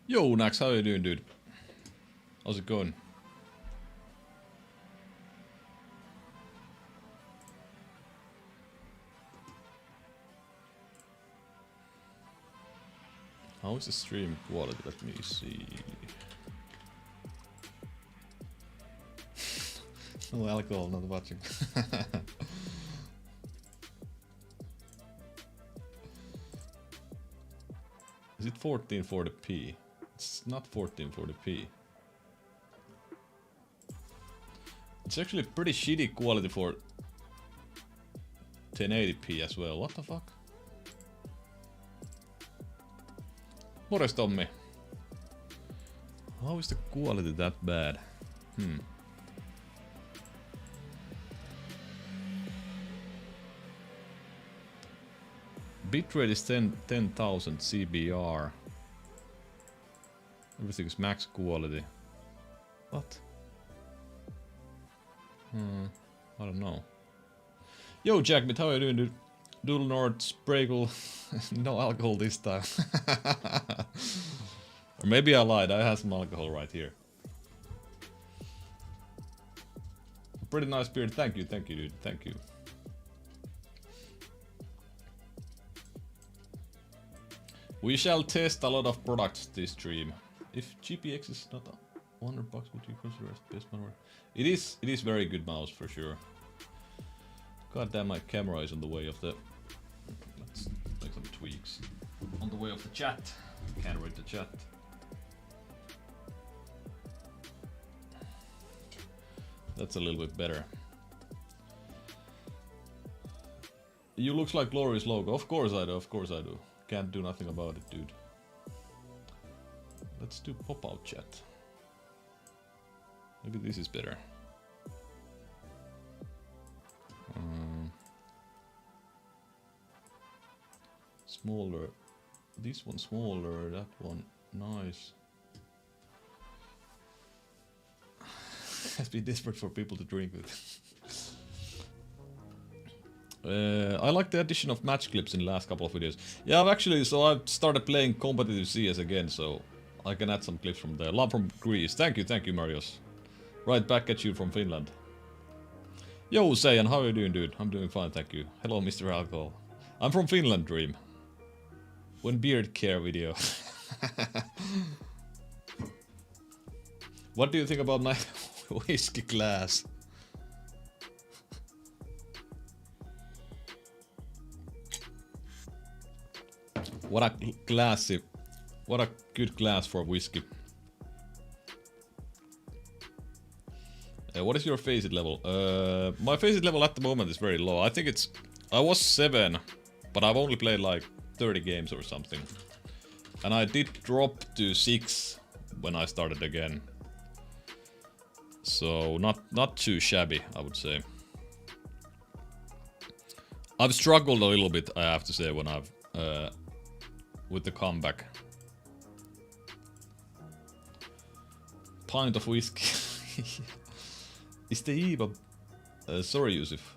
Yo, Nax, how you doing, dude? How's it going? How is the stream quality? Let me see. No alcohol, not watching. Is it 1440p? It's not 1440p. It's actually pretty shitty quality for 1080p as well. What the fuck? Morjes, Tommi. How is the quality that bad? Bitrate is 10,000 CBR. Everything is max quality. What? I don't know. Yo, Jackmit, how are you doing, dude? Doodle Nord, Spraggle. No alcohol this time. Or maybe I lied, I have some alcohol right here. Pretty nice beard, thank you, dude, thank you. We shall test a lot of products this stream. If GPX is not $100, would you consider it best mouse? It is very good mouse for sure. God damn, my camera is on the way of the... Let's make some tweaks. On the way of the chat. Can't read the chat. That's a little bit better. You looks like Glorious logo. Of course I do, of course I do. Can't do nothing about it, dude. Let's do pop-out chat. Maybe this is better. Smaller. This one smaller, that one nice. Has been desperate for people to drink with. I like the addition of match clips in the last couple of videos. Yeah, I've started playing competitive CS again, so I can add some clips from there. Love from Greece. Thank you, Marios. Right back at you from Finland. Yo, Saiyan, how are you doing, dude? I'm doing fine, thank you. Hello, Mr. Alcohol. I'm from Finland, Dream. When beard care video. What do you think about my whiskey glass? What a good glass for whiskey. What is your faceit level? My faceit level at the moment is very low. I think I was 7, but I've only played like 30 games or something. And I did drop to 6 when I started again. So not too shabby, I would say. I've struggled a little bit, I have to say, when I've with the comeback. Pint of whiskey. Is the EVA... sorry, Yusuf.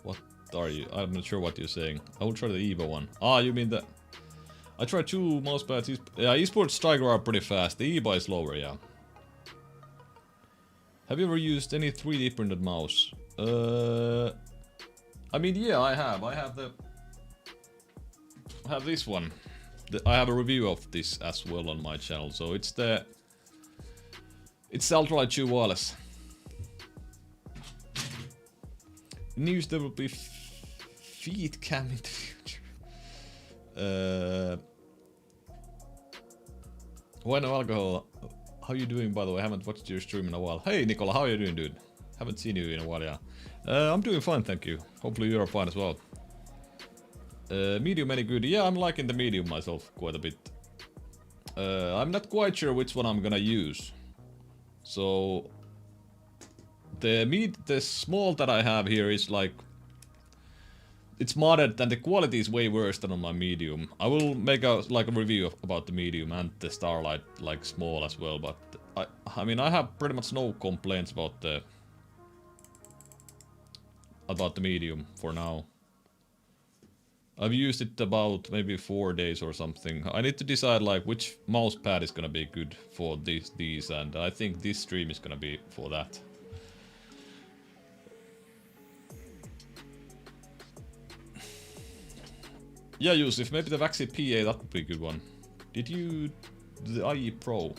What are you? I'm not sure what you're saying. I will try the EVA one. Ah, you mean the... I tried 2 mousepads. Yeah, esports TigerArc pretty fast. The EVA is slower, yeah. Have you ever used any 3D printed mouse? I mean, yeah, I have. I have this one. I have a review of this as well on my channel. So it's the Ultralight 2 wireless. News there will be feed cam in the future. Why no alcohol? How you doing, by the way? I haven't watched your stream in a while. Hey, Nicola, how are you doing, dude? Haven't seen you in a while, yeah. I'm doing fine, thank you. Hopefully you're fine as well. Medium any good? Yeah, I'm liking the medium myself quite a bit. I'm not quite sure which one I'm gonna use. So... The small that I have here is like... It's modded and the quality is way worse than on my medium. I will make a review about the medium and the Starlight like small as well, but I mean I have pretty much no complaints about the medium for now. I've used it about maybe 4 days or something. I need to decide like which mouse pad is gonna be good for these, and I think this stream is gonna be for that. Yeah, Yusuf, maybe the Vaxi PA, that would be a good one. Did you... the IE Pro?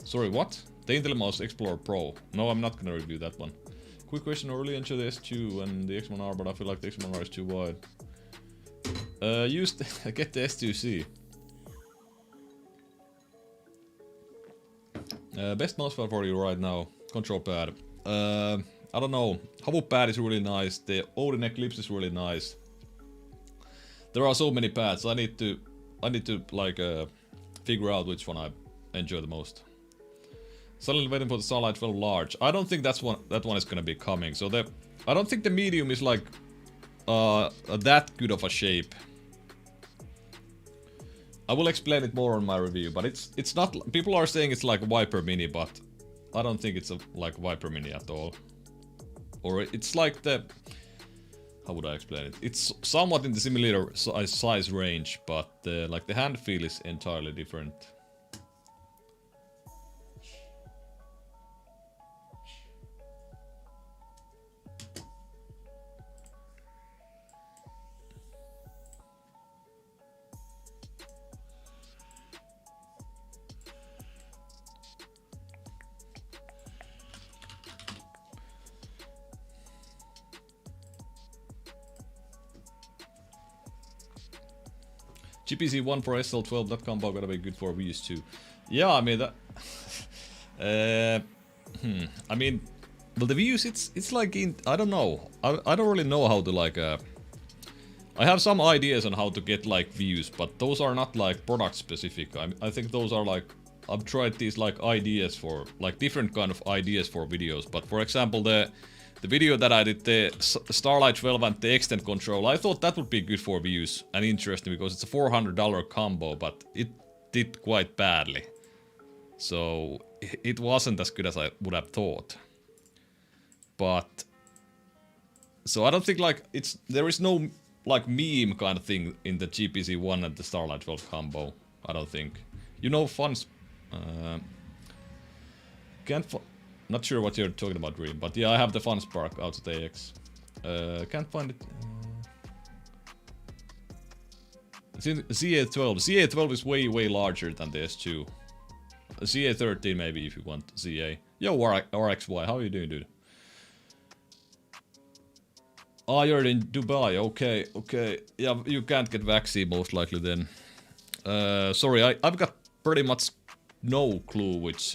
Sorry, what? The Intel Mouse Explorer Pro. No, I'm not gonna review that one. Quick question, I really enjoy the S2 and the X1R, but I feel like the X1R is too wide. Get the S2C. Best mousepad for you right now. Control pad. I don't know. Hover pad is really nice. The Odin Eclipse is really nice. There are so many pads. I need to like figure out which one I enjoy the most. Suddenly waiting for the Starlight 12 large. I don't think that one is gonna be coming. So I don't think the medium is like that good of a shape. I will explain it more on my review, but it's not. People are saying it's like a Viper Mini, but I don't think it's like Viper Mini at all. Or it's like the. How would I explain it? It's somewhat in the similar size range, but like the hand feel is entirely different. GPC 1 for SL12, that combo gotta be good for V's too. Yeah, I mean that. I mean, well, the views, it's like I don't know. I don't really know how to like. I have some ideas on how to get like views, but those are not like product specific. I think those are like I've tried these like ideas for like different kind of ideas for videos. But for example, the video that I did, the Starlight 12 and the extend control, I thought that would be good for views and interesting because it's a $400 combo, but it did quite badly. So it wasn't as good as I would have thought. But so I don't think like there is no like meme kind of thing in the GPC 1 and the Starlight 12 combo. I don't think. You know, funds. Not sure what you're talking about, Dream, but yeah, I have the FunSpark out of the AX. Can't find it. It's in ZA12. ZA12 is way larger than the S2. ZA13 maybe if you want ZA. Yo, RXY, how are you doing, dude? Ah, you're in Dubai. Okay. Yeah, you can't get vaccine most likely then. Sorry, I've got pretty much no clue which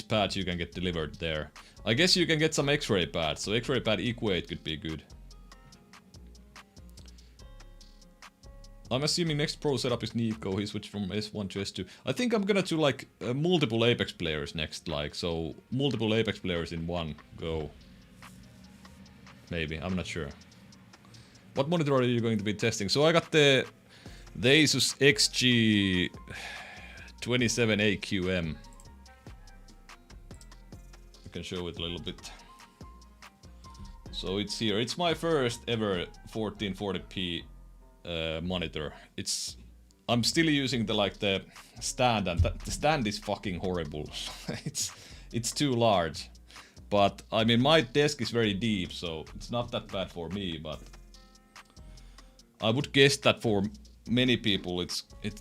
pads you can get delivered there. I guess you can get some X-ray pads, so X-ray pad Equate could be good. I'm assuming next pro setup is Nico, he switched from S1 to S2. I think I'm gonna do like multiple Apex players next, like, so multiple Apex players in one go. Maybe, I'm not sure. What monitor are you going to be testing? So I got the Asus XG27AQM. I can show it a little bit. So it's here. It's my first ever 1440p monitor. I'm still using the stand, and the stand is fucking horrible. it's too large. But I mean, my desk is very deep, so it's not that bad for me. But I would guess that for many people,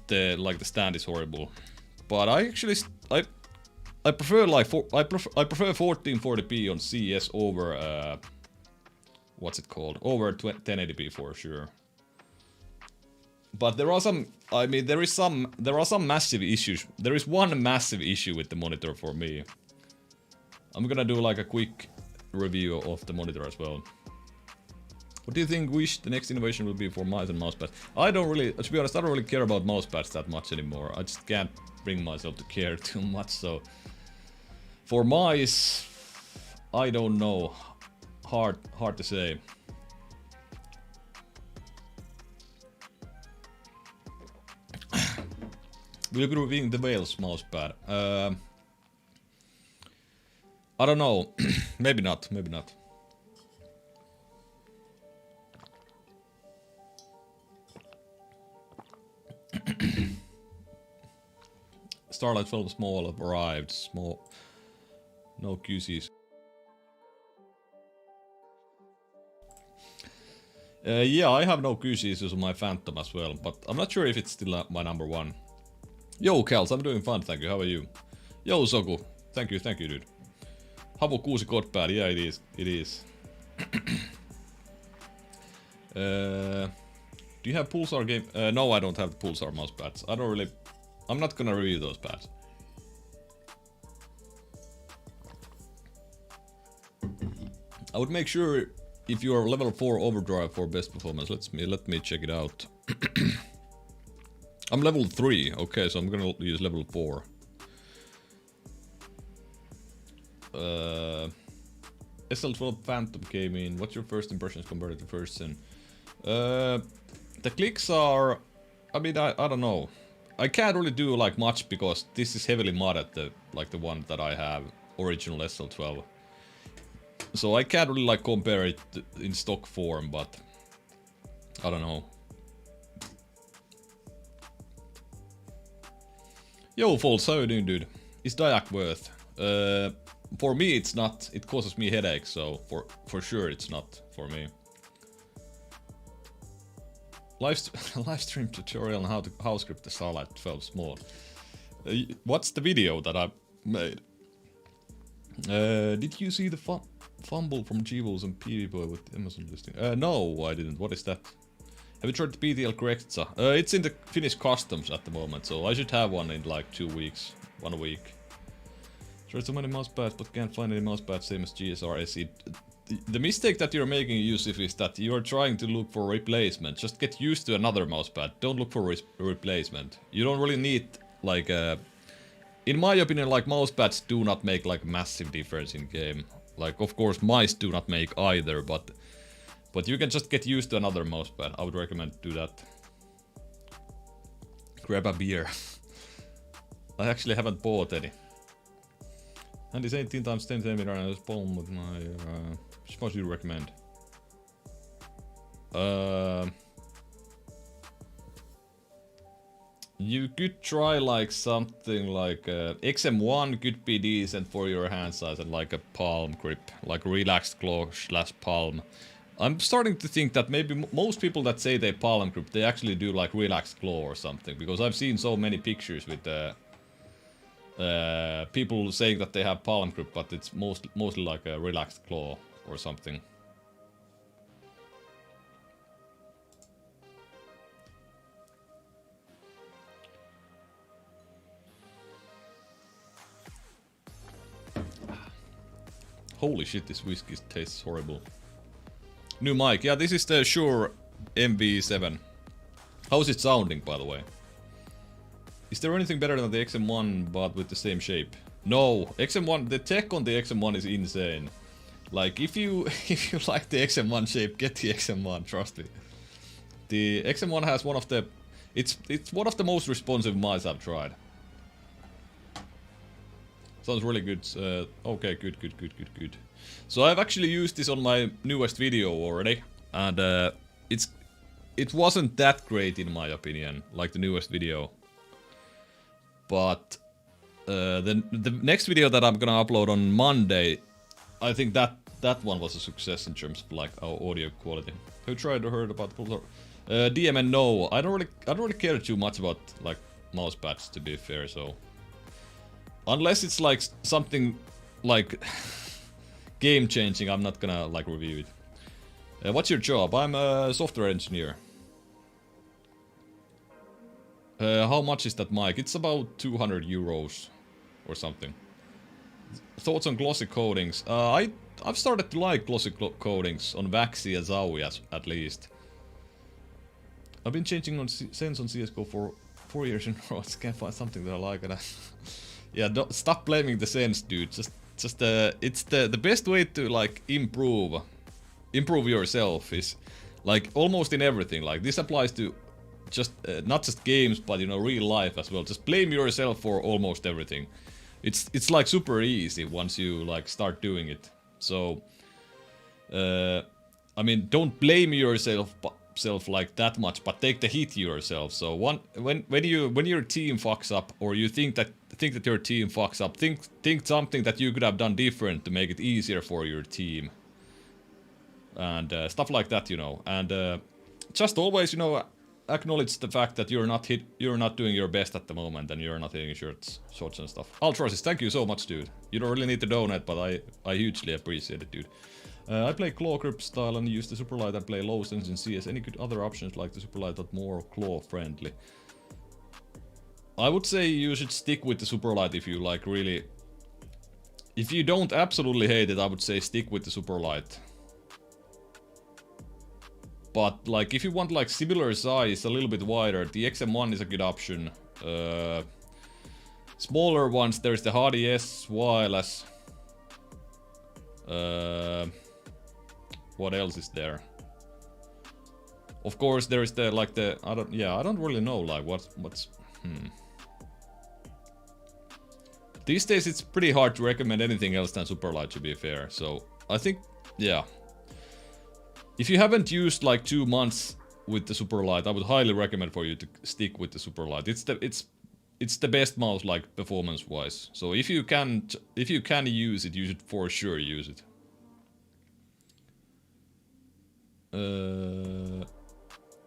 the stand is horrible. But I actually I prefer I prefer 1440p on CS over what's it called, over 1080p for sure. But there are some. I mean, there are some massive issues. There is one massive issue with the monitor for me. I'm gonna do like a quick review of the monitor as well. What do you think the next innovation will be for mice and mousepads? I don't really, to be honest, I don't really care about mousepads that much anymore. I just can't bring myself to care too much, so... For mice, I don't know. Hard to say. Will you be reviewing the Wales mousepad? I don't know. Maybe not. Starlight Film Small have arrived. Small. No QCs. Yeah, I have no QCs on my Phantom as well, but I'm not sure if it's still my number one. Yo, Kels, I'm doing fine, thank you. How are you? Yo, Soku. Thank you, dude. Havu 6 godpad, yeah, it is. Do you have Pulsar game? No, I don't have the Pulsar mouse pads. I'm not gonna review those pads. I would make sure if you are level 4 overdrive for best performance. Let me check it out. I'm level 3, okay, so I'm gonna use level 4. SL12 Phantom came in. What's your first impressions compared to first Sin? The clicks are... I mean, I don't know. I can't really do like much because this is heavily modded, the one that I have, original SL12. So I can't really like compare it in stock form, but I don't know. Yo, False, how you doing, dude? Is Diac worth? For me, it's not. It causes me headaches, so for sure, it's not for me. Live stream tutorial on how script the Starlight 12 small. What's the video that I made? Did you see the fumble from G-Wolves and PV Boy with Amazon listing? No, I didn't. What is that? Have you tried the PTL Correctsa? It's in the Finnish customs at the moment, so I should have one in like 2 weeks, 1 week. Tried so many mousepads, but can't find any mousepads same as GSR SE. The mistake that you're making, Yusuf, is that you're trying to look for replacement. Just get used to another mousepad. Don't look for replacement. You don't really need like in my opinion, like mousepads do not make like massive difference in game. Like of course mice do not make either, but you can just get used to another mousepad. I would recommend do that. Grab a beer. I actually haven't bought any. And it's 18 times 10 cm and it's palm with my which one do you recommend? You could try like something like XM1 could be decent for your hand size and like a palm grip, like relaxed claw / palm. I'm starting to think that maybe most people that say they palm grip, they actually do like relaxed claw or something, because I've seen so many pictures with people saying that they have palm grip, but it's mostly like a relaxed claw or something. Holy shit, this whiskey tastes horrible. New mic. Yeah, this is the Shure MV7. How's it sounding, by the way? Is there anything better than the XM1 but with the same shape? No, XM1, the tech on the XM1 is insane. Like if you like the XM1 shape, get the XM1, trust me. The XM1 has one of the it's one of the most responsive mice I've tried. Sounds really good. Okay, good. So I've actually used this on my newest video already, and it wasn't that great in my opinion, like the newest video. But the next video that I'm gonna upload on Monday, I think that one was a success in terms of like our audio quality. Who tried or heard about Pulsar? DMN, no. I don't really care too much about like mouse pads, to be fair. So unless it's like something like game changing, I'm not gonna like review it. What's your job? I'm a software engineer. How much is that mic? It's about 200 euros or something. Thoughts on glossy coatings? I've started to like glossy coatings on Waxy and Zowie at least. I've been changing on Sense on CSGO for 4 years in a row. I just can't find something that I like. And yeah, don't stop blaming the Sense, dude. Just it's the best way to like improve yourself is like almost in everything. Like this applies to just not just games, but you know, real life as well. Just blame yourself for almost everything. It's like super easy once you like start doing it. So I mean, don't blame yourself like that much, but take the hit yourself. So when your team fucks up, or you think think that your team fucks up. Think something that you could have done different to make it easier for your team. And stuff like that, you know. And just always, you know, acknowledge the fact that you're not doing your best at the moment and you're not hitting shots and stuff. Altrosis, thank you so much, dude. You don't really need to donate, but I hugely appreciate it, dude. I play claw grip style and use the super light and play low sense in CS. Any good other options like the super light but more claw friendly? I would say you should stick with the super light if you like really. If you don't absolutely hate it, I would say stick with the super light. But like if you want like similar size, a little bit wider, the XM1 is a good option. Smaller ones, there's the HDS wireless. What else is there? Of course, there is the like the I don't really know like what's. These days it's pretty hard to recommend anything else than Superlight, to be fair. So I think, yeah. If you haven't used like 2 months with the Superlight, I would highly recommend for you to stick with the Superlight. It's the best mouse like performance-wise. So if you can use it, you should for sure use it.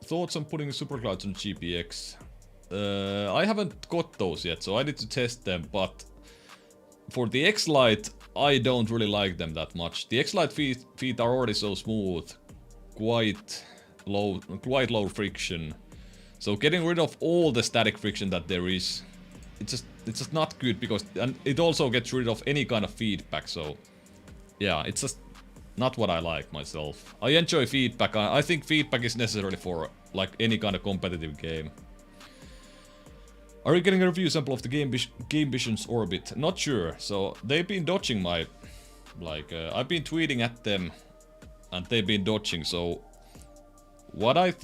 Thoughts on putting Superclouds on GPX? I haven't got those yet, so I need to test them, but for the X-Lite, I don't really like them that much. The X-Lite feet are already so smooth, quite low friction. So getting rid of all the static friction that there is, it's just not good, because and it also gets rid of any kind of feedback. So yeah, it's just not what I like myself. I enjoy feedback. I think feedback is necessary for like any kind of competitive game. Are you getting a review sample of the Game Vision's Orbit? Not sure. So they've been dodging my, like, I've been tweeting at them, and they've been dodging. So what I've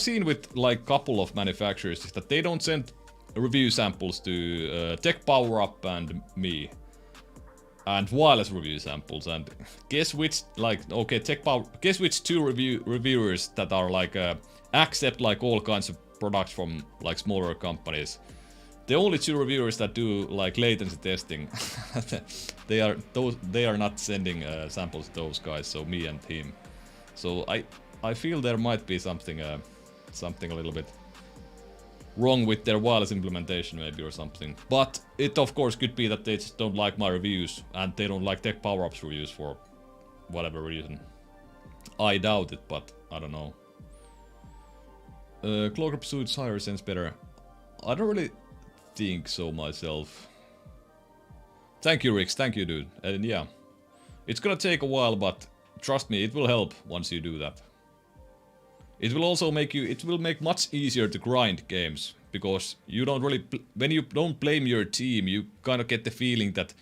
seen with like couple of manufacturers is that they don't send review samples to Tech Power Up and me, and wireless review samples. And guess which, like, okay, Tech Power. Guess which two reviewers that are like accept like all kinds of products from like smaller companies. The only two reviewers that do like latency testing, they are not sending samples to those guys. So me and him. So I feel there might be something a little bit wrong with their wireless implementation maybe, or something. But it of course could be that they just don't like my reviews and they don't like Tech Power Up's reviews for whatever reason. I doubt it, but I don't know. Claw grip suits higher sense better. I don't really think so myself. Thank you, Rix. Thank you, dude. And yeah, it's gonna take a while, but trust me, it will help once you do that. It will also make much easier to grind games, because you don't really, when you don't blame your team, you kind of get the feeling that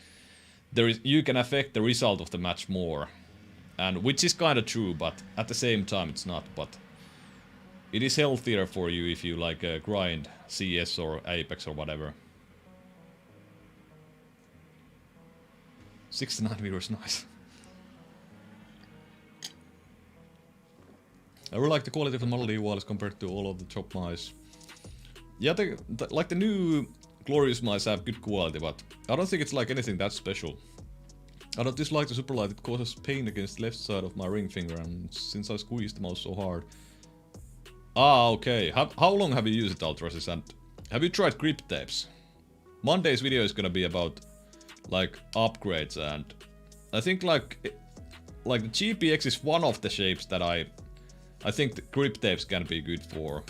you can affect the result of the match more, and which is kind of true, but at the same time it's not. But it is healthier for you if you like grind CS or Apex or whatever. 69 meters, nice. I really like the quality of the Model D wireless compared to all of the top mice. Yeah, like the new Glorious mice have good quality, but I don't think it's like anything that special. I don't dislike the Superlight, it causes pain against the left side of my ring finger, and since I squeeze the mouse so hard. Ah, okay. How long have you used it, Altrosis, and have you tried grip tapes? Monday's video is gonna be about like upgrades, and I think like the GPX is one of the shapes that I think the grip tapes can be good for.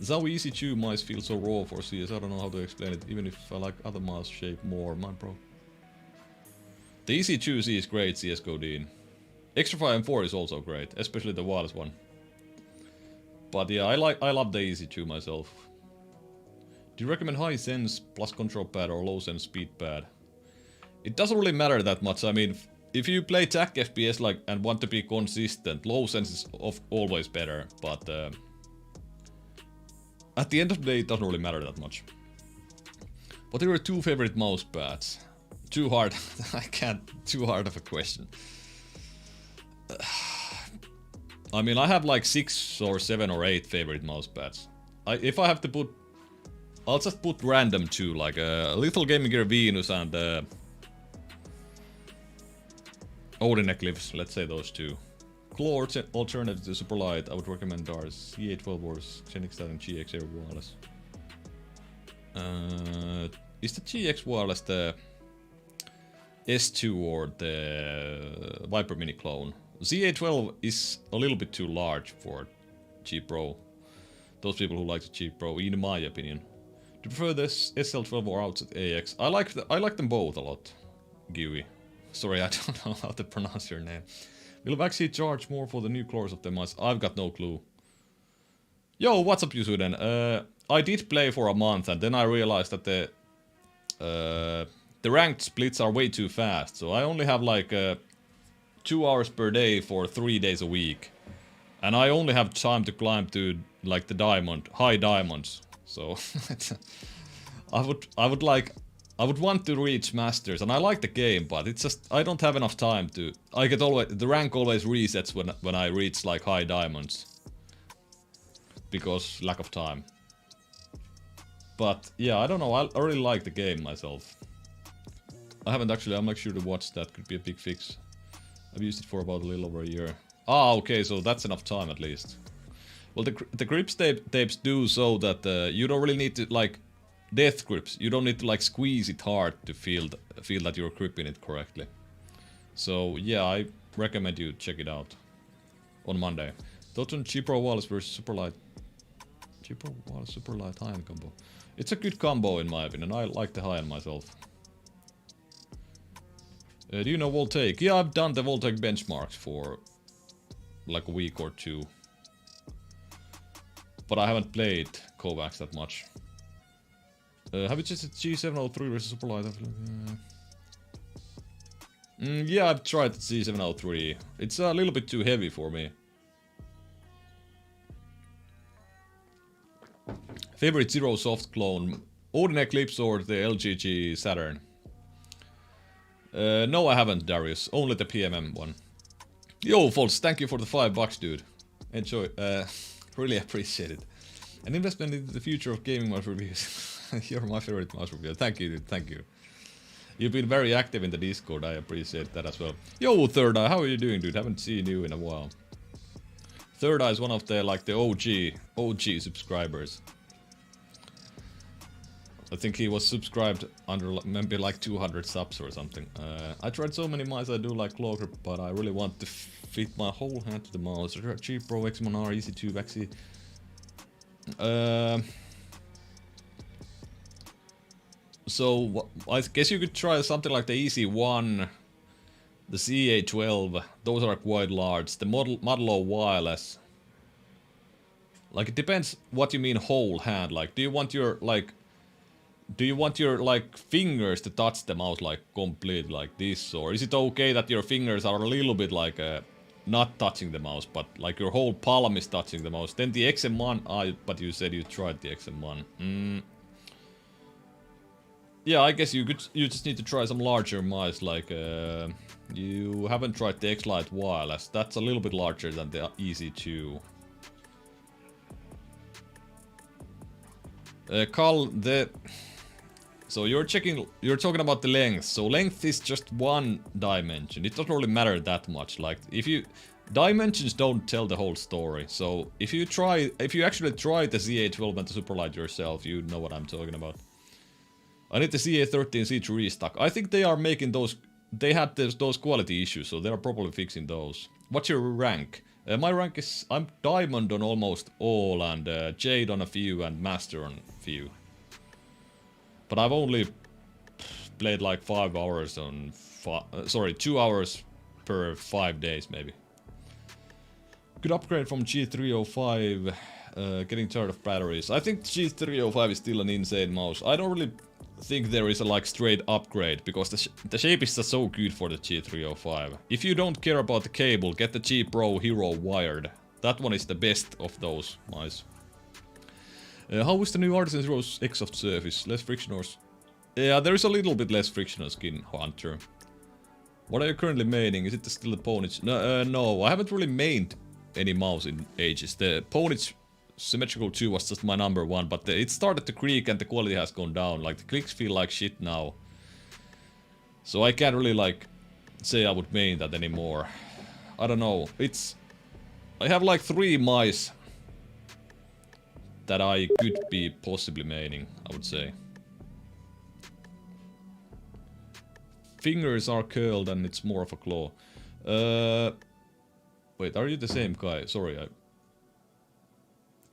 How easy chew mice feel so raw for CS, I don't know how to explain it, even if I like other mouse shape more, man bro. The easy chew C is great, CSGO Dean. Extra 5 and 4 is also great, especially the wireless one. But yeah, I love the easy chew myself. Do you recommend high sense plus control pad or low sense speed pad? It doesn't really matter that much. I mean, if you play TAC FPS like and want to be consistent, low sense is always better. But at the end of the day, it doesn't really matter that much. What are your two favorite mouse pads? Too hard. I can't. Too hard of a question. I mean, I have like 6 or 7 or 8 favorite mouse pads. If I have to put I'll just put random two, like Little Gaming Gear Venus and Odin Eclipse, let's say those two. Claw alternative to Superlight, I would recommend ours. CA12 or Xenix and GX Air Wireless. Is the GX Wireless the S2 or the Viper Mini clone? ZA12 is a little bit too large for G Pro. Those people who like the G Pro, in my opinion. Do you prefer this SL12 or Outset AX? I like them both a lot. Giwi. Sorry, I don't know how to pronounce your name. Will Vaxi charge more for the new cores of the mice? I've got no clue. Yo, what's up, Yusuden? I did play for a month and then I realized that the ranked splits are way too fast. So I only have like 2 hours per day for 3 days a week. And I only have time to climb to like the high diamonds. So I would want to reach masters, and I like the game, but it's just I don't have enough time to. The rank always resets when I reach like high diamonds because lack of time. But yeah, I don't know. I really like the game myself. I haven't actually. I'm not sure to watch that. Could be a big fix. I've used it for about a little over a year. Ah, okay, so that's enough time at least. Well, the grips tapes do so that you don't really need to like death grips. You don't need to like squeeze it hard to feel that you're gripping it correctly. So yeah, I recommend you check it out on Monday. Thoughts on G-Pro Wireless versus Superlight? G-Pro Wireless Superlight high-end combo. It's a good combo in my opinion. I like the high-end myself. Do you know Voltaic? Yeah, I've done the Voltaic benchmarks for like a week or two. But I haven't played Kovacs that much. Have you tested G703 versus Superlight? Yeah, I've tried the G703. It's a little bit too heavy for me. Favorite Zero Soft clone? Odin Eclipse or the LGG Saturn? No, I haven't, Darius. Only the PMM one. Yo, Foltz, thank you for the $5, dude. Enjoy. Really appreciate it. An investment into the future of gaming mouse reviews. You're my favorite mouse reviewer. Thank you, dude. Thank you. You've been very active in the Discord. I appreciate that as well. Yo, Third Eye, how are you doing, dude? Haven't seen you in a while. Third Eye is one of the like the OG subscribers. I think he was subscribed under maybe like 200 subs or something. I tried so many mice. I do like claw grip, but I really want to fit my whole hand to the mouse. G Pro X1 R EC2 Vaxi. So I guess you could try something like the EC1, the CA12. Those are quite large. The Modelo Wireless. Like it depends what you mean whole hand. Like do you want your like fingers to touch the mouse like complete like this, or is it okay that your fingers are a little bit like not touching the mouse, but like your whole palm is touching the mouse? Then the XM1, but you said you tried the XM1. Yeah, I guess you just need to try some larger mice. Like you haven't tried the X-Lite Wireless. That's a little bit larger than the EC2. Carl, so you're talking about the length. So length is just one dimension. It doesn't really matter that much. Like dimensions don't tell the whole story. So if you actually try the ZA12 and the Superlight yourself, you know what I'm talking about. I need the CA13 C3 restock. I think they are making those. They had those quality issues, so they are probably fixing those. What's your rank? My rank is I'm diamond on almost all, and jade on a few, and master on a few. But I've only played like 5 hours on 2 hours per 5 days maybe. Good upgrade from G305. Getting tired of batteries. I think G305 is still an insane mouse. I don't really think there is a like straight upgrade because the shape is just so good for the G305. If you don't care about the cable, get the G Pro Hero wired. That one is the best of those mice. How is the new Artisan Zero's Exoft surface? Less friction or... Yeah, there is a little bit less friction on Skin Hunter. What are you currently maining? Is it still the Ponage? No, no, I haven't really mained any mouse in ages. The Ponage Symmetrical 2 was just my number 1, but it started to creak and the quality has gone down. Like, the clicks feel like shit now. So I can't really, like, say I would main that anymore. I don't know. I have like 3 mice that I could be possibly maining, I would say. Fingers are curled and it's more of a claw. Wait, are you the same guy? Sorry,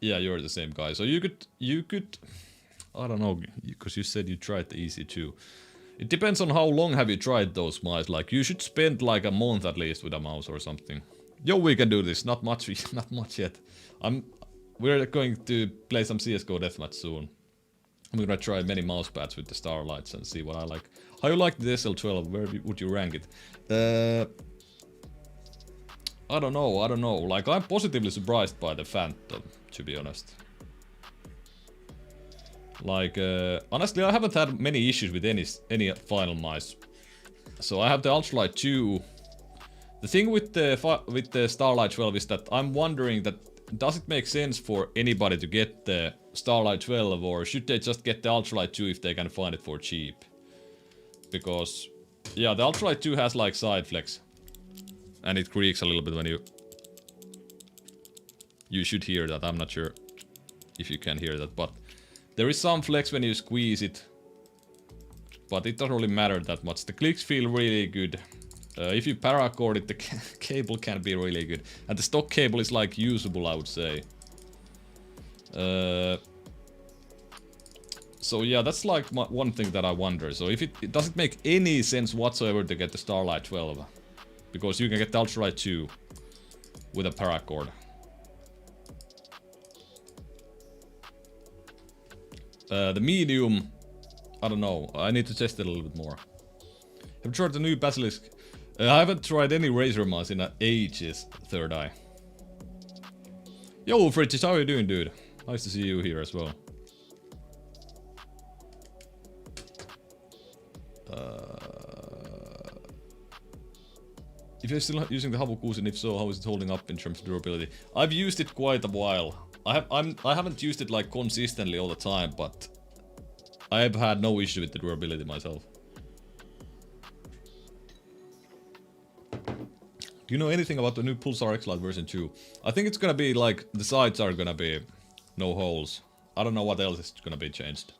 yeah, you're the same guy. So you could, I don't know, because you said you tried the easy too. It depends on how long have you tried those mice. Like, you should spend like a month at least with a mouse or something. Yo, we can do this. Not much, not much yet. We're going to play some CS:GO deathmatch soon. I'm gonna try many mouse pads with the Starlights and see what I like. How you like the SL12? Where would you rank it? I don't know. Like, I'm positively surprised by the Phantom, to be honest. Like, honestly, I haven't had many issues with any final mice. So I have the Ultralight 2. The thing with the Starlight 12 is that I'm wondering that does it make sense for anybody to get the Starlight 12, or should they just get the Ultralight 2 if they can find it for cheap? Because, yeah, the Ultralight 2 has like side flex. And it creaks a little bit when you... You should hear that, I'm not sure if you can hear that, but... There is some flex when you squeeze it. But it doesn't really matter that much. The clicks feel really good. If you paracord it, the cable can be really good. And the stock cable is like usable, I would say. So yeah, that's like one thing that I wonder. So if it doesn't make any sense whatsoever to get the Starlight 12. Because you can get the Ultralight 2 with a paracord. The medium, I don't know. I need to test it a little bit more. Have you tried the new Basilisk? I haven't tried any Razor mouse in ages, Third Eye. Yo, Fritchis, how are you doing, dude? Nice to see you here as well. If you're still using the Havukusen, if so, how is it holding up in terms of durability? I've used it quite a while. I haven't used it like consistently all the time, but I've had no issue with the durability myself. Do you know anything about the new Pulsar X-Lite version 2? I think it's gonna be like, the sides are gonna be no holes. I don't know what else is gonna be changed.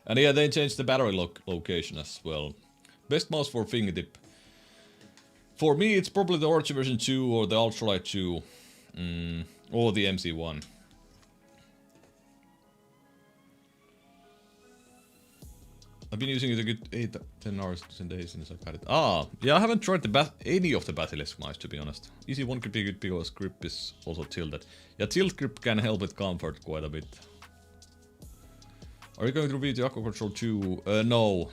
And yeah, they changed the battery location as well. Best mouse for fingertip. For me, it's probably the Origin version 2 or the Ultralight 2. Or the MC1. I've been using it a good 8-10 hours, 10 days since I got it. Ah, yeah, I haven't tried any of the Basilisk mice, to be honest. Easy one could be good because grip is also tilted. Yeah, tilt grip can help with comfort quite a bit. Are you going to review the Aqua Control 2? No.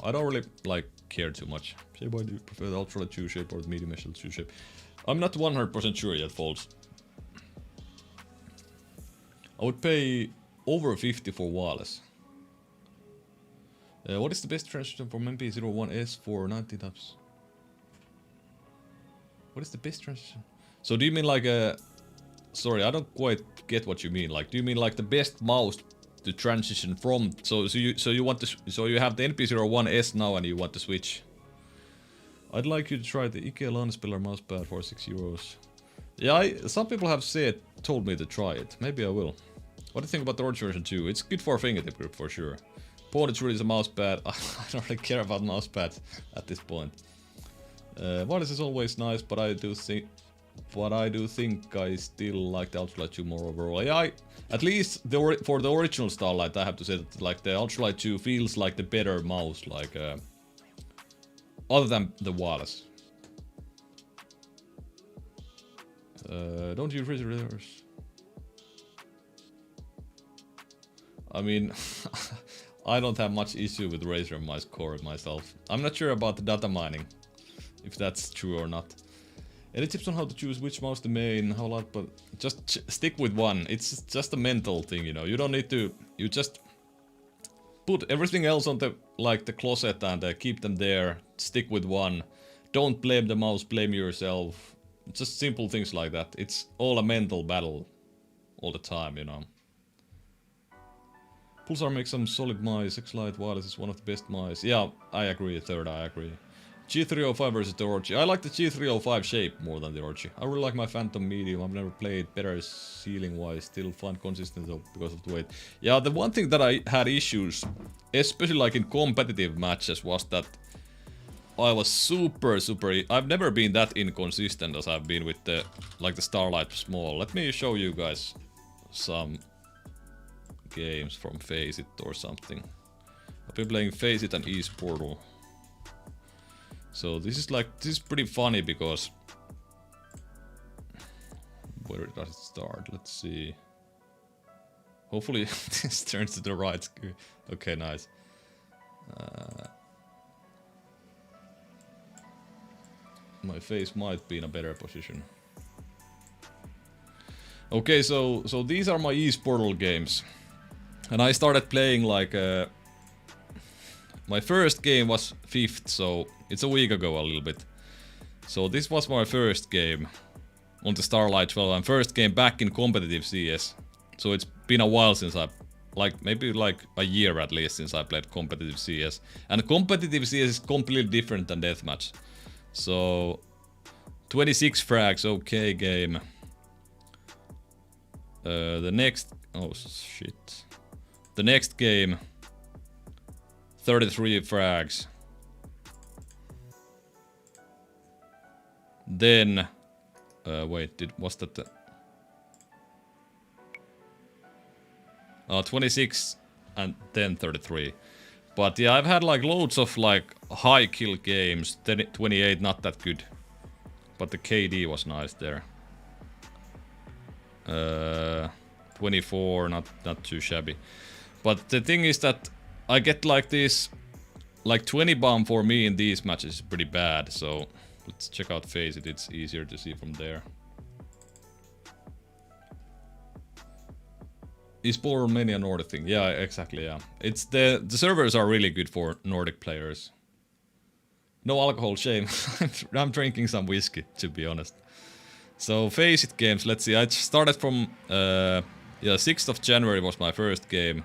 I don't really, like, care too much. Shape, I do prefer the Ultralight 2 shape or the Medium SL2 shape. I'm not 100% sure yet, folks. I would pay over 50 for wireless. What is the best transition from MP01S for 90 taps? What is the best transition? So do you mean like a... Sorry, I don't quite get what you mean. Like, do you mean like the best mouse to transition from? So you want to... So you have the NP01S now and you want to switch. I'd like you to try the IKEA Landspeller mousepad for €6. Yeah, some people have told me to try it. Maybe I will. What do you think about the Origin version 2? It's good for fingertip grip for sure. Opponent really is a mousepad. I don't really care about mousepads at this point. Wireless is always nice, but I do think I still like the Ultralight 2 more overall. Yeah, at least for the original Starlight, I have to say that like the Ultralight 2 feels like the better mouse, like other than the wireless. Don't use refrigerators. I mean, I don't have much issue with Razer mice core myself. I'm not sure about the data mining, if that's true or not. Any tips on how to choose which mouse to main, how loud, but just stick with one. It's just a mental thing, you know. You don't need to, you just put everything else on the, like the closet and keep them there. Stick with one. Don't blame the mouse, blame yourself. Just simple things like that. It's all a mental battle. all the time, you know. Pulsar makes some solid mice. X-Lite Wireless is one of the best mice. Yeah, I agree, third, I agree. G305 versus the Orgy. I like the G305 shape more than the Orgy. I really like my Phantom Medium. I've never played better ceiling-wise. Still find consistent though because of the weight. Yeah, the one thing that I had issues, especially like in competitive matches, was that I was super... I've never been that inconsistent as I've been with the like the Starlight Small. Let me show you guys some games from Face It or something. I've been playing Face It and East Portal. So this is pretty funny because where does it start? Let's see. Hopefully this turns to the right. Okay, nice. My face might be in a better position. Okay, so these are my East Portal games, and I started playing like my first game was 5th, so it's a week ago a little bit. So this was my first game on the Starlight 12 and first game back in competitive CS. So it's been a while since maybe a year at least since I played competitive CS. And competitive CS is completely different than deathmatch. So 26 frags, okay game. The next, oh shit. The next game 33 frags. Then, wait, was that the... 26 and then 33. But yeah, I've had like loads of like high kill games. 28, not that good. But the KD was nice there. 24, not too shabby. But the thing is that I get like this, like 20 bomb for me in these matches is pretty bad, so let's check out Face It, it's easier to see from there. Is Portal mainly a Nordic thing? Yeah, exactly, yeah. It's the servers are really good for Nordic players. No alcohol, shame. I'm drinking some whiskey, to be honest. So Face It games, let's see, I started from, yeah, 6th of January was my first game.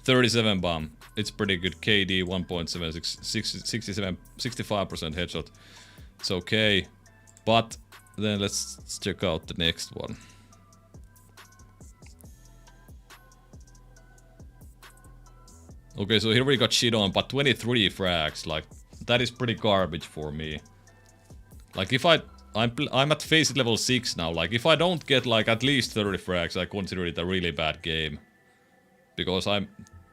37 bomb. It's pretty good. KD 1.76, 65% headshot. It's okay. But then let's check out the next one. Okay, so here we got shit on, but 23 frags. Like, that is pretty garbage for me. Like, if I'm at Face It level 6 now. Like, if I don't get like at least 30 frags, I consider it a really bad game. Because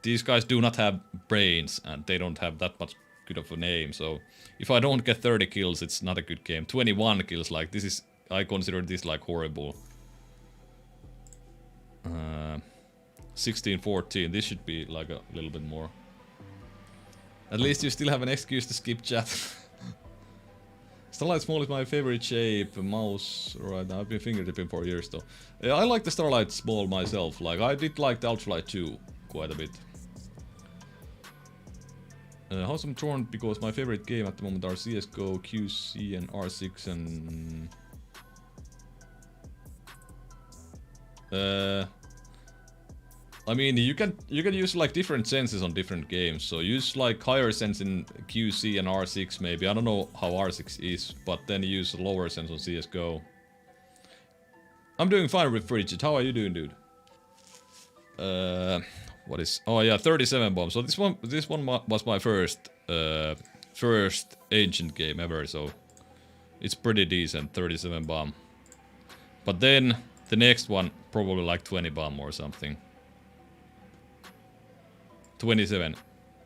these guys do not have brains and they don't have that much good of a name. So if I don't get 30 kills, it's not a good game. 21 kills, like this is, I consider this like horrible. 16, 14, this should be like a little bit more. At least you still have an excuse to skip chat. Starlight Small is my favorite shape. Mouse, right now I've been fingertipping for years though. Yeah, I like the Starlight Small myself. Like I did like the Ultralight 2 quite a bit. House I'm torn because my favorite game at the moment are CSGO, QC and R6 and... I mean, you can use like different senses on different games. So use like higher sense in QC and R6 maybe. I don't know how R6 is, but then use lower sense on CSGO. I'm doing fine with Frigid. How are you doing, dude? What is? Oh yeah, 37 bombs. So this one was my first ancient game ever. So it's pretty decent, 37 bomb. But then the next one probably like 20 bomb or something. 27.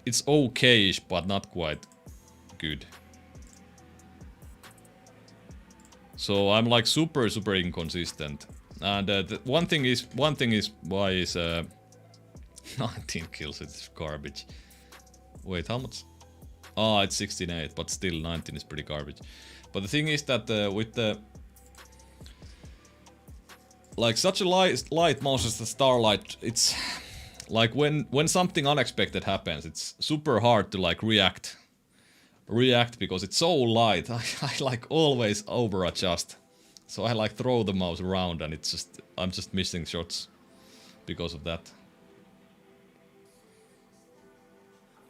It's okay-ish, but not quite good. So I'm like super inconsistent. And the one thing is why is 19 kills. It's garbage. Wait, how much? Ah, it's 16.8, but still 19 is pretty garbage. But the thing is that with the like such a light mouse as the Starlight, it's like when something unexpected happens, it's super hard to like react. react because it's so light. I like always over adjust. So I like throw the mouse around and it's just I'm just missing shots because of that.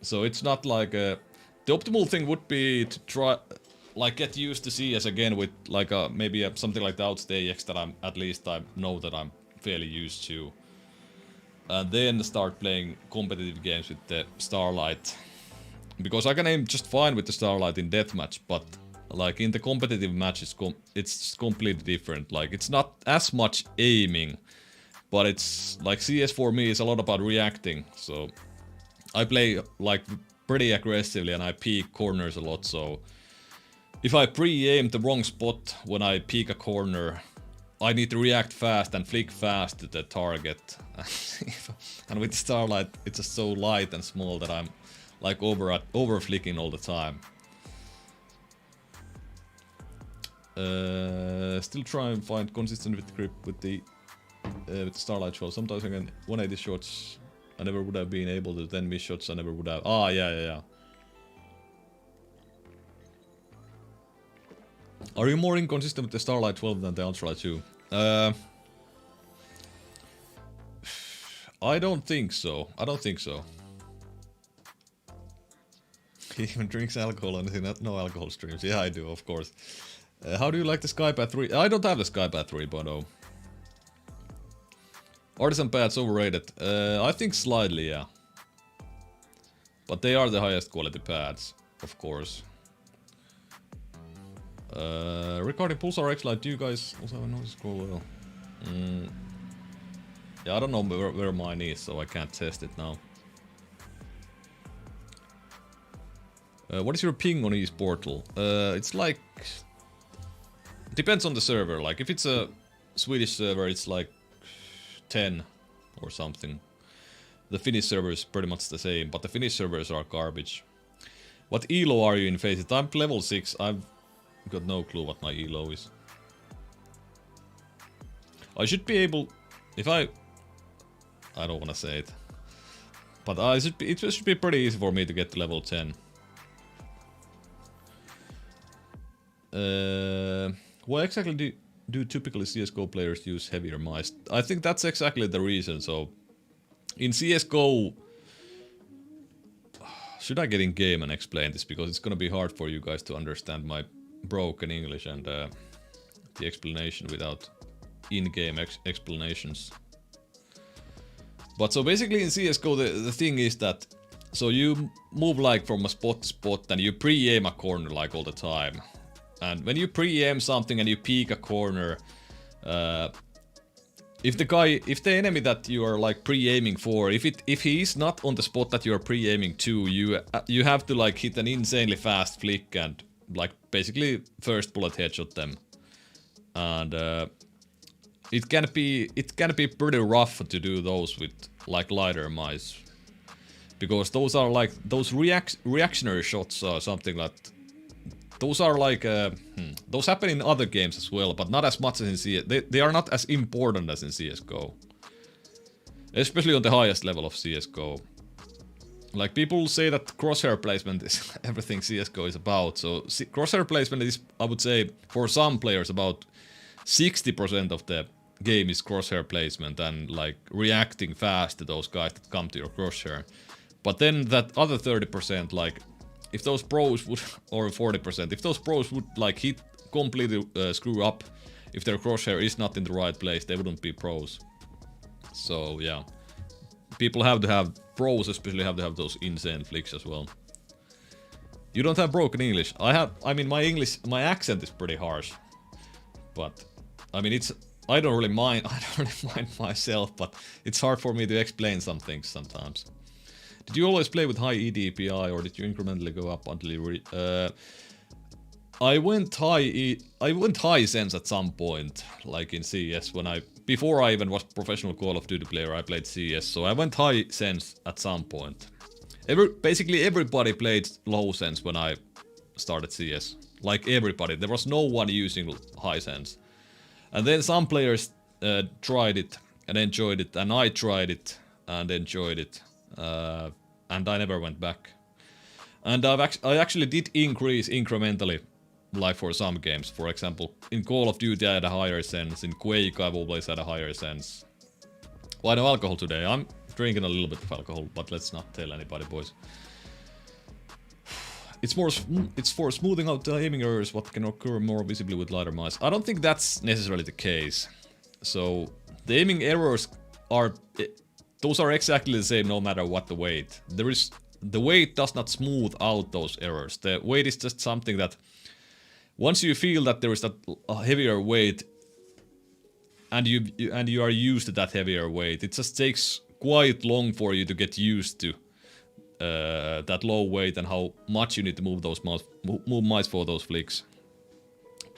So it's not like the optimal thing would be to try like get used to CS again with like maybe something like the OutStay that I'm at least I know that I'm fairly used to. And then start playing competitive games with the Starlight. Because I can aim just fine with the Starlight in deathmatch, but like in the competitive matches it's completely different. Like it's not as much aiming, but it's like CS for me is a lot about reacting. So I play like pretty aggressively and I peek corners a lot, so if I pre-aim the wrong spot when I peek a corner, I need to react fast and flick fast to the target. And with Starlight, it's just so light and small that I'm like over flicking all the time. Still try and find consistent with grip with the Starlight shot. Sometimes I can 180 shots. I never would have been able to 10 miss shots. I never would have. Ah, yeah. Are you more inconsistent with the Starlight 12 than the Ultralight 2? I don't think so. He even drinks alcohol and no alcohol streams. Yeah, I do, of course. How do you like the Skypath 3? I don't have the Skypath 3, but no. Artisan pads overrated. I think slightly, yeah. But they are the highest quality pads, of course. Regarding Pulsar X-Lite, do you guys also have a noise scroll well? Yeah, I don't know where mine is, so I can't test it now. What is your ping on eSportal? It's like... Depends on the server, like if it's a Swedish server it's like 10 or something. The Finnish server is pretty much the same, but the Finnish servers are garbage. What elo are you in Faceit? I'm level 6, I've got no clue what my elo is. I should be able... If I don't wanna say it. But it should be pretty easy for me to get to level 10. Why exactly do typically CSGO players use heavier mice? I think that's exactly the reason. So, in CSGO... Should I get in game and explain this? Because it's gonna be hard for you guys to understand my broken English and the explanation without in-game explanations. But so basically in CSGO the thing is that... So you move like from a spot to spot and you pre-aim a corner like all the time. And when you pre-aim something and you peek a corner, if the enemy that you are like pre-aiming for, if he is not on the spot that you are pre-aiming to, you have to like hit an insanely fast flick and like basically first bullet headshot them. And it can be pretty rough to do those with like lighter mice, because those are like those reactionary shots or something like. Those are like, those happen in other games as well, but not as much as in CS. They are not as important as in CSGO. Especially on the highest level of CSGO. Like, people say that crosshair placement is everything CSGO is about, so crosshair placement is, I would say, for some players about 60% of the game is crosshair placement and like reacting fast to those guys that come to your crosshair. But then that other 30%, like, if those pros would, or 40%, if those pros would like hit completely screw up, if their crosshair is not in the right place, they wouldn't be pros. So yeah, people have to have, pros especially have to have those insane flicks as well. You don't have broken English. I mean my English, my accent is pretty harsh. But, I mean I don't really mind myself, but it's hard for me to explain some things sometimes. Did you always play with high EDPI or did you incrementally go up until you I went high sense at some point, like in CS before I even was professional Call of Duty player, I played CS, so I went high sense at some point. Basically everybody played low sense when I started CS. Like everybody, there was no one using high sense. And then some players tried it and enjoyed it, and I tried it and enjoyed it. And I never went back. And I actually did increase incrementally, like for some games. For example, in Call of Duty I had a higher sense, in Quake I've always had a higher sense. Why no alcohol today? I'm drinking a little bit of alcohol, but let's not tell anybody, boys. It's for smoothing out the aiming errors what can occur more visibly with lighter mice. I don't think that's necessarily the case. So the aiming errors are those are exactly the same no matter what the weight. The weight does not smooth out those errors. The weight is just something that once you feel that there is that heavier weight and you are used to that heavier weight, it just takes quite long for you to get used to that low weight and how much you need to move those mice for those flicks.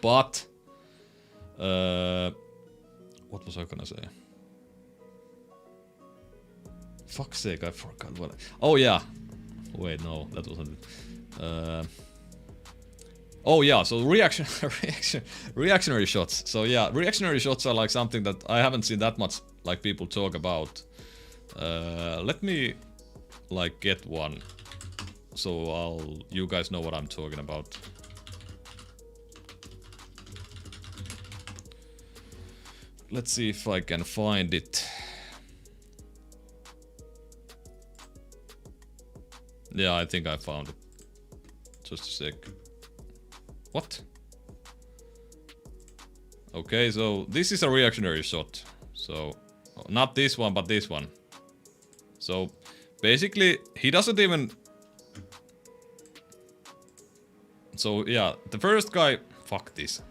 But what was I gonna say? Fuck's sake, I forgot what. Oh yeah. Wait, no, that wasn't it. Oh yeah, so reactionary shots. So yeah, reactionary shots are like something that I haven't seen that much like people talk about. Let me like get one, so you guys know what I'm talking about. Let's see if I can find it. Yeah, I think I found it. Just a sec. What? Okay, so this is a reactionary shot. So, not this one, but this one. So, basically, he doesn't even... So, yeah, the first guy... Fuck this.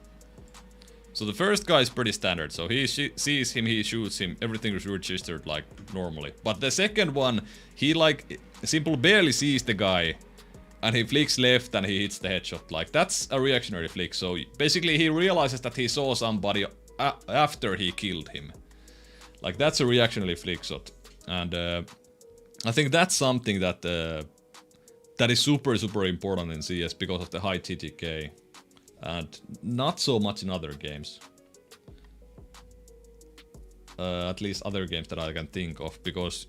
So the first guy is pretty standard. So he sees him, he shoots him, everything is registered like normally. But the second one, he like simply barely sees the guy. And he flicks left and he hits the headshot. Like, that's a reactionary flick. So basically he realizes that he saw somebody after he killed him. Like, that's a reactionary flick shot. And I think that's something that that is super important in CS because of the high TTK. And not so much in other games. At least other games that I can think of, because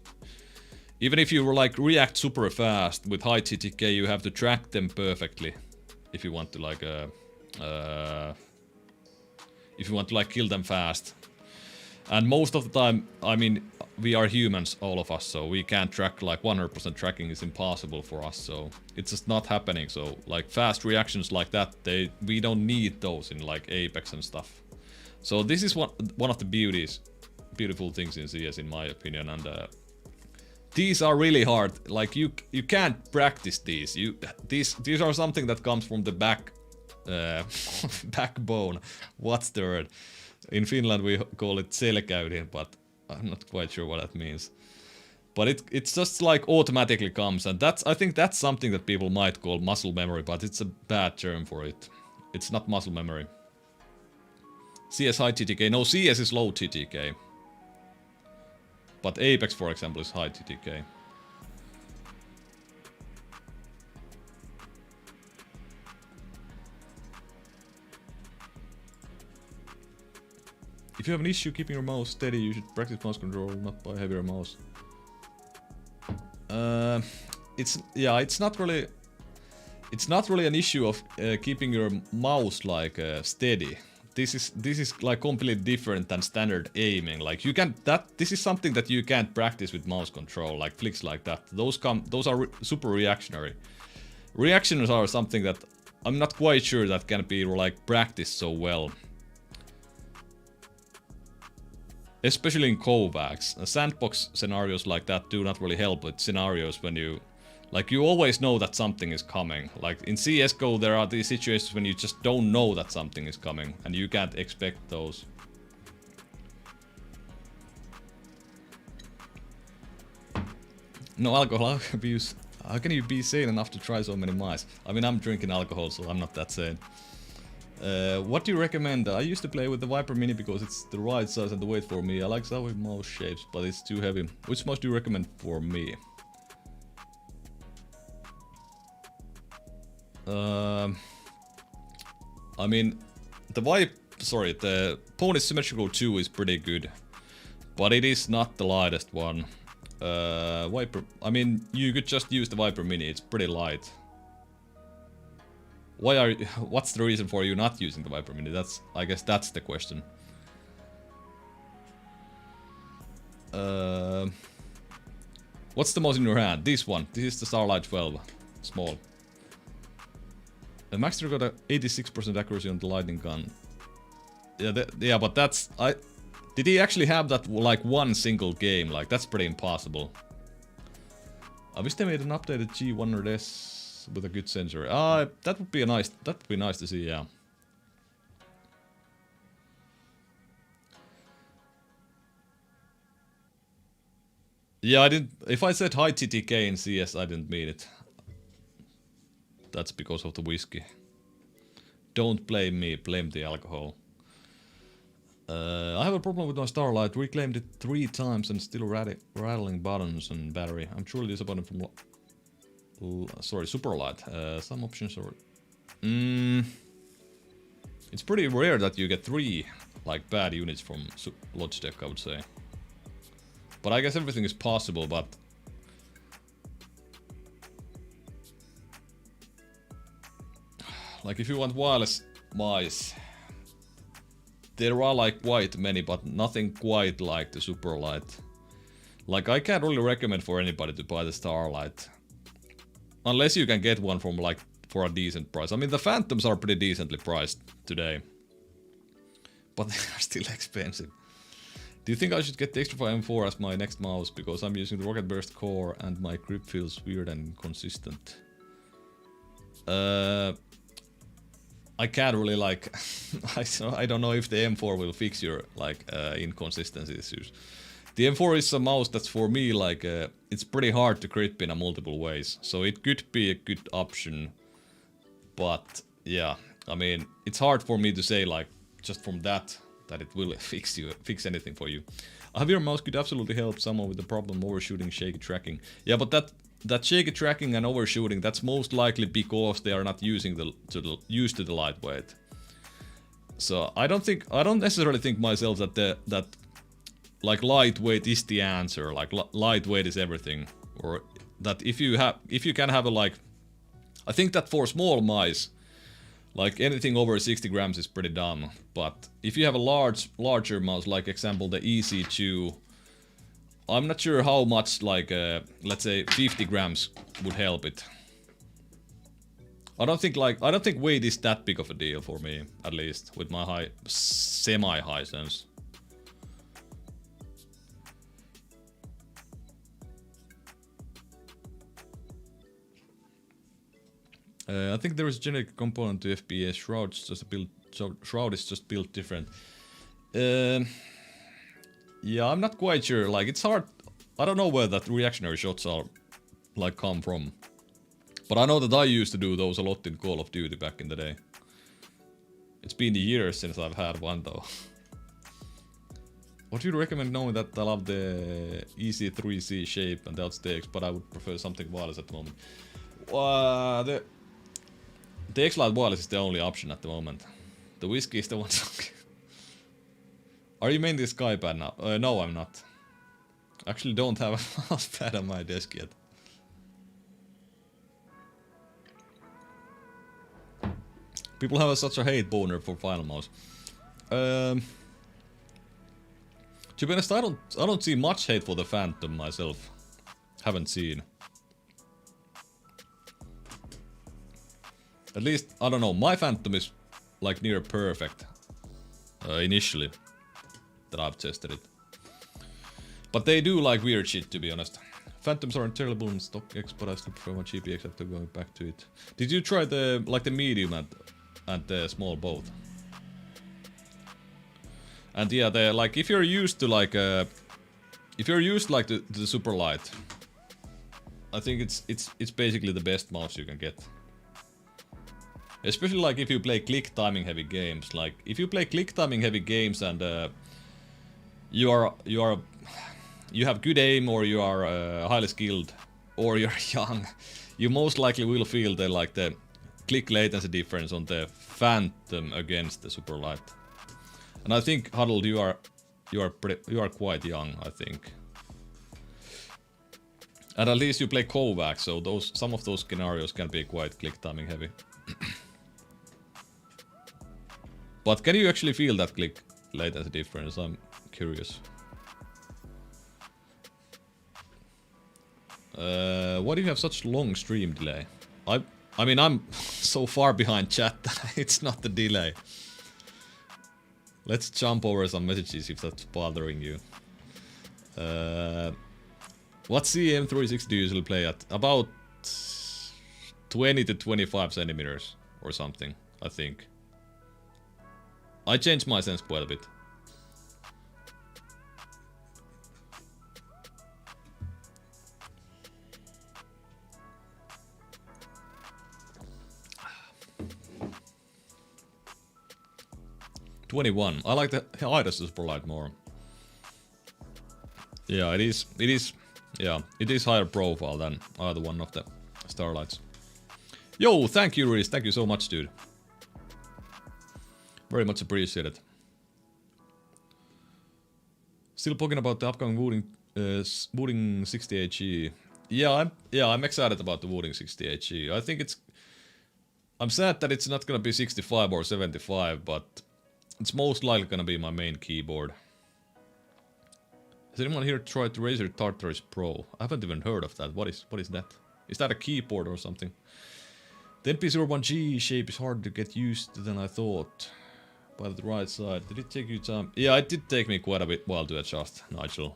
even if you like react super fast with high TTK, you have to track them perfectly if you want to like kill them fast. And most of the time, I mean, we are humans, all of us, so we can't track, like 100% tracking is impossible for us, so it's just not happening. So like fast reactions like that, we don't need those in like Apex and stuff. So this is one of the beautiful things in CS in my opinion, and these are really hard. Like you can't practice these. These are something that comes from the backbone. What's the word? In Finland we call it selkäydin, but I'm not quite sure what that means. But it's just like automatically comes, and I think that's something that people might call muscle memory, but it's a bad term for it. It's not muscle memory. CS high TTK. No, CS is low TTK. But Apex, for example, is high TTK. If you have an issue keeping your mouse steady, you should practice mouse control, not by heavier mouse. It's not really an issue of keeping your mouse like steady. This is like completely different than standard aiming. Like this is something that you can't practice with mouse control, like flicks like that. Those are super reactionary. Reactions are something that I'm not quite sure that can be like practiced so well. Especially in Kovacs. Sandbox scenarios like that do not really help with scenarios when you always know that something is coming. Like in CSGO there are these situations when you just don't know that something is coming and you can't expect those. No alcohol, how can you be sane enough to try so many mice? I mean, I'm drinking alcohol, so I'm not that sane. What do you recommend? I used to play with the Viper Mini because it's the right size and the weight for me. I like Zowie mouse shapes, but it's too heavy. Which mouse do you recommend for me? I mean, the Pony Symmetrical 2 is pretty good, but it is not the lightest one. Viper, I mean, you could just use the Viper Mini, it's pretty light. Why are you, what's the reason for you not using the Viper Mini? I guess that's the question. What's the most in your hand? This one. This is the Starlight 12. Small. The Maxter got a 86% accuracy on the lightning gun. Yeah, but that's... Did he actually have that like one single game? Like, that's pretty impossible. I wish they made an updated G100S with a good sensor. That would be nice to see, yeah. Yeah, I didn't... If I said high TTK in CS, I didn't mean it. That's because of the whiskey. Don't blame me, blame the alcohol. I have a problem with my Starlight. Reclaimed it 3 times and still rattling buttons and battery. I'm truly disappointed from... sorry, Superlight. Some options are... It's pretty rare that you get 3 like bad units from Logitech, I would say. But I guess everything is possible, but... Like if you want wireless mice, there are like quite many, but nothing quite like the Superlight. Like I can't really recommend for anybody to buy the Starlight. Unless you can get one from like for a decent price. I mean the Phantoms are pretty decently priced today. But they are still expensive. Do you think I should get the Xtrfy M4 as my next mouse? Because I'm using the Rocket Burst core and my grip feels weird and inconsistent. I can't really like... I don't know if the M4 will fix your like inconsistency issues. The M4 is a mouse that's for me like... it's pretty hard to grip in a multiple ways. So it could be a good option. But yeah, I mean, it's hard for me to say like just from that it will fix anything for you. A heavier mouse could absolutely help someone with the problem overshooting, shaky tracking. Yeah, but that shaky tracking and overshooting, that's most likely because they are not using used to the lightweight. So I don't necessarily think myself that like lightweight is the answer. Like lightweight is everything, or that if you can have a like, I think that for small mice, like anything over 60 grams is pretty dumb. But if you have a larger mouse, like example the EC2, I'm not sure how much like let's say 50 grams would help it. I don't think weight is that big of a deal for me, at least with my semi-high sense. I think there is a generic component to FPS. Shroud is just built different. Yeah, I'm not quite sure. Like, it's hard. I don't know where that reactionary shots are like come from. But I know that I used to do those a lot in Call of Duty back in the day. It's been years since I've had one though. What do you recommend, knowing that I love the EC3C shape and the outstakes, but I would prefer something wireless at the moment? The X-Lite wireless is the only option at the moment. The whiskey is the one song. Are you mainly Skypad now? No, I'm not. Actually don't have a mouse pad on my desk yet. People have such a hate boner for Final Mouse. To be honest, I don't see much hate for the Phantom myself. Haven't seen. At least, I don't know, my Phantom is like near perfect. Initially. That I've tested it. But they do like weird shit, to be honest. Phantoms aren't terrible in StockX, but I still prefer my GPX after going back to it. Did you try the medium and the small both? And yeah, like if you're used to like the super light, I think it's basically the best mouse you can get. Especially like if you play click timing heavy games. Like if you play click timing heavy games and you have good aim, or you are highly skilled, or you're young, you most likely will feel the click latency difference on the Phantom against the super light. And I think, Huddled, you are quite young, I think. And at least you play Kovac, so some of those scenarios can be quite click timing heavy. But can you actually feel that click latency difference? I'm curious. Why do you have such long stream delay? I mean, I'm so far behind chat that it's not the delay. Let's jump over some messages if that's bothering you. What CM36 do you usually play at? About 20 to 25 centimeters or something, I think. I changed my sense quite a bit. $21. I like the Idas Superlight more. Yeah, it is. Yeah, it is higher profile than either one of the Starlights. Yo, thank you, Reese. Thank you so much, dude. Very much appreciated. Still talking about the upcoming Wooding 60HE. Yeah, I'm excited about the Wooding 60HE. I think it's. I'm sad that it's not gonna be 65 or 75, but it's most likely gonna be my main keyboard. Has anyone here tried the Razer Tartarus Pro? I haven't even heard of that. What is that? Is that a keyboard or something? The NP01G shape is harder to get used to than I thought. By the right side. Did it take you time? Yeah, it did take me quite a bit while to adjust, Nigel.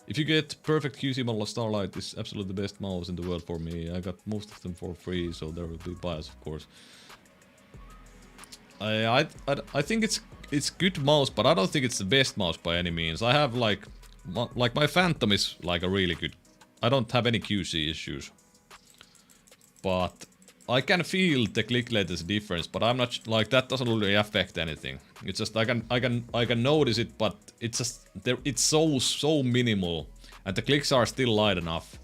If you get perfect QC model of Starlight, it's absolutely the best mouse in the world for me. I got most of them for free, so there will be bias, of course. I think it's good mouse, but I don't think it's the best mouse by any means. I have like my Phantom is like a really good. I don't have any QC issues, but I can feel the click latency difference. But I'm not like that doesn't really affect anything. It's just I can notice it, but it's just it's so minimal, and the clicks are still light enough.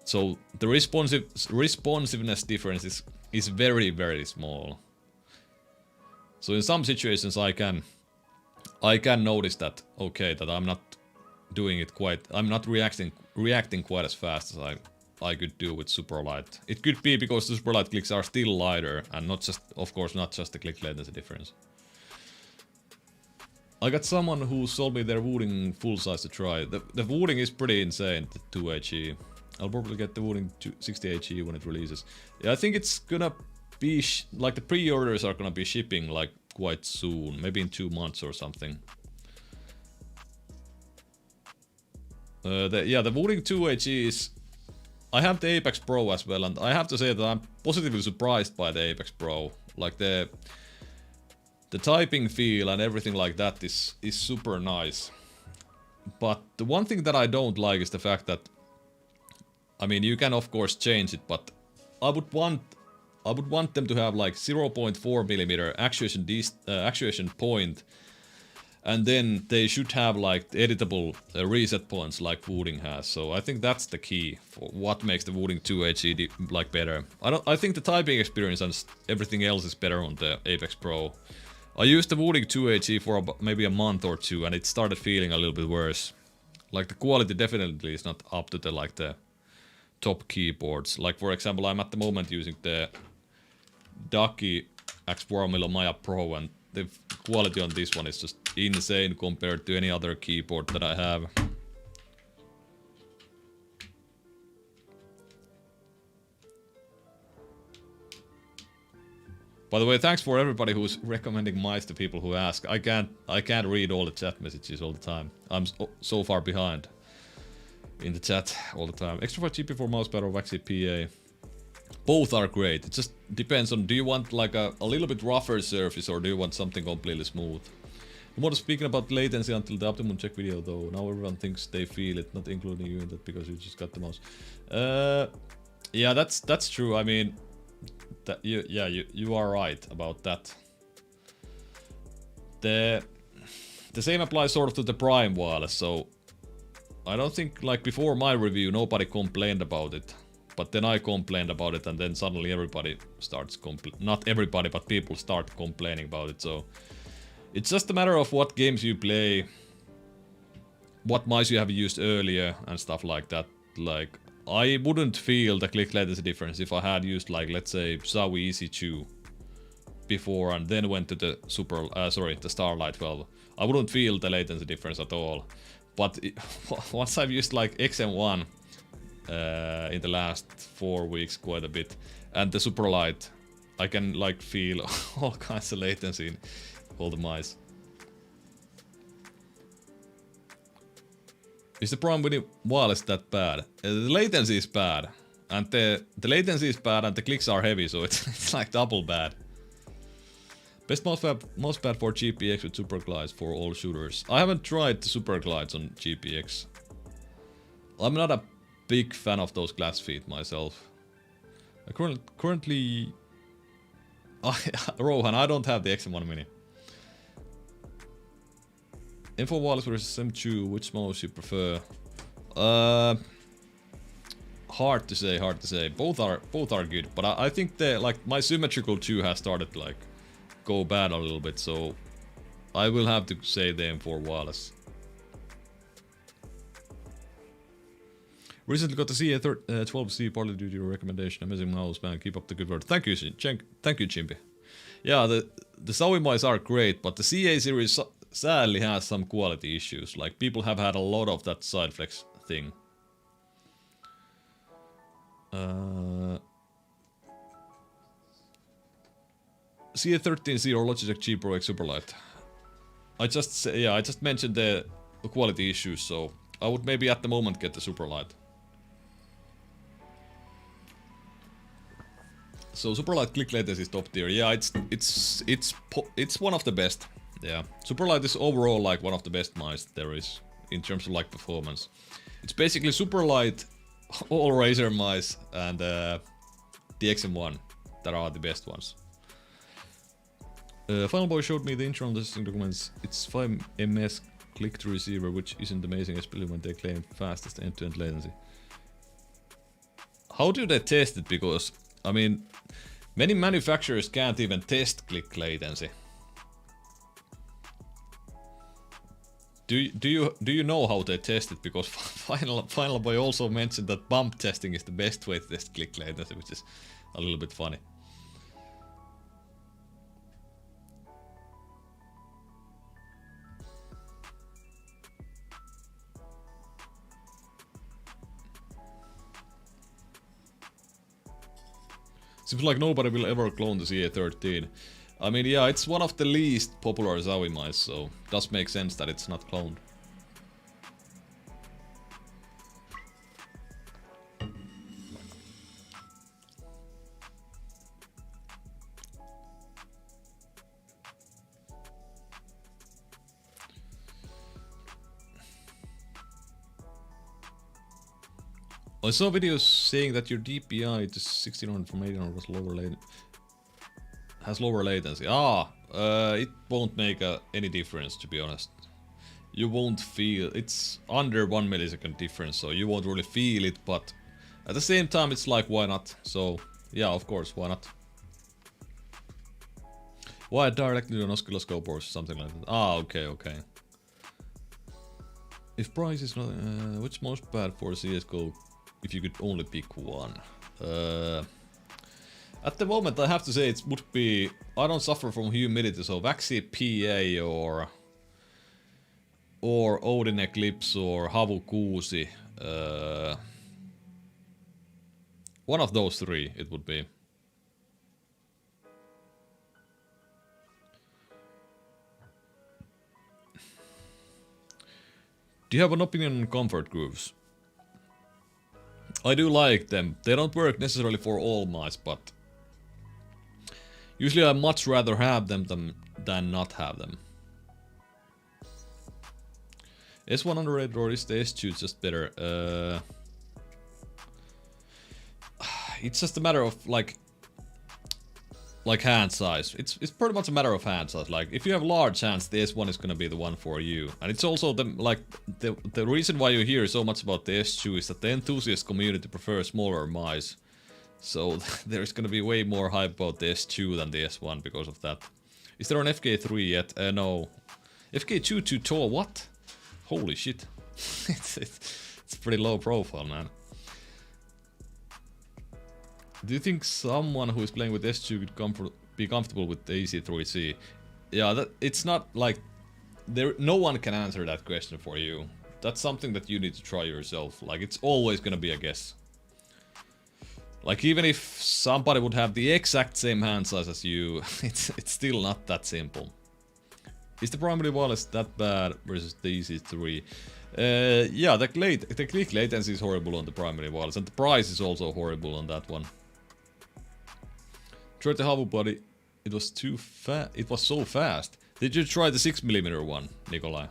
So the responsiveness difference is very, very small. So in some situations I can notice that, okay, that I'm not doing it quite, I'm not reacting quite as fast as I could do with Superlight. It could be because the Superlight clicks are still lighter and not just, of course, not just the click latency difference. I got someone who sold me their Wooding full size to try. The Wooding is pretty insane, the 2HE. I'll probably get the Wooding 60HE when it releases. Yeah, I think it's gonna be like the pre-orders are gonna be shipping like quite soon, maybe in 2 months or something. The Wooding 2HE is. I have the Apex Pro as well, and I have to say that I'm positively surprised by the Apex Pro. Like the typing feel and everything like that is super nice. But the one thing that I don't like is the fact that, I mean, you can of course change it, but I would want them to have like 0.4mm actuation point, and then they should have like editable reset points like Wooding has. So I think that's the key for what makes the Wooding 2HE like better. I think the typing experience and everything else is better on the Apex Pro. I used the Wooding 2HE for maybe a month or two, and it started feeling a little bit worse. Like the quality definitely is not up to the top keyboards. Like for example, I'm at the moment using the Ducky X4 Maya Pro, and the quality on this one is just insane compared to any other keyboard that I have. By the way, thanks for everybody who's recommending mice to people who ask. I can't read all the chat messages all the time. I'm so far behind in the chat all the time. Extra 5 GP for mousepad or waxy PA. Both are great. It just depends on, do you want like a little bit rougher surface or do you want something completely smooth? More speaking about latency until the optimum check video though. Now everyone thinks they feel it, not including you in that because you just got the mouse. Yeah, that's true. I mean, you are right about that. The same applies sort of to the Prime wireless. So I don't think like before my review nobody complained about it. But then I complained about it, and then suddenly everybody starts not everybody, but people start complaining about it. So it's just a matter of what games you play, what mice you have used earlier, and stuff like that. Like I wouldn't feel the click latency difference if I had used like, let's say, Zowie EC2 before and then went to the the Starlight 12. I wouldn't feel the latency difference at all. But once I've used like XM1 in the last 4 weeks quite a bit, and the Superlight, I can like feel all kinds of latency in all the mice. Is the Prime Video wireless that bad? The latency is bad, and the latency is bad, and the clicks are heavy, so it's like double bad. Best mousepad for GPX with super glides for all shooters. I haven't tried the super glides on GPX. I'm not a big fan of those glass feet myself. I currently... Rohan, I don't have the XM1 Mini. Info wireless versus M2, which mouse you prefer? Hard to say. Both are good, but I think my symmetrical 2 has started to like go bad a little bit, so I will have to say the M4 wireless. Recently got the CA12C partly due to your recommendation. Amazing mouse, man. Keep up the good work. Thank you, Chimpy. Yeah, the Zowie mice are great, but the CA series sadly has some quality issues. Like, people have had a lot of that side flex thing. CA13C or Logitech G Pro X Superlight. I just mentioned the quality issues, so I would maybe at the moment get the Superlight. So Superlight click latency is top tier. Yeah, it's one of the best. Yeah, Superlight is overall like one of the best mice there is in terms of like performance. It's basically Superlight, all Razer mice, and the XM1 that are the best ones. Final Boy showed me the intro on the system documents. It's 5 ms click to receiver, which isn't amazing, especially when they claim fastest end-to-end latency. How do they test it? Because I mean, many manufacturers can't even test click latency. Do you know how they test it? Because Final Boy also mentioned that bump testing is the best way to test click latency, which is a little bit funny. Seems like nobody will ever clone the CA13. I mean, yeah, it's one of the least popular Zowie mice, so it does make sense that it's not cloned. I saw videos saying that your DPI to 1600 from 1800 was has lower latency. It won't make any difference, to be honest. You won't feel... It's under 1 millisecond difference, so you won't really feel it, but at the same time it's like, why not? So, yeah, of course, why not? Why directly to an oscilloscope or something like that? Okay. If price is not... which most bad for CSGO if you could only pick one? At the moment, I have to say it would be... I don't suffer from humidity, so Vaxi PA or Odin Eclipse or Havu 6. One of those three it would be. Do you have an opinion on comfort grooves? I do like them. They don't work necessarily for all mice, but usually I'd much rather have them than not have them. S1 underrated, or is the S2 just better? It's just a matter of like hand size. It's pretty much a matter of hand size. Like, if you have large hands, the S1 is gonna be the one for you. And it's also the reason why you hear so much about the S2 is that the enthusiast community prefers smaller mice. So there's gonna be way more hype about the S2 than the S1 because of that. Is there an FK3 yet? No. FK2 too tall? What? Holy shit. It's pretty low profile, man. Do you think someone who is playing with S2 could be comfortable with the AC3C? Yeah, it's not like no one can answer that question for you. That's something that you need to try yourself. Like, it's always gonna be a guess. Like, even if somebody would have the exact same hand size as you, it's still not that simple. Is the primary wireless that bad versus the EC3? Yeah, the click latency is horrible on the primary wireless, and the price is also horrible on that one. Tried the Havu body, it was too fast. It was so fast. Did you try the 6mm one, Nikolai?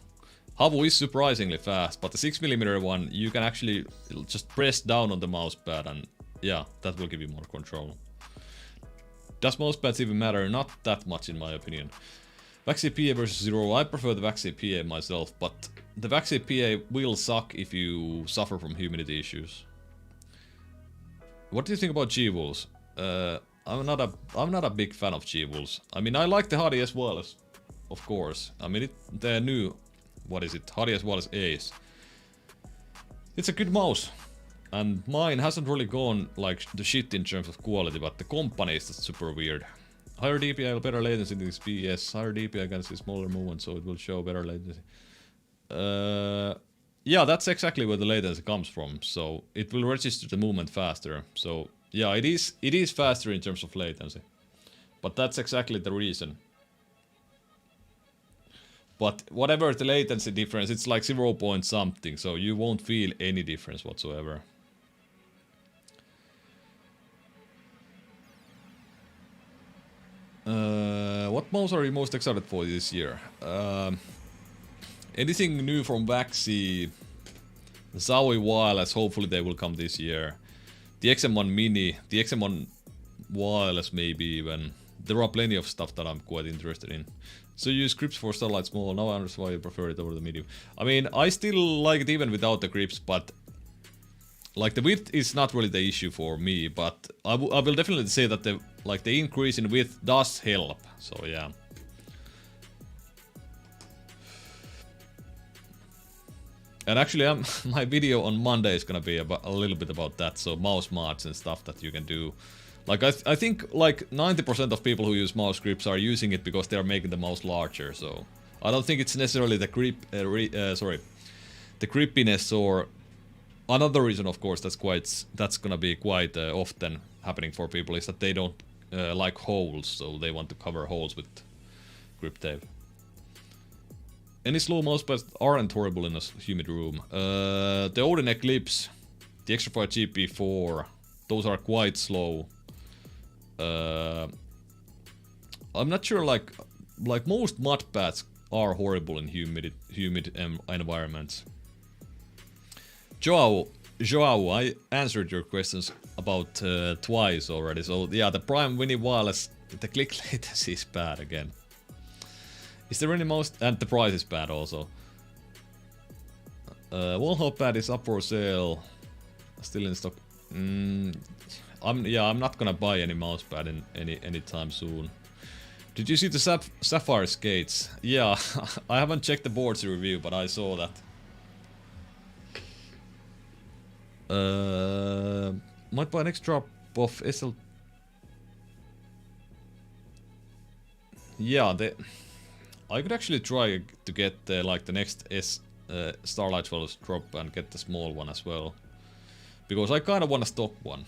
Havu is surprisingly fast, but the 6mm one, you can actually just press down on the mousepad and yeah, that will give you more control. Does mousepads even matter? Not that much in my opinion. Vaccine PA versus Zero, I prefer the Vaccine PA myself, but the Vaccine PA will suck if you suffer from humidity issues. What do you think about G-Wolves? I'm not a big fan of G-Wolves. I mean, I like the Hardy as well, of course. I mean, the new, what is it? Hardy as well as Ace. It's a good mouse. And mine hasn't really gone like the shit in terms of quality, but the company is just super weird. Higher DPI, better latency in this PS. Higher DPI can see smaller movement, so it will show better latency. Yeah, that's exactly where the latency comes from. So it will register the movement faster. So yeah, it is faster in terms of latency. But that's exactly the reason. But whatever the latency difference, it's like 0 point something, so you won't feel any difference whatsoever. What mouse are you most excited for this year? Anything new from Vaxi, Zowie Wireless, hopefully they will come this year. The XM1 Mini, the XM1 Wireless maybe even. There are plenty of stuff that I'm quite interested in. So you use grips for Starlight Small, now I understand why you prefer it over the medium. I mean, I still like it even without the grips, but like the width is not really the issue for me, but I will definitely say that the increase in width does help. So yeah. And actually, my video on Monday is gonna be about a little bit about that. So mouse mods and stuff that you can do. Like I think like 90% of people who use mouse grips are using it because they are making the mouse larger. So I don't think it's necessarily the grip, the grippiness or. Another reason, of course, that's gonna be quite often happening for people is that they don't like holes, so they want to cover holes with grip tape. Any slow mousepads aren't horrible in a humid room. The Odin Eclipse, the Extrafire GP4, those are quite slow. I'm not sure, like most mud pads are horrible in humid environments. Joao, I answered your questions about twice already. So yeah, the Prime Winnie Wireless, the click latency is bad again. Is there any mouse, and the price is bad also. Wallhop pad is up for sale, still in stock. I'm not gonna buy any mouse pad in anytime soon. Did you see the Sapphire skates? Yeah, I haven't checked the boards review, but I saw that. Might buy an extra of SL. Yeah, I could actually try to get like the next Starlight Fellows drop and get the small one as well, because I kind of want a stock one.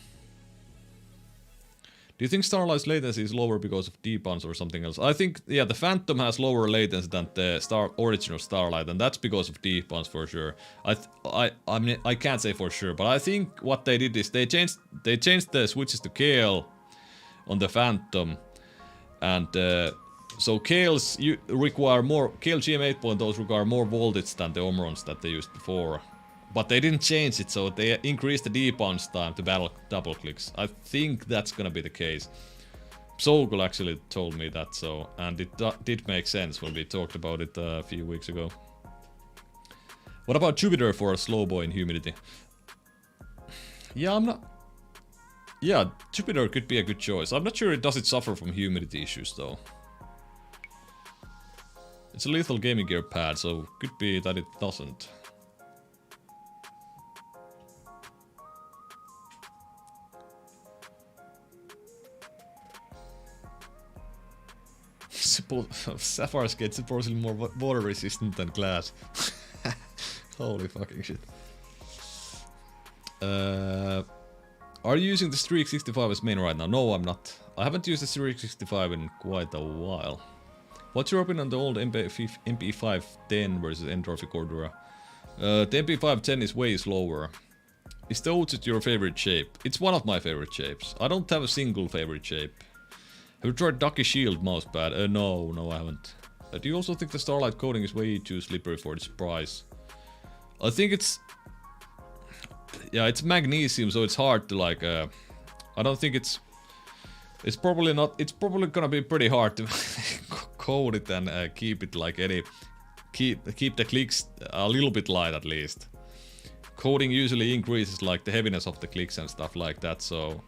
Do you think Starlight's latency is lower because of debounce or something else? I think, yeah, the Phantom has lower latency than the original Starlight, and that's because of debounce for sure. I mean, I can't say for sure, but I think what they did is they changed the switches to Kale on the Phantom, and so Kale's require more. Kale GM8.0s require more voltage than the Omrons that they used before. But they didn't change it, so they increased the debounce time to double clicks. I think that's gonna be the case. Sogul actually told me that, so, and it did make sense when we talked about it a few weeks ago. What about Jupiter for a slow boy in humidity? Yeah, yeah, Jupiter could be a good choice. I'm not sure does it suffer from humidity issues though. It's a lethal gaming gear pad, so could be that it doesn't. Sapphire skate supposedly more water resistant than glass. Holy fucking shit. Are you using the Streak 65 as main right now? No, I'm not. I haven't used the Streak 65 in quite a while. What's your opinion on the old MP510 versus N-Trophy Cordura? The MP510 is way slower. Is the Oath your favorite shape? It's one of my favorite shapes. I don't have a single favorite shape. Have you tried Ducky Shield mousepad? No, I haven't. Do you also think the Starlight coating is way too slippery for its price? I think it's... Yeah, it's magnesium, so it's hard to like... I don't think it's... It's probably not... It's probably gonna be pretty hard to coat it and keep it like any... Keep the clicks a little bit light at least. Coating usually increases like the heaviness of the clicks and stuff like that, so...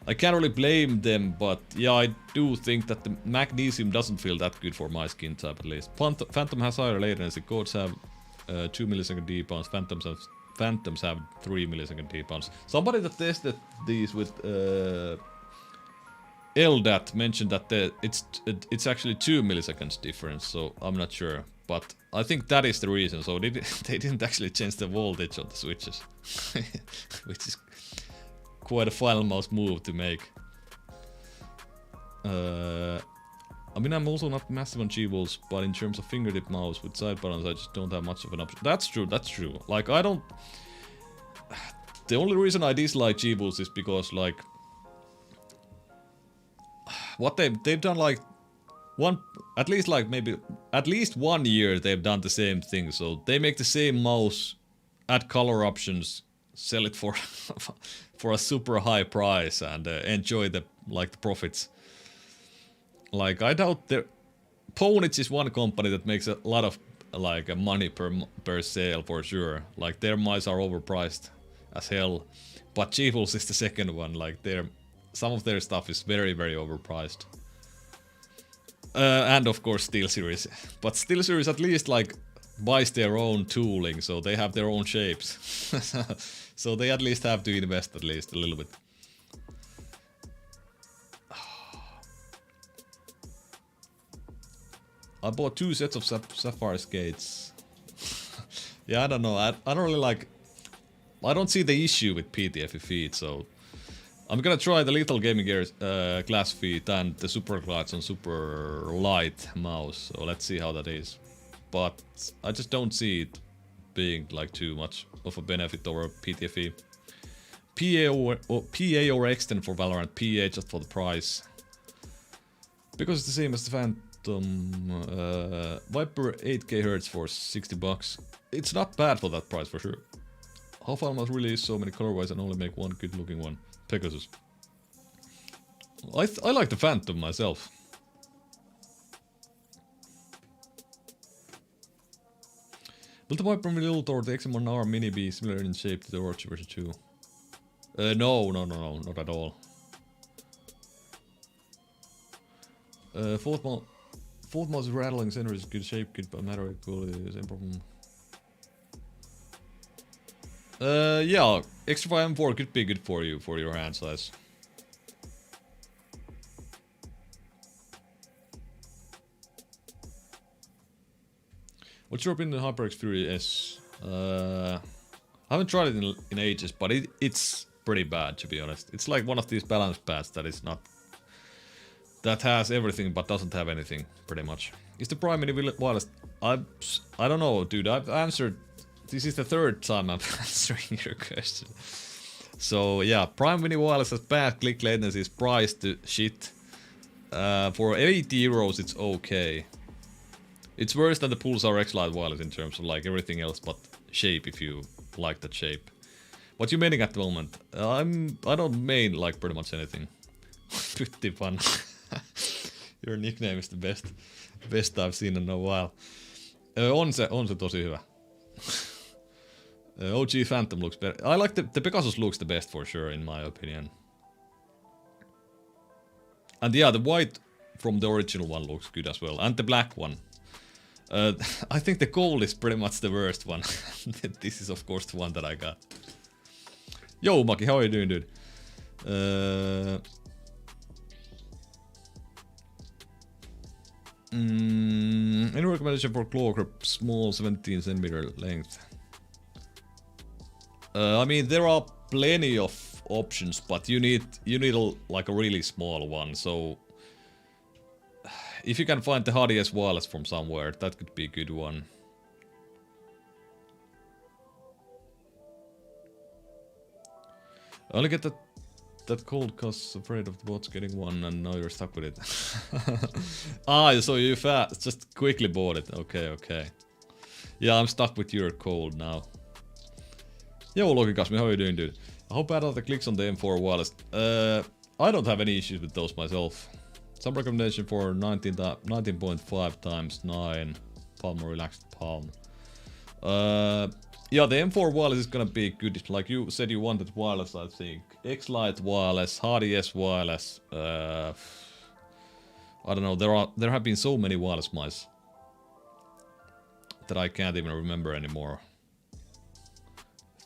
I can't really blame them, but yeah, I do think that the magnesium doesn't feel that good for my skin type at least. Phantom has higher latency, Codes have 2 millisecond debounce, Phantoms have 3 millisecond debounce. Somebody that tested these with LDAT mentioned that it's actually 2 milliseconds difference, so I'm not sure. But I think that is the reason, so they didn't actually change the voltage of the switches. Which is quite a final mouse move to make. I mean, I'm also not massive on G-Wolves, but in terms of fingertip mouse with side buttons, I just don't have much of an option. That's true. Like, I don't... The only reason I dislike G-Wolves is because, like... What they've done, like... At least 1 year they've done the same thing, so they make the same mouse, add color options, sell it for for a super high price and enjoy the profits. Like, I doubt Ponage is one company that makes a lot of like money per sale for sure. Like, their mice are overpriced as hell, but G-Wolves is the second one. Like, some of their stuff is very overpriced. And of course SteelSeries, but SteelSeries at least like buys their own tooling, so they have their own shapes. So they at least have to invest at least a little bit. I bought 2 sets of Sapphire skates. Yeah, I don't know. I don't really like... I don't see the issue with PTFE feet, so... I'm gonna try the Lethal Gaming Gear glass feet and the Super Glides on super light mouse, so let's see how that is. But I just don't see it being like too much of a benefit over PTFE. PA or Extend for Valorant, PA just for the price. Because it's the same as the Phantom Viper 8K Hz for 60 bucks. It's not bad for that price for sure. How far must release so many colorways and only make one good looking one? Pegasus. I like the Phantom myself. Will the Viper Middle or the XM1R Mini be similar in shape to the Orch version 2? No, not at all. Fourth mouse rattling center is good shape, good but matter of quality, same problem. Yeah, Extra 5 M4 could be good for you, for your hand size. What's your opinion on HyperX Fury S? I haven't tried it in ages, but it's pretty bad, to be honest. It's like one of these balance pads that is not... That has everything but doesn't have anything, pretty much. Is the Prime Mini wireless... I don't know, dude. I've answered... This is the 3rd time I'm answering your question. So yeah, Prime Mini Wireless has bad click latency, is priced to shit. For 80 euros it's okay. It's worse than the Pulsar X-Lite Wireless in terms of like everything else but shape, if you like that shape. What you maining at the moment? I don't main like pretty much anything. Pretty fun. Your nickname is the best I've seen in a while. On se tosi hyvä. OG Phantom looks better. I like the Pegasus looks the best for sure, in my opinion. And yeah, the white from the original one looks good as well. And the black one. I think the gold is pretty much the worst one. This is of course the one that I got. Yo, Maki, how are you doing, dude? Any recommendation for claw grip, small 17 centimeter length? I mean, there are plenty of options, but you need like a really small one. So if you can find the hardiest wireless from somewhere, that could be a good one. I only get that cold cause afraid of the bots getting one, and now you're stuck with it. So you just quickly bought it. Okay. Yeah, I'm stuck with your cold now. Yo, Lokikasmi, how are you doing, dude? I hope I don't have the clicks on the M4 wireless. I don't have any issues with those myself. Some recommendation for 19.5 times 9 palm relaxed palm. Yeah, the M4 wireless is gonna be good. Like you said, you wanted wireless, I think. X-Lite wireless, Hardy S wireless. I don't know. There have been so many wireless mice that I can't even remember anymore.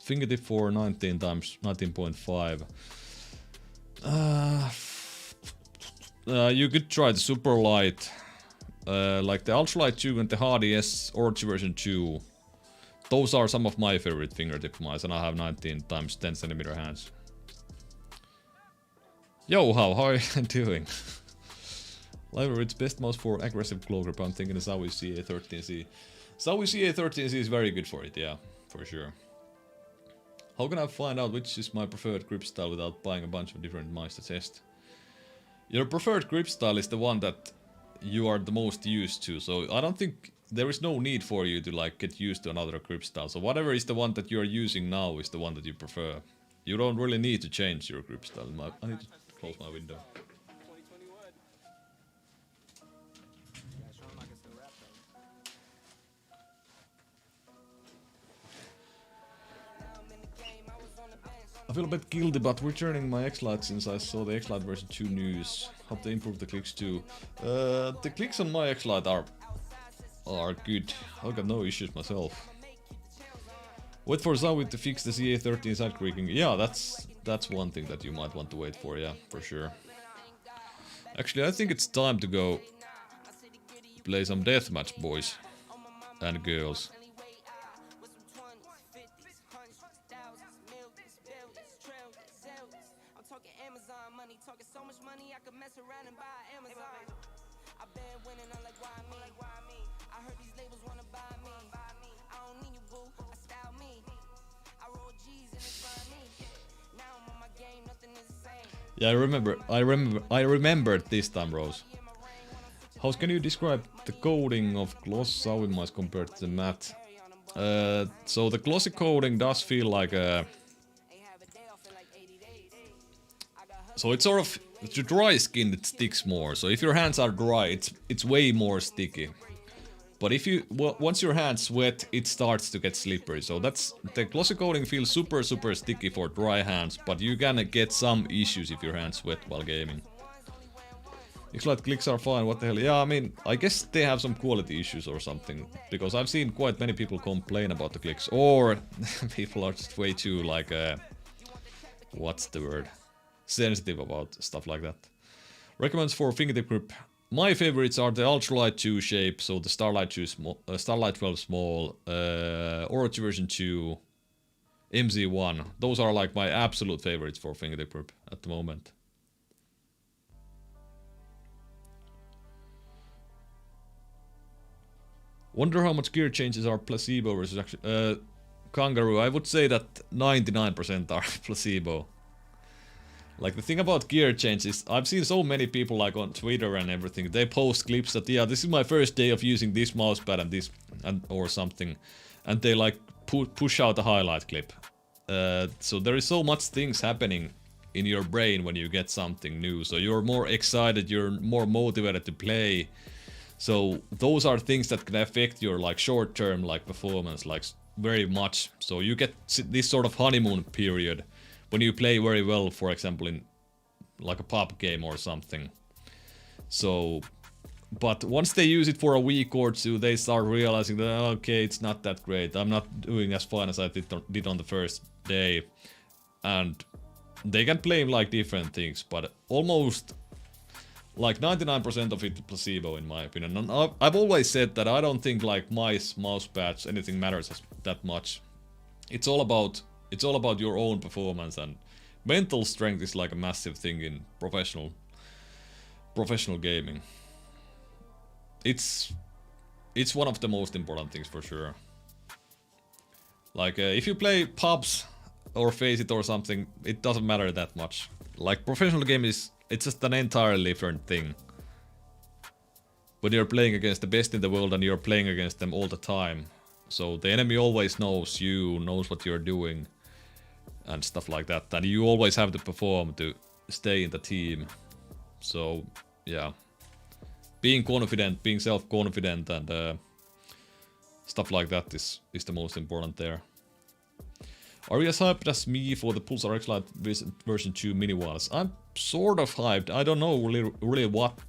Fingertip for 19 times 19.5. You could try the super light, like the ultralight 2 and the Hardy S Orange version 2. Those are some of my favorite fingertip mice, and I have 19 times 10 centimeter hands. Yo, how are you doing? Library's best mouse for aggressive claw grip. I'm thinking the Zowie CA13C. Zowie CA13C is very good for it, yeah, for sure. How can I find out which is my preferred grip style without buying a bunch of different mice to test? Your preferred grip style is the one that you are the most used to, so I don't think there is no need for you to like get used to another grip style. So whatever is the one that you are using now is the one that you prefer. You don't really need to change your grip style. I need to close my window. I feel a bit guilty about returning my X-Lite since I saw the X-Lite version 2 news. Hope they improve the clicks too. The clicks on my X-Lite are good. I've got no issues myself. Wait for Zowie to fix the CA13 side creaking. Yeah, that's one thing that you might want to wait for, yeah, for sure. Actually, I think it's time to go play some deathmatch, boys and girls. Yeah, I remembered this time, Rose. How can you describe the coating of gloss Zowie mice compared to the matte? So the glossy coating does feel like a... So it's sort of... To dry skin it sticks more, so if your hands are dry it's way more sticky. But if you... once your hands wet, it starts to get slippery, so that's... The glossy coating feels super sticky for dry hands, but you can get some issues if your hands wet while gaming. X-Lite clicks are fine, what the hell? Yeah, I mean, I guess they have some quality issues or something, because I've seen quite many people complain about the clicks, or people are just way too, like, what's the word? Sensitive about stuff like that. Recommends for fingertip grip. My favorites are the Ultralight 2 shape, so the Starlight 2 small, Starlight 12 small, Orochi version 2, MZ1. Those are like my absolute favorites for fingertip grip at the moment. Wonder how much gear changes are placebo versus actually... Kangaroo, I would say that 99% are placebo. Like, the thing about gear changes, I've seen so many people like on Twitter and everything, they post clips that, yeah, this is my first day of using this mousepad and this, or something, and they like push out a highlight clip. So there is so much things happening in your brain when you get something new, so you're more excited, you're more motivated to play. So those are things that can affect your like short-term like performance like very much. So you get this sort of honeymoon period when you play very well, for example, in like a pub game or something. So, but once they use it for a week or two, they start realizing that, okay, it's not that great. I'm not doing as fine as I did on the first day. And they can blame like different things, but almost Like 99% of it placebo in my opinion. And I've always said that I don't think like mice, mouse pads, anything matters that much. It's all about your own performance, and mental strength is like a massive thing in professional gaming. It's one of the most important things for sure. Like if you play pubs or Face It or something, it doesn't matter that much. Like professional game it's just an entirely different thing. When you're playing against the best in the world and you're playing against them all the time. So the enemy always knows you, knows what you're doing and stuff like that. And you always have to perform to stay in the team. So yeah. Being confident, being self-confident and stuff like that is the most important there. Are you as hyped as me for the Pulsar X-Lite version 2 mini wireless? I'm sort of hyped. I don't know really what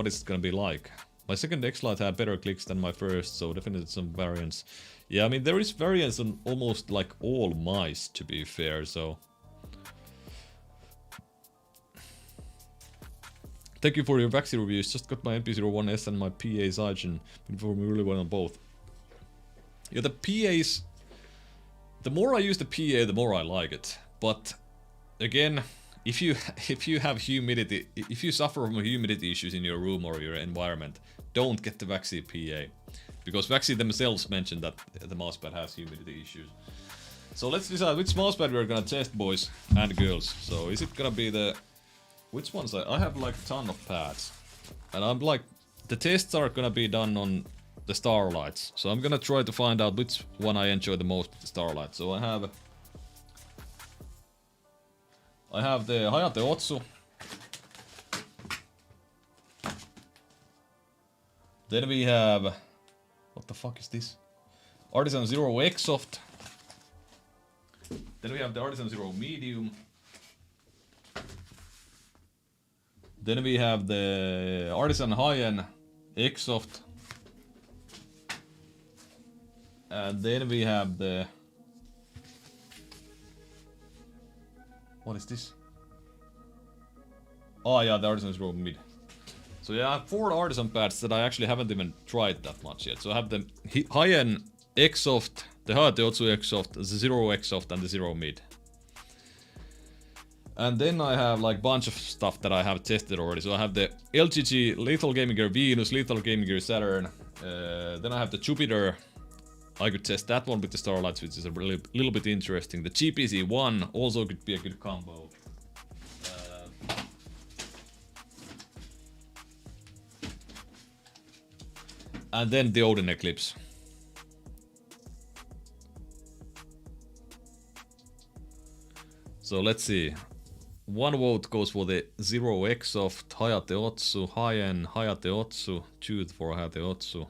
it's gonna be like. My second X-Lite had better clicks than my first, so definitely some variance. Yeah, I mean there is variance on almost like all mice, to be fair, so... Thank you for your vaccine reviews. Just got my MP01S and my PA Zygen. Been performing really well on both. Yeah, the PAs... The more I use the PA, the more I like it. But again, if you have humidity, if you suffer from humidity issues in your room or your environment, don't get the vaccine PA, because vaccine themselves mentioned that the mousepad has humidity issues. So let's decide which mousepad we're gonna test, boys and girls. So is it gonna be the which ones? I have like a ton of pads, and I'm like the tests are gonna be done on the Starlights. So I'm gonna try to find out which one I enjoy the most with the Starlight. So I have the Hayate Otsu. Then we have... What the fuck is this? Artisan Zero X-Soft. Then we have the Artisan Zero Medium. Then we have the Artisan High-End X-Soft. And then we have the... What is this? Oh yeah, the Artisan Zero Mid. So yeah, I have 4 Artisan pads that I actually haven't even tried that much yet. So I have the High-End X-Soft, the Hayate Otsu X-Soft, the Zero X-Soft and the Zero Mid. And then I have like bunch of stuff that I have tested already. So I have the LGG Lethal Gaming Gear Venus, Lethal Gaming Gear Saturn. Then I have the Jupiter. I could test that one with the Starlights, which is a little bit interesting. The GPC-1 also could be a good combo. And then the Odin Eclipse. So let's see. 1 vote goes for the Zero X-Soft, Hayate Otsu, High-End Hayate Otsu, 2 for Hayate Otsu.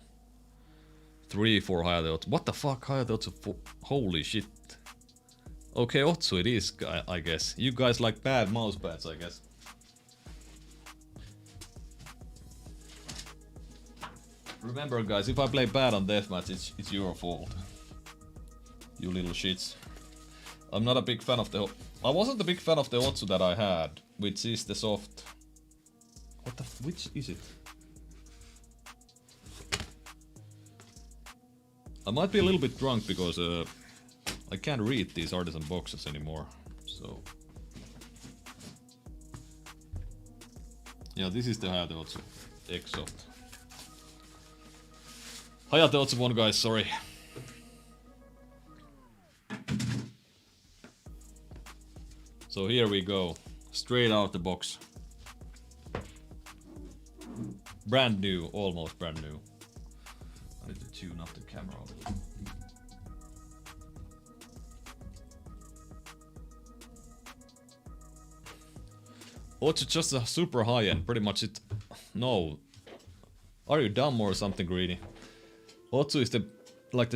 3 for Hayate Otsu. What the fuck, Hayate Otsu? Holy shit. Okay, Otsu it is, I guess. You guys like bad mousepads, I guess. Remember, guys, if I play bad on deathmatch, it's your fault. You little shits. I'm not a big fan of the... I wasn't a big fan of the Otsu that I had, which is the soft... What the... which is it? I might be a little bit drunk because I can't read these artisan boxes anymore, so... Yeah, this is the Hayate Otsu X-Soft. Hayate Otsu one, guys, sorry. So here we go, straight out the box. Brand new, almost brand new. I need to tune up the camera a little. Otsu just a super high end, pretty much it. No. Are you dumb or something, Greedy? Otsu is the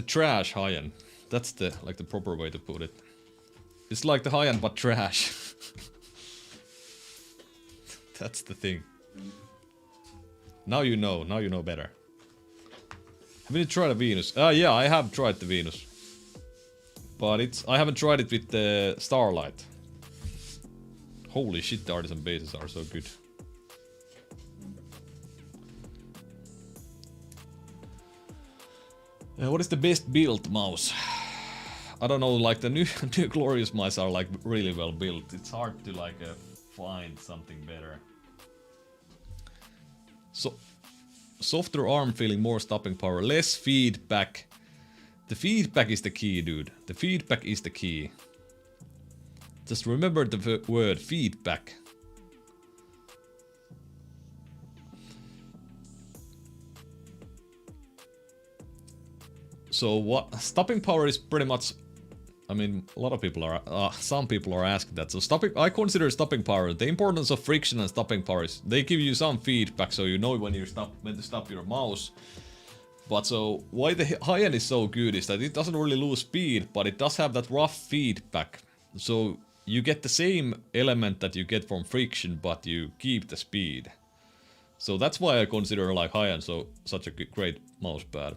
trash high end. That's the proper way to put it. It's like the high end but trash. That's the thing. Now you know better. Have you tried a Venus? Yeah, I have tried the Venus. But I haven't tried it with the Starlight. Holy shit, the artisan bases are so good. What is the best built mouse? I don't know, like the new Glorious mice are like really well built. It's hard to like find something better. So, softer arm feeling, more stopping power, less feedback. The feedback is the key, dude. The feedback is the key. Just remember the word feedback. So what stopping power is pretty much, I mean, a lot of people are, some people are asking that. So I consider stopping power, the importance of friction and stopping power is they give you some feedback, so you know when to stop your mouse. But so why the high end is so good is that it doesn't really lose speed, but it does have that rough feedback. So you get the same element that you get from friction, but you keep the speed. So that's why I consider like high end such a great mouse pad.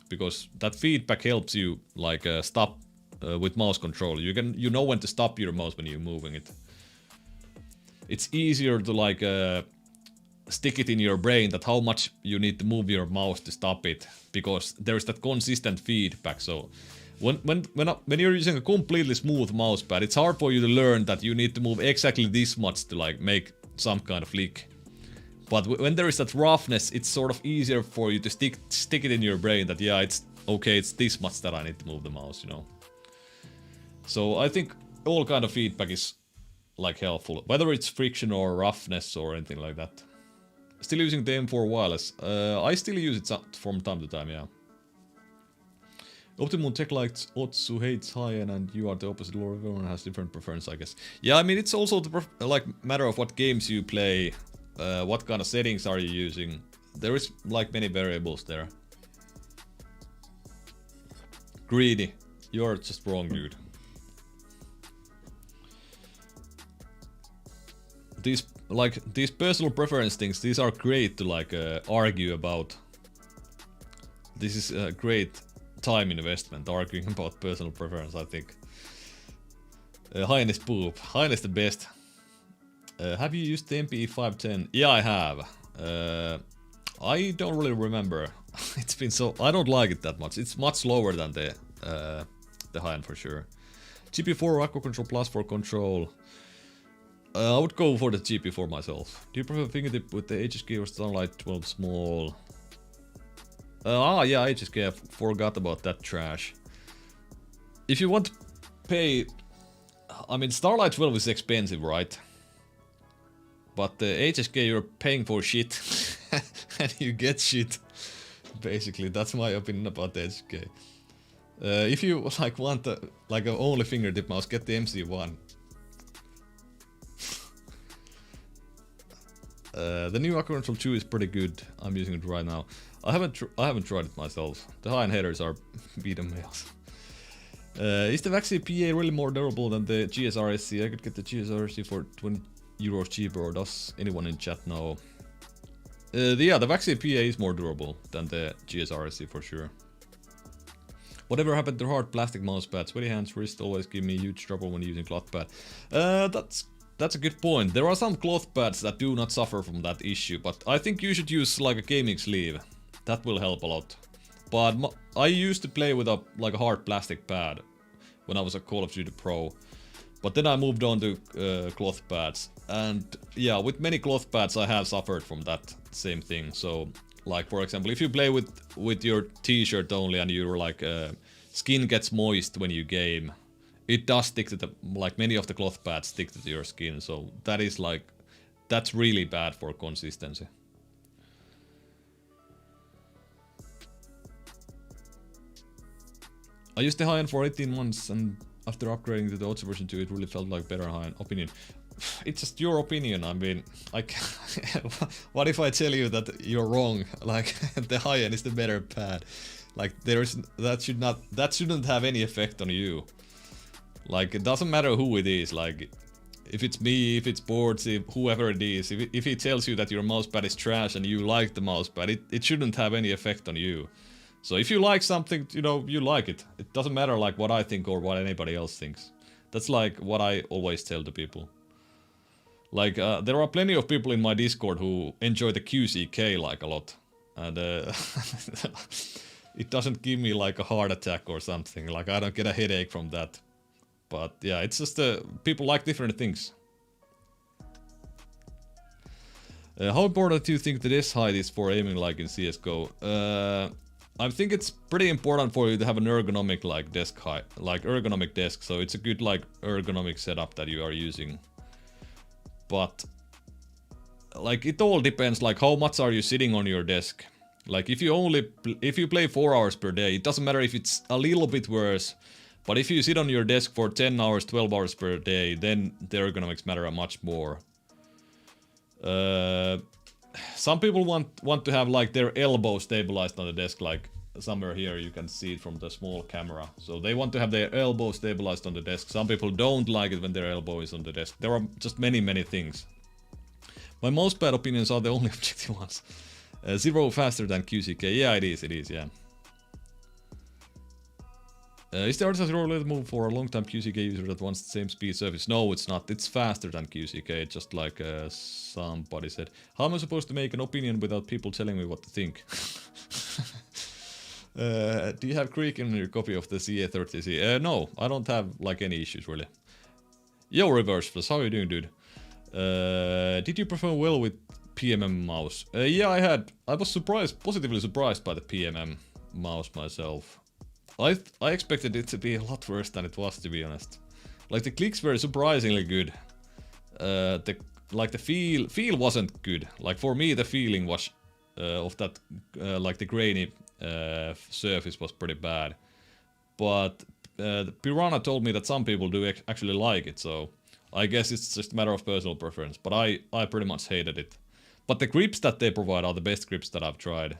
Because that feedback helps you like stop with mouse control. You know when to stop your mouse when you're moving it. It's easier to like stick it in your brain that how much you need to move your mouse to stop it, because there's that consistent feedback. So when you're using a completely smooth mouse pad, it's hard for you to learn that you need to move exactly this much to like make some kind of flick. But when there is that roughness, it's sort of easier for you to stick it in your brain that yeah, it's okay, it's this much that I need to move the mouse, you know. So I think all kind of feedback is like helpful, whether it's friction or roughness or anything like that. Still using the M4 wireless. I still use it from time to time, yeah. Optimum Tech likes Otsu, hates high-end, and you are the opposite. Everyone has different preference, I guess. Yeah, I mean, it's also the like matter of what games you play. What kind of settings are you using? There is like many variables there. Greedy. You're just wrong, dude. These personal preference things, these are great to like argue about. This is a great time investment, arguing about personal preference, I think. Hein is poop. Hein is the best. Have you used the MPE 510? Yeah, I have. I don't really remember. It's been so... I don't like it that much. It's much slower than the Hein for sure. GP4 Aqua Control Plus for control. I would go for the GP4 myself. Do you prefer fingertip with the HSK or Starlight 12 small? Yeah, HSK. I forgot about that trash. If you want to pay... I mean, Starlight 12 is expensive, right? But the HSK, you're paying for shit. And you get shit. Basically, that's my opinion about the HSK. If you like want like a only fingertip mouse, get the MC1. The new Aqua Control 2 is pretty good. I'm using it right now. I haven't tried it myself. The high-end headers are beta males. Is the Vaxi PA really more durable than the GSRSC? I could get the GSRSC for 20 euros cheaper, or does anyone in chat know? Yeah, the Vaxi PA is more durable than the GSRSC for sure. Whatever happened to hard plastic mouse pads? Sweaty hands, wrist always give me huge trouble when using cloth pad. That's a good point. There are some cloth pads that do not suffer from that issue, but I think you should use like a gaming sleeve. That will help a lot. But I used to play with a hard plastic pad when I was a Call of Duty Pro. But then I moved on to cloth pads. And yeah, with many cloth pads I have suffered from that same thing. So like for example, if you play with your t-shirt only and your like skin gets moist when you game, it does stick to the, like many of the cloth pads stick to your skin. So that is like, that's really bad for consistency. I used the high-end for 18 months and after upgrading to the Otsu version 2 it really felt like better high-end opinion. It's just your opinion, I mean, what if I tell you that you're wrong? Like, the high-end is the better pad. Like, that shouldn't have any effect on you. Like, it doesn't matter who it is, like, if it's me, if it's Boards, if whoever it is, if he tells you that your mousepad is trash and you like the mousepad, it shouldn't have any effect on you. So if you like something, you know, you like it. It doesn't matter like what I think or what anybody else thinks. That's like what I always tell the people. Like, there are plenty of people in my Discord who enjoy the QCK like a lot. And it doesn't give me like a heart attack or something. Like I don't get a headache from that. But yeah, it's just people like different things. How important do you think the desk height is for aiming like in CS:GO? I think it's pretty important for you to have an ergonomic like desk height, like ergonomic desk. So it's a good like ergonomic setup that you are using. But like it all depends. Like how much are you sitting on your desk? Like if you play 4 hours per day, it doesn't matter if it's a little bit worse. But if you sit on your desk for 10 hours, 12 hours per day, then the ergonomics matter much more. Some people want to have like their elbow stabilized on the desk, like somewhere here you can see it from the small camera. So they want to have their elbow stabilized on the desk. Some people don't like it when their elbow is on the desk. There are just many things. My most bad opinions are the only objective ones. Zero faster than QCK. Yeah, it is, yeah. Is the artisan related move for a long-time QCK user that wants the same speed surface? No, it's not. It's faster than QCK, just like somebody said. How am I supposed to make an opinion without people telling me what to think? Do you have creak in your copy of the CA30C? No, I don't have like any issues really. Yo, Reverse Plus, how are you doing, dude? Did you perform well with PMM mouse? Yeah, I was positively surprised by the PMM mouse myself. I expected it to be a lot worse than it was, to be honest. Like the clicks were surprisingly good. The feel wasn't good. Like for me, the feeling was of that like the grainy surface was pretty bad. But Piranha told me that some people do actually like it, so I guess it's just a matter of personal preference. But I pretty much hated it. But the grips that they provide are the best grips that I've tried.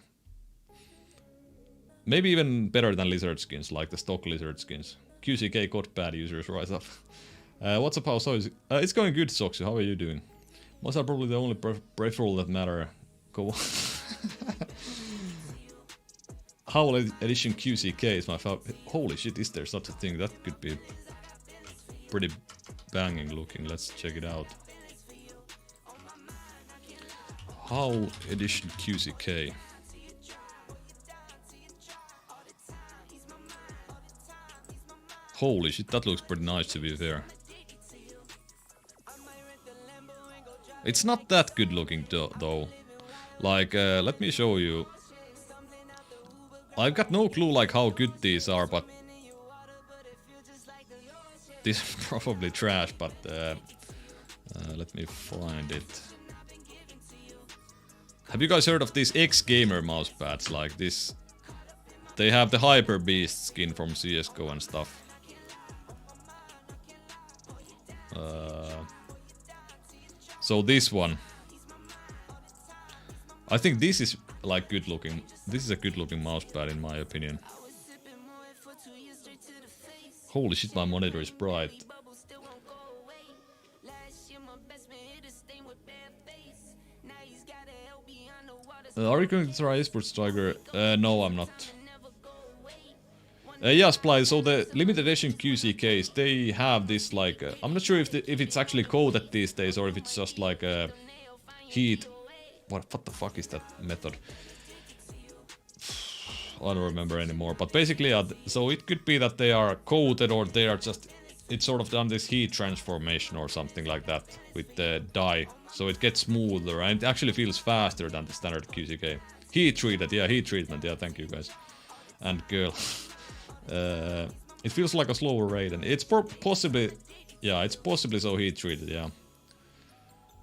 Maybe even better than lizard skins, like the stock lizard skins. QCK got bad users rise up. What's up, how is it? It's going good, Soxy, how are you doing? Most are probably the only peripheral that matter. Go on. Howl Edition QCK is my favorite. Holy shit, is there such a thing? That could be pretty banging looking. Let's check it out. Howl Edition QCK. Holy shit, that looks pretty nice to be fair. It's not that good looking though. Like, let me show you. I've got no clue like how good these are, but this is probably trash, but let me find it. Have you guys heard of these X-Gamer mousepads like this? They have the Hyper Beast skin from CS:GO and stuff. So this one, I think this is like good looking. This is a good looking mousepad in my opinion. Holy shit, my monitor is bright. Are you going to try esports, Tiger? No, I'm not. Yeah, Sply, so the limited edition QCKs, they have this like... I'm not sure if it's actually coated these days or if it's just like a heat... What the fuck is that method? I don't remember anymore, but basically, so it could be that they are coated or they are just... It's sort of done this heat transformation or something like that with the dye. So it gets smoother and it actually feels faster than the standard QCK. Heat treated, yeah, heat treatment, yeah, thank you guys. And girl. It feels like a slower rate, and it's possibly, yeah, it's possibly so heat treated, yeah.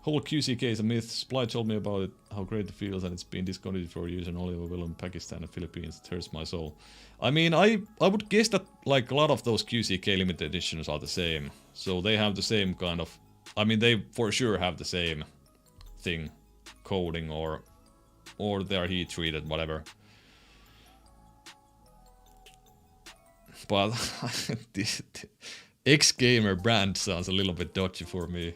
Whole QCK is a myth. Sply told me about it, how great it feels, and it's been discontinued for use and only available in Pakistan and Philippines. It hurts my soul. I mean, I would guess that like a lot of those QCK limited editions are the same, so they have the same kind of. I mean, they for sure have the same thing, coating or they're heat treated, whatever. But this X-Gamer brand sounds a little bit dodgy for me.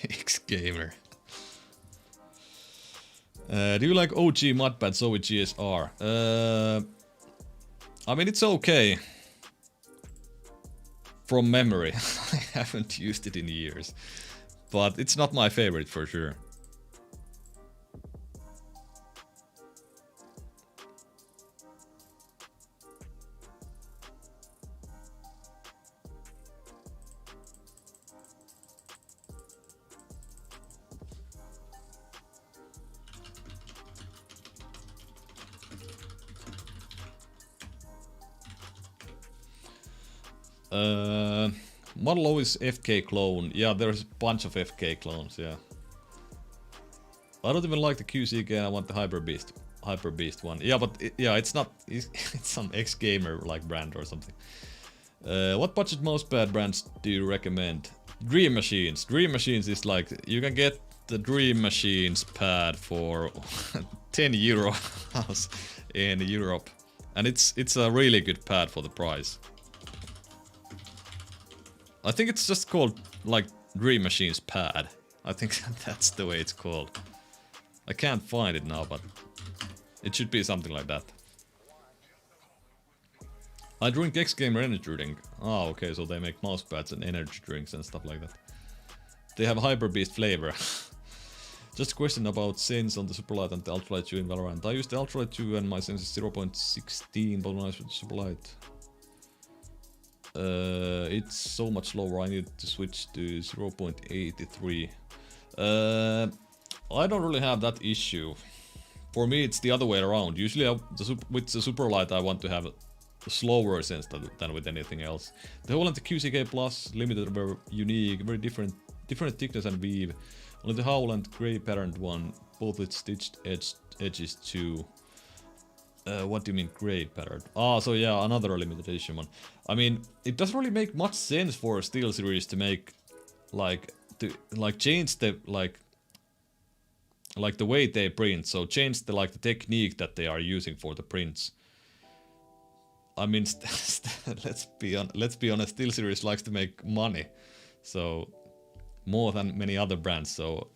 X-Gamer. Do you like OG mudpads with GSR? I mean, it's okay. From memory. I haven't used it in years. But it's not my favorite for sure. Model O is FK clone. Yeah, there's a bunch of FK clones, yeah. I don't even like the QC again, I want the Hyper Beast one. Yeah, but it's not... It's some X-Gamer like brand or something. What budget mousepad brands do you recommend? Dream Machines. Dream Machines is like... You can get the Dream Machines pad for 10 euro in Europe. And it's a really good pad for the price. I think it's just called, like, Dream Machines pad. I think that's the way it's called. I can't find it now, but it should be something like that. I drink X-Gamer energy drink. Oh, okay, so they make mousepads and energy drinks and stuff like that. They have Hyper Beast flavor. Just a question about sense on the Superlight and the Ultralight 2 in Valorant. I use the Ultralight 2 and my sense is 0.16, but when I switch to Superlight... it's so much slower, I need to switch to 0.83. I don't really have that issue. For me it's the other way around. Usually with the Superlight I want to have a slower sense than with anything else. The whole and the QCK Plus limited were unique, very different thickness and weave. Only the Howl and grey patterned one, both with stitched edges too. What do you mean grey patterned? Ah, so yeah, another limited edition one. I mean, it doesn't really make much sense for a SteelSeries to make, change the, like the way they print. So change the, the technique that they are using for the prints. I mean, let's be honest, SteelSeries likes to make money. So, more than many other brands, so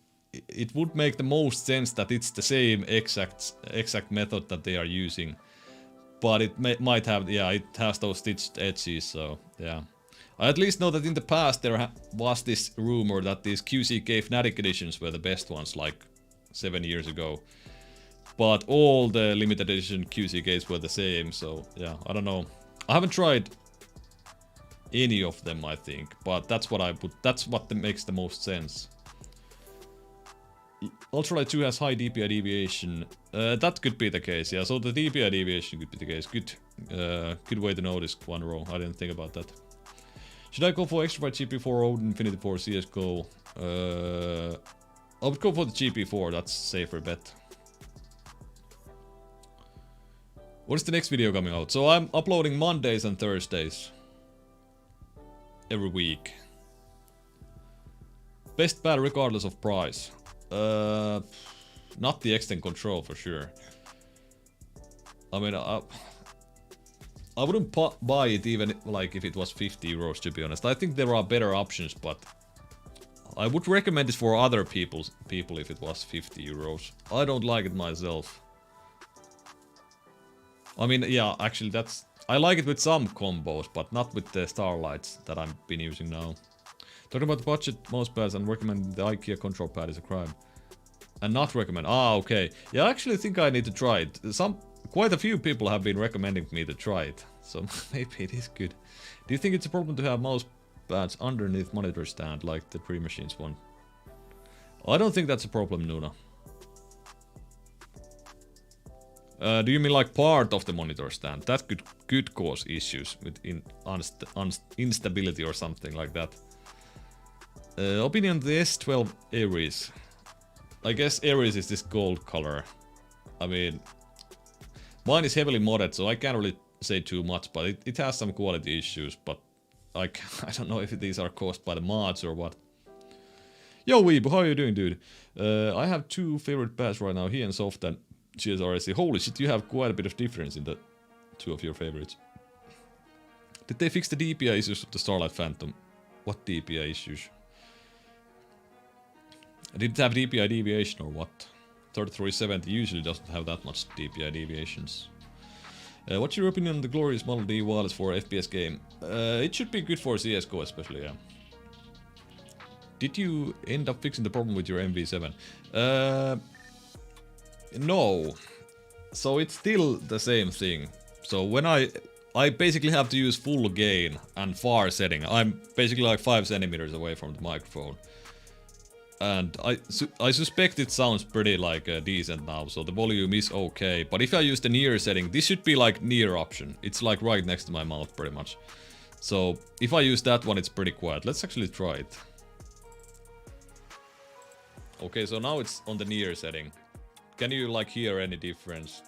it would make the most sense that it's the same exact method that they are using, but it might have, yeah, it has those stitched edges, so yeah. I at least know that in the past there was this rumor that these QCK Fnatic editions were the best ones, like 7 years ago, but all the limited edition QCKs were the same, so yeah, I don't know. I haven't tried any of them, I think, but that's what makes the most sense. Ultralight 2 has high DPI deviation. That could be the case, yeah. So the DPI deviation could be the case. Good way to notice one row. I didn't think about that. Should I go for extra GP4 or Infinity 4 CSGO? I would go for the GP4. That's safer bet. What is the next video coming out? So I'm uploading Mondays and Thursdays. Every week. Best pad regardless of price. Not the extend control for sure. I mean, I wouldn't buy it even like if it was 50 euros, to be honest. I think there are better options, but I would recommend it for other people if it was 50 euros. I don't like it myself. I mean, yeah, actually I like it with some combos, but not with the Starlights that I've been using now. Talking about the budget mousepads and recommending the IKEA control pad is a crime. And not recommend. Ah, okay. Yeah, I actually think I need to try it. Quite a few people have been recommending me to try it. So maybe it is good. Do you think it's a problem to have mousepads underneath monitor stand like the Dream Machines one? I don't think that's a problem, Nuna. Do you mean like part of the monitor stand? That could cause issues with instability or something like that. Opinion on the S12 Ares. I guess Ares is this gold color. I mean, mine is heavily modded, so I can't really say too much, but it has some quality issues, but I don't know if these are caused by the mods or what. Yo, Weeb, how are you doing, dude? I have two favorite pads right now, he and Soft and GSRSC. Holy shit, you have quite a bit of difference in the two of your favorites. Did they fix the DPI issues of the Starlight Phantom? What DPI issues? Did it have DPI deviation or what? 3370 usually doesn't have that much DPI deviations. What's your opinion on the glorious Model D wireless for FPS game? It should be good for CSGO especially, yeah. Did you end up fixing the problem with your MV7? No. So it's still the same thing. So when I basically have to use full gain and far setting. I'm basically like 5 centimeters away from the microphone. And I suspect it sounds pretty like decent now, so the volume is okay. But if I use the near setting, this should be like near option. It's like right next to my mouth pretty much. So if I use that one, it's pretty quiet. Let's actually try it. Okay, so now it's on the near setting. Can you like hear any difference?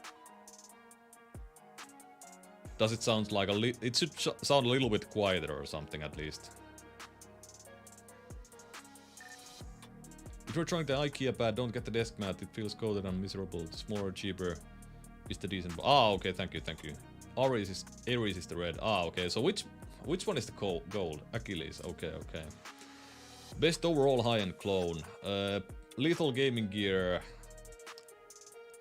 Does it sound like it should sound a little bit quieter or something at least. If you're trying the IKEA pad, don't get the desk mat. It feels cold and miserable. The smaller, cheaper is the decent. Ah, okay, thank you. Ares is the red. Ah, okay. So which one is the gold? Achilles. Okay. Best overall high-end clone. Lethal gaming gear.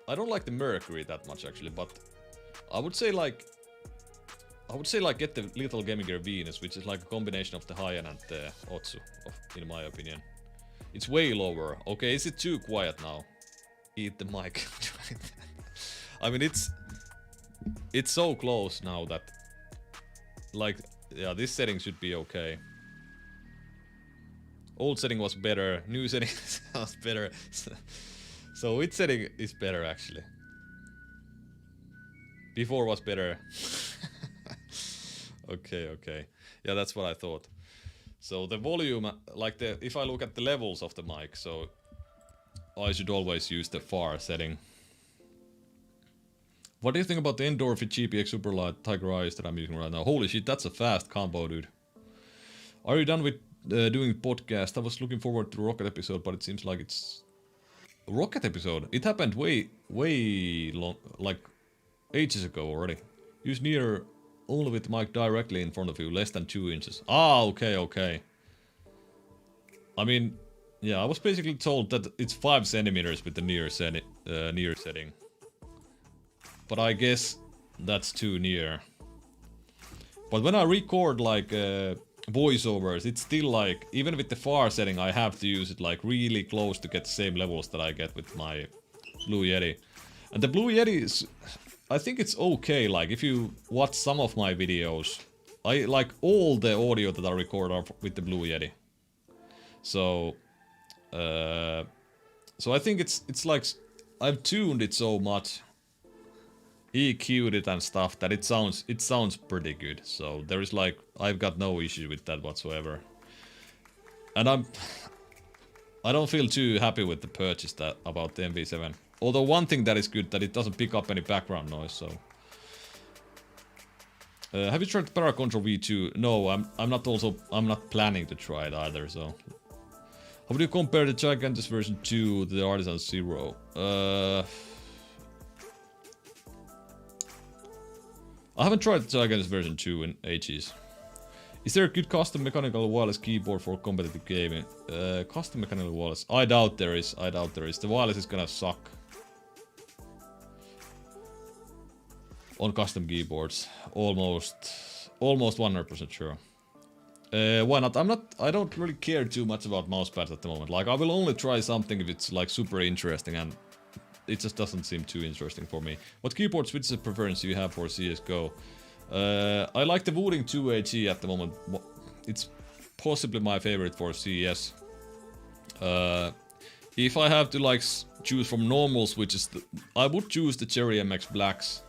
I don't like the Mercury that much actually, but I would say like get the Lethal gaming gear Venus, which is like a combination of the high-end and the Otsu, in my opinion. It's way lower. Okay, is it too quiet now? Eat the mic. I mean, it's so close now that, like, yeah, this setting should be okay. Old setting was better. New setting was better. So which setting is better actually? Before was better. Okay. Yeah, that's what I thought. So the volume, like if I look at the levels of the mic, so I should always use the far setting. What do you think about the Endorphin GPX Superlight TigerArc that I'm using right now? Holy shit, that's a fast combo, dude. Are you done with doing podcast? I was looking forward to the Rocket episode, but it seems like it's... Rocket episode? It happened way long, like ages ago already. Use near only with the mic directly in front of you, less than 2 inches. Ah, okay. I mean, yeah, I was basically told that it's 5 centimeters with the near setting. But I guess that's too near. But when I record like voiceovers, it's still like, even with the far setting, I have to use it like really close to get the same levels that I get with my Blue Yeti. And the Blue Yeti is... I think it's okay, like, if you watch some of my videos, I like all the audio that I record are with the Blue Yeti. So, I think it's like, I've tuned it so much, EQ'd it and stuff, that it sounds pretty good. So there is like, I've got no issue with that whatsoever. And I don't feel too happy with the purchase about the MV7. Although one thing that is good, that it doesn't pick up any background noise, so... have you tried Paracontrol V2? No, I'm not planning to try it either, so... How would you compare the Gigantus version 2 to the Artisan Zero? I haven't tried the Gigantus version 2 in ages. Is there a good custom mechanical wireless keyboard for competitive gaming? Custom mechanical wireless? I doubt there is. The wireless is gonna suck. On custom keyboards. Almost 100% sure. Why not? I don't really care too much about mousepads at the moment. Like, I will only try something if it's like super interesting, and it just doesn't seem too interesting for me. What keyboard switches preference do you have for CSGO? I like the Wooding 2AG at the moment. It's possibly my favorite for CS. If I have to like choose from normal switches, I would choose the Cherry MX Blacks.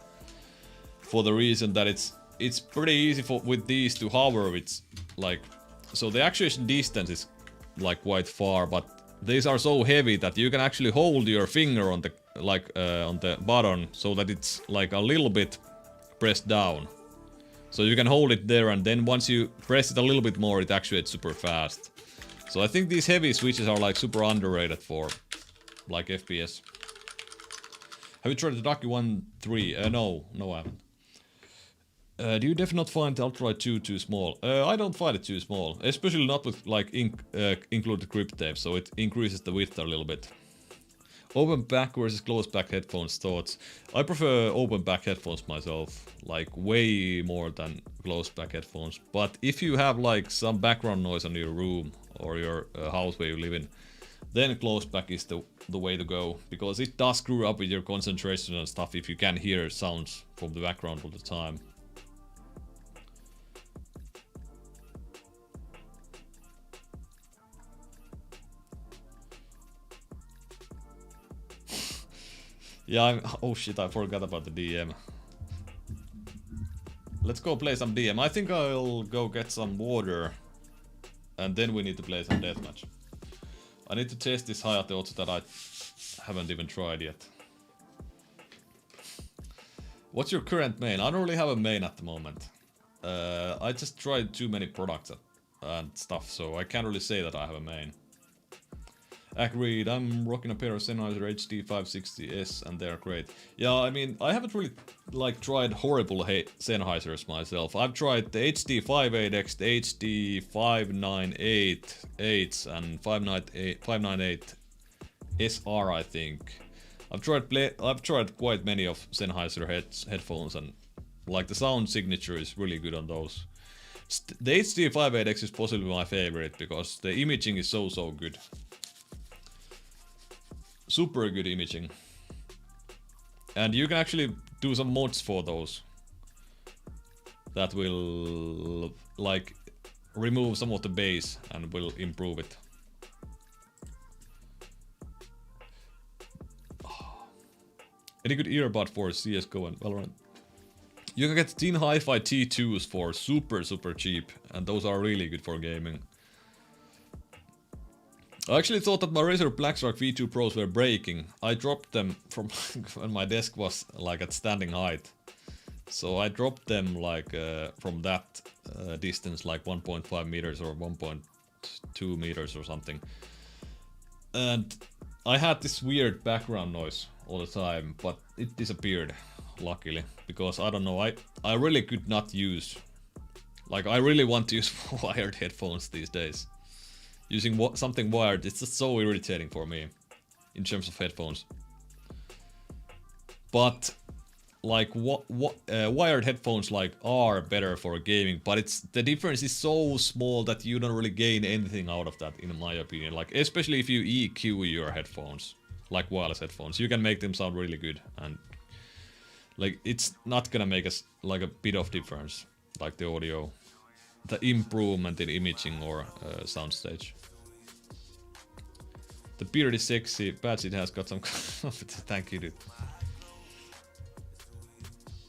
For the reason that it's pretty easy with these to hover. It's like, so the actuation distance is like quite far, but these are so heavy that you can actually hold your finger on the on the button so that it's like a little bit pressed down. So you can hold it there, and then once you press it a little bit more, it actuates super fast. So I think these heavy switches are like super underrated for like FPS. Have you tried the Ducky 1.3? No, I haven't. Do you definitely not find the Ultralight 2 too small? I don't find it too small, especially not with like included grip tape, so it increases the width a little bit. Open back versus closed back headphones thoughts. I prefer open back headphones myself, like way more than closed back headphones. But if you have like some background noise in your room or your house where you live in, then closed back is the way to go, because it does screw up with your concentration and stuff if you can hear sounds from the background all the time. Yeah, oh shit, I forgot about the DM. Let's go play some DM. I think I'll go get some water. And then we need to play some deathmatch. I need to test this Hayate also that I haven't even tried yet. What's your current main? I don't really have a main at the moment. I just tried too many products and stuff, so I can't really say that I have a main. Agreed, I'm rocking a pair of Sennheiser HD 560S and they're great. Yeah, I mean, I haven't really like tried horrible Sennheisers myself. I've tried the HD 58X, the HD 598 and 598 SR, I think. I've tried quite many of Sennheiser headphones, and like the sound signature is really good on those. The HD 58X is possibly my favorite because the imaging is so good. Super good imaging. And you can actually do some mods for those that will like remove some of the bass and will improve it. Any good earbud for CSGO and Valorant? You can get Teen Hi-Fi T2s for super cheap, and those are really good for gaming. I actually thought that my Razer Blackshark V2 Pros were breaking. I dropped them from when my desk was like at standing height. So I dropped them like from that distance, like 1.5 meters or 1.2 meters or something. And I had this weird background noise all the time, but it disappeared, luckily, because I don't know, I really could not use, like I really want to use wired headphones these days. Using something wired, it's just so irritating for me in terms of headphones. But like wired headphones like are better for gaming, but the difference is so small that you don't really gain anything out of that, in my opinion. Like especially if you EQ your headphones, like wireless headphones, you can make them sound really good, and like it's not gonna make us like a bit of difference, like the audio, the improvement in imaging or soundstage. The beard is sexy, Bad it has got some. Thank you, dude.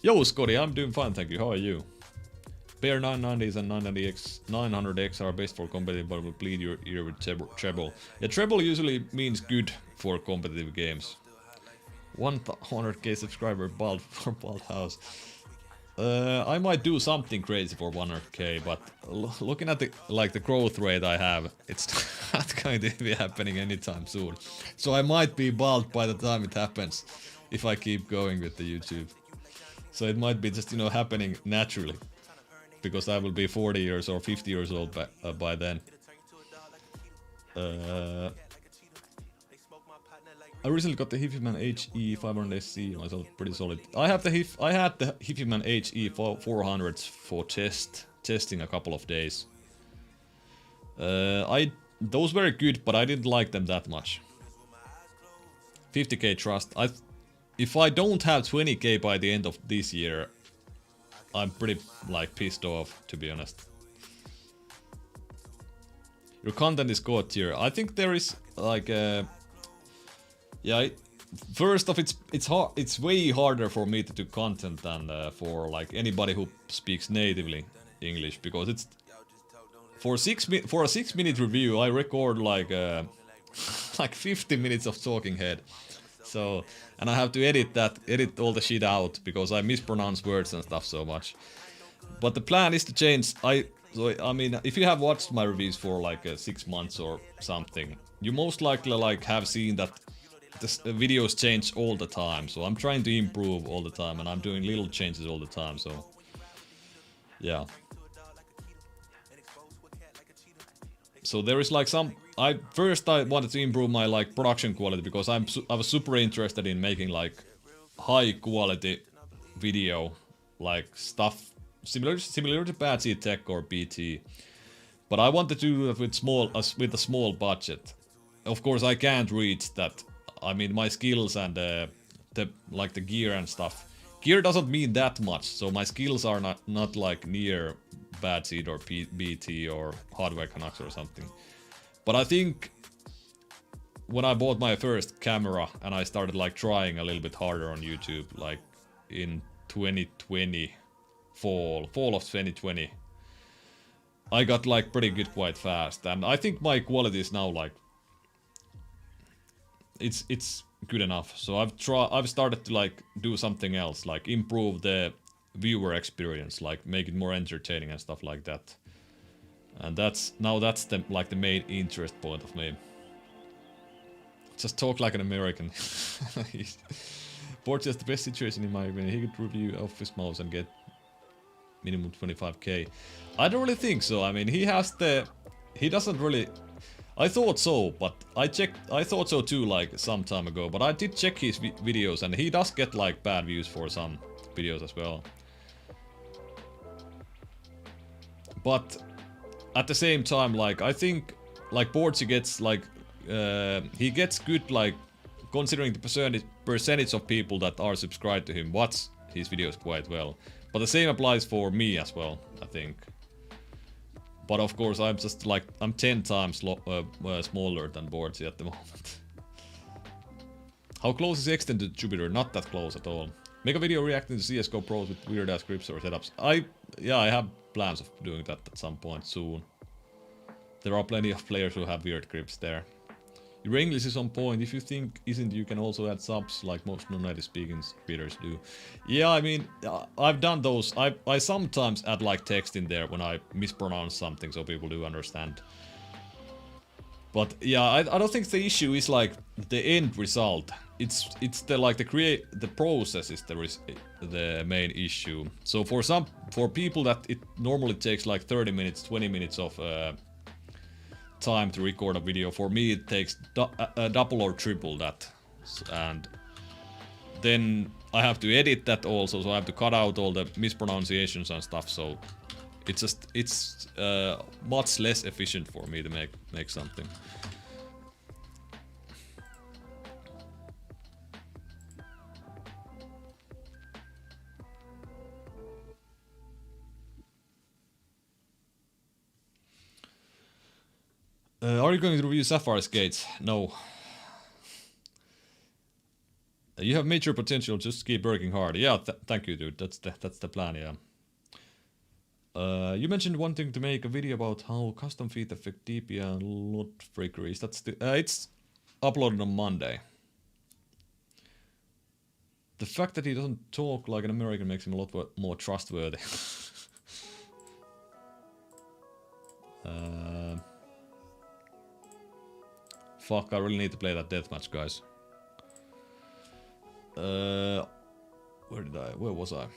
Yo, Scotty, I'm doing fine, thank you. How are you? Pair 990s and 900X are best for competitive, but will bleed your ear with treble. Yeah, treble usually means good for competitive games. 100k subscriber bald for Bald House. I might do something crazy for 100k, but looking at the growth rate I have, it's not going to be happening anytime soon. So I might be bald by the time it happens, if I keep going with the YouTube. So it might be just, you know, happening naturally, because I will be 40 years or 50 years old by then. I recently got the Hiffyman HE 500SC myself, pretty solid. I had the Hiffyman HE 400s for testing a couple of days. Those were good, but I didn't like them that much. 50k trust. If I don't have 20k by the end of this year, I'm pretty like pissed off, to be honest. Your content is god tier. I think there is like yeah, first off, it's way harder for me to do content than for like anybody who speaks natively English, because it's for a 6-minute review I record like like 50 minutes of talking head. So, and I have to edit all the shit out because I mispronounce words and stuff so much. But the plan is to change. I mean, if you have watched my reviews for like 6 months or something, you most likely like have seen that the videos change all the time. So I'm trying to improve all the time, and I'm doing little changes all the time. So, yeah. So there is like some. I wanted to improve my like production quality, because I was super interested in making like high quality video, like stuff similar to iTaktech or BT. But I want to do it with a small budget. Of course, I can't reach that. I mean, my skills and the gear and stuff. Gear doesn't mean that much, so my skills are not like near Bad Seed or BT or Hardware Canucks or something. But I think when I bought my first camera and I started like trying a little bit harder on YouTube, like in 2020, fall of 2020. I got like pretty good quite fast, and I think my quality is now like it's good enough. So I've started to like do something else, like improve the viewer experience, like make it more entertaining and stuff like that. And that's the like the main interest point of me. Just talk like an American. Portia is the best situation in my opinion. He could review Office Mouse and get minimum 25k. I don't really think so. I mean, he doesn't really. I thought so, but I thought so too, like some time ago. But I did check his videos, and he does get like bad views for some videos as well. But at the same time, like I think, like Portia gets like he gets good, like considering the percentage of people that are subscribed to him watch his videos quite well. But the same applies for me as well, I think. But of course, I'm just like, I'm 10 times smaller than Portia at the moment. How close is Extend to Jupiter? Not that close at all. Make a video reacting to CSGO pros with weird ass grips or setups. I have plans of doing that at some point soon. There are plenty of players who have weird grips there. Your English is on point. If you think isn't, you can also add subs like most non-native speaking readers do. Yeah, I mean, I've done those. I sometimes add like text in there when I mispronounce something so people do understand. But yeah, I don't think the issue is like the end result. It's the like the process is the main issue. So for people that it normally takes like 30 minutes, 20 minutes of time to record a video, for me it takes double or triple that, and then I have to edit that also, so I have to cut out all the mispronunciations and stuff, so it's much less efficient for me to make something. Are you going to review Sapphire Skates? No. You have major potential, just keep working hard. Yeah, thank you, dude. That's the plan, yeah. You mentioned wanting to make a video about how custom feet affect DP and lot freakeries. That's it's uploaded on Monday. The fact that he doesn't talk like an American makes him a lot more trustworthy. Fuck, I really need to play that deathmatch, guys. Where was I?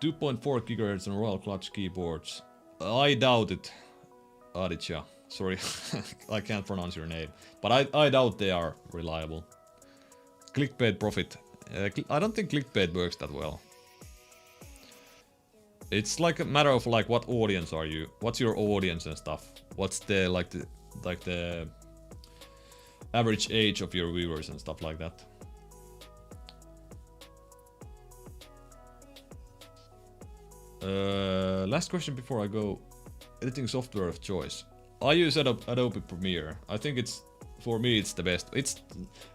2.4 GHz on Royal Clutch keyboards. I doubt it, Aditya. Sorry, I can't pronounce your name. But I doubt they are reliable. Clickbait profit. I don't think clickbait works that well. It's like a matter of like what audience are you? What's your audience and stuff? What's the like the average age of your viewers and stuff like that. Last question before I go. Editing software of choice. I use Adobe Premiere. I think for me it's the best.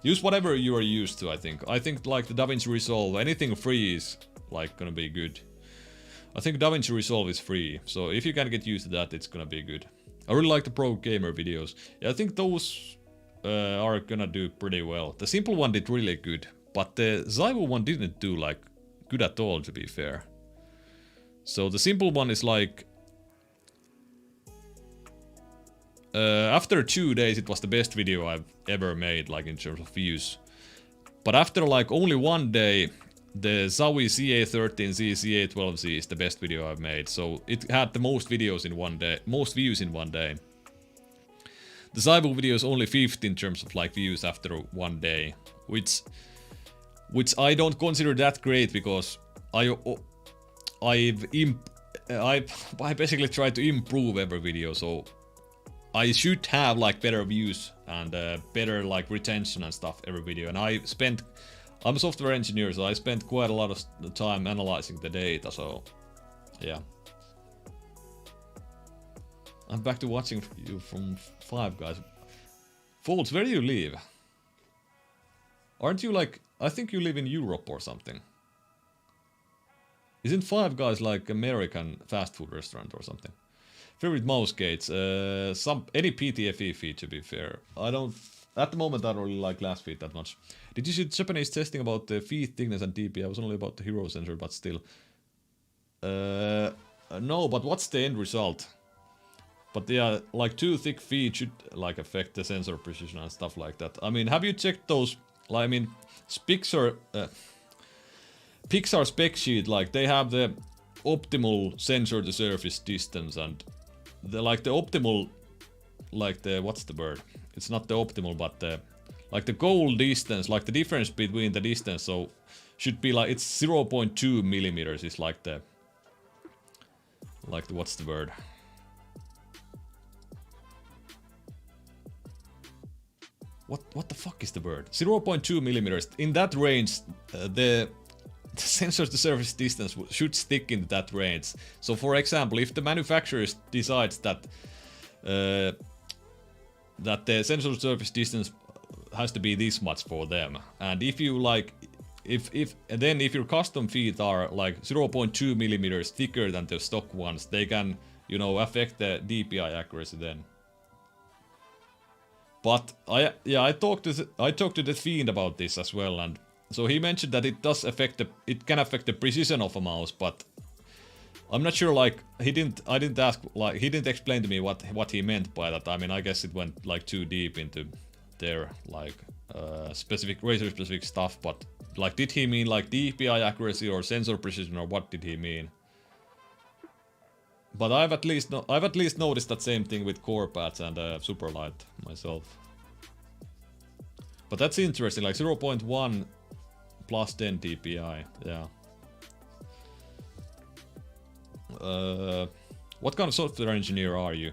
Use whatever you are used to, I think. I think like the DaVinci Resolve, anything free is like gonna be good. I think DaVinci Resolve is free, so if you can get used to that, it's gonna be good. I really like the pro gamer videos. Yeah, I think those are gonna do pretty well. The simple one did really good, but the Zyvo one didn't do like good at all, to be fair. So the simple one is like after 2 days it was the best video I've ever made, like in terms of views. But after like only 1 day, the Zowie CA13Z CA12Z is the best video I've made. So it had the most videos in 1 day, most views in 1 day. The Zyvo video is only 5th in terms of like views after 1 day, which I don't consider that great, because I basically try to improve every video, so I should have like better views and better like retention and stuff every video. And I'm a software engineer, so I spent quite a lot of time analyzing the data, so yeah. I'm back to watching you from Five Guys. Folds, where do you live? Aren't you like, I think you live in Europe or something. Isn't Five Guys like American fast food restaurant or something? Favorite mouse gates? Any PTFE feed, to be fair. I don't... At the moment, I don't really like glass feed that much. Did you see Japanese testing about the feed thickness and DPI? It was only about the hero sensor, but still. No, but what's the end result? But yeah, like too thick feed should like affect the sensor precision and stuff like that. I mean, have you checked those? Like, I mean, Pixar spec sheet, like they have the optimal sensor to surface distance and the optimal, like the, what's the word? It's not the optimal, but the, like the goal distance, like the difference between the distance, so should be like, it's 0.2 millimeters is like the, what's the word? What the fuck is the word? 0.2 millimeters. In that range, the sensor to surface distance should stick in that range. So for example, if the manufacturer decides that that the sensor to surface distance has to be this much for them, and if you like, if your custom feet are like 0.2 millimeters thicker than the stock ones, they can, you know, affect the DPI accuracy then. But I talked to the Fiend about this as well, and so he mentioned that it does affect it can affect the precision of a mouse, but I'm not sure, like, he didn't explain to me what he meant by that. I mean, I guess it went like too deep into their like specific razor specific stuff, but like, did he mean like DPI accuracy or sensor precision, or what did he mean? But I've at least noticed that same thing with core pads and Superlight myself. But that's interesting, like 0.1 plus 10 DPI, yeah. What kind of software engineer are you?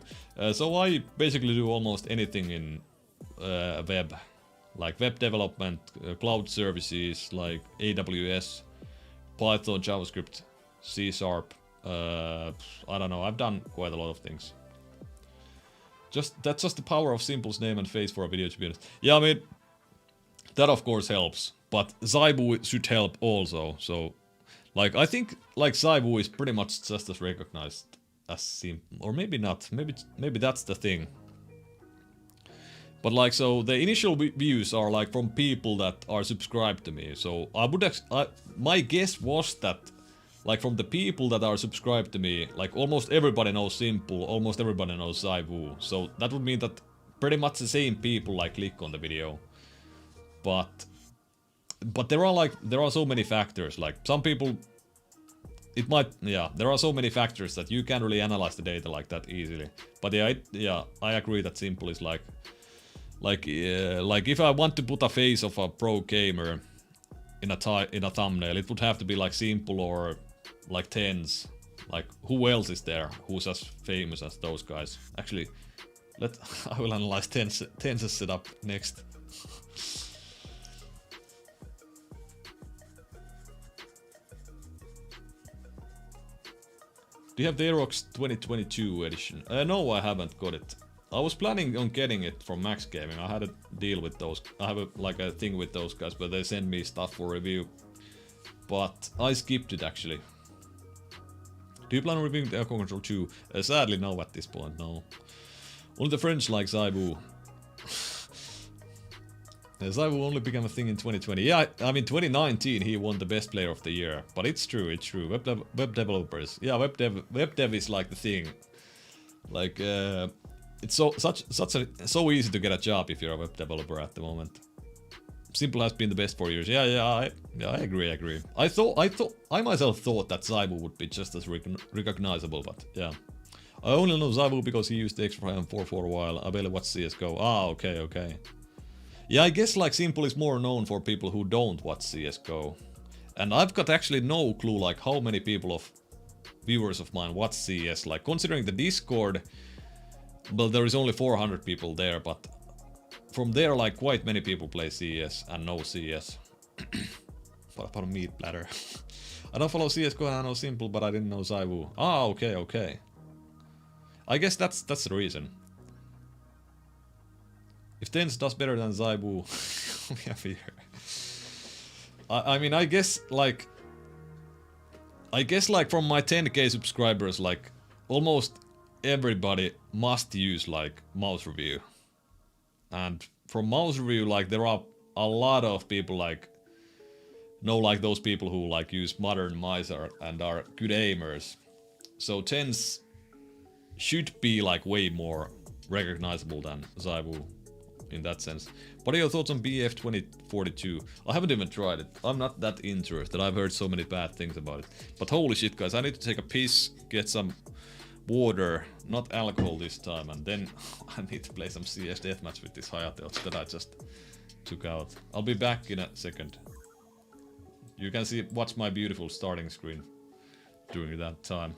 So I basically do almost anything in web, like web development, cloud services, like AWS, Python, JavaScript, C#. I don't know, I've done quite a lot of things. That's just the power of Simple's name and face for a video, to be honest. Yeah, I mean, that of course helps, but Zaibu should help also, so... Like, I think, like, Zaibu is pretty much just as recognized as Simple, or maybe not, maybe that's the thing. But like, so the initial views are like from people that are subscribed to me, so my guess was that, like, from the people that are subscribed to me, like, almost everybody knows Simple, almost everybody knows Zaibu, so that would mean that pretty much the same people, like, click on the video. But there are so many factors, like, some people, there are so many factors that you can't really analyze the data like that easily. But I agree that Simple is like if I want to put a face of a pro gamer in a thumbnail, it would have to be like Simple or like Tens. Like, who else is there who's as famous as those guys? Actually, I will analyze Tens' setup next. Do you have the Aerox 2022 edition? No, I haven't got it. I was planning on getting it from Max Gaming. I had a deal with those. I have a thing with those guys, but they send me stuff for review. But I skipped it actually. Do you plan on reviewing the Aircon Control 2? Sadly, no at this point, no. Only the French like Zaibu. Zaibu only became a thing in 2020. Yeah, I mean 2019 he won the best player of the year. But it's true, it's true. Web developers. Yeah, web dev is like the thing. Like it's so easy to get a job if you're a web developer at the moment. Simple has been the best for years. I agree. I myself thought that Zaibu would be just as recognizable, but yeah. I only know Zaibu because he used the X4 for a while. I barely watch CSGO. Ah, okay. Yeah, I guess like Simple is more known for people who don't watch CSGO. And I've got actually no clue like how many viewers of mine watch CS. Like, considering the Discord, well, there is only 400 people there, but from there like quite many people play CS and know CS. What a meat platter. I don't follow CSGO and I know Simple, but I didn't know Zaibu. Ah, okay. I guess that's the reason. If Tens does better than Zaibu, we have here. I mean, I guess, like... I guess like from my 10k subscribers, like almost everybody must use like mouse review. And from mouse review, like there are a lot of people like know like those people who like use modern mice and are good aimers. So 10s should be like way more recognizable than Zaiwu in that sense. What are your thoughts on BF 2042? I haven't even tried it. I'm not that interested. I've heard so many bad things about it. But holy shit guys, I need to take a piss, get some water, not alcohol this time, and then I need to play some CS deathmatch with this Hayate that I just took out. I'll be back in a second. You can watch my beautiful starting screen during that time.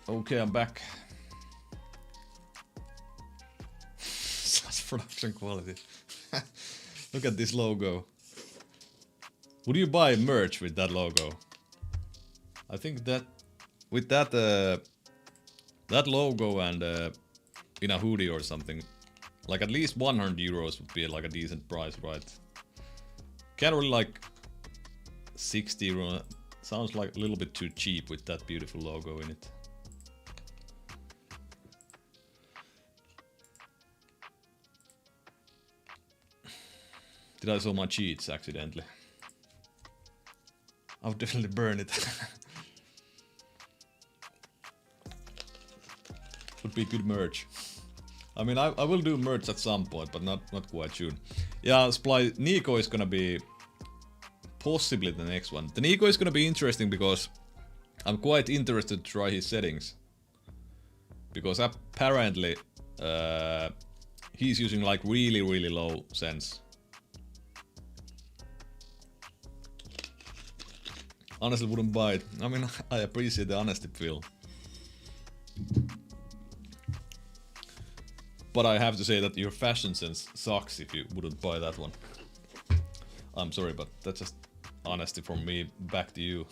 Okay, I'm back. Such production quality. Look at this logo. Would you buy merch with that logo? I think that with that that logo and in a hoodie or something, like at least 100 euros would be like a decent price, right? Can't really like 60 euro. Sounds like a little bit too cheap with that beautiful logo in it. Did I saw my cheats accidentally? I would definitely burn it. Would be good merch. I mean, I will do merch at some point, but not quite soon. Yeah, Sply, Nico is gonna be possibly the next one. The Nico is gonna be interesting because I'm quite interested to try his settings. Because apparently he's using like really low sense. Honestly wouldn't buy it. I mean, I appreciate the honesty, Phil. But I have to say that your fashion sense sucks if you wouldn't buy that one. I'm sorry, but that's just honesty from me back to you.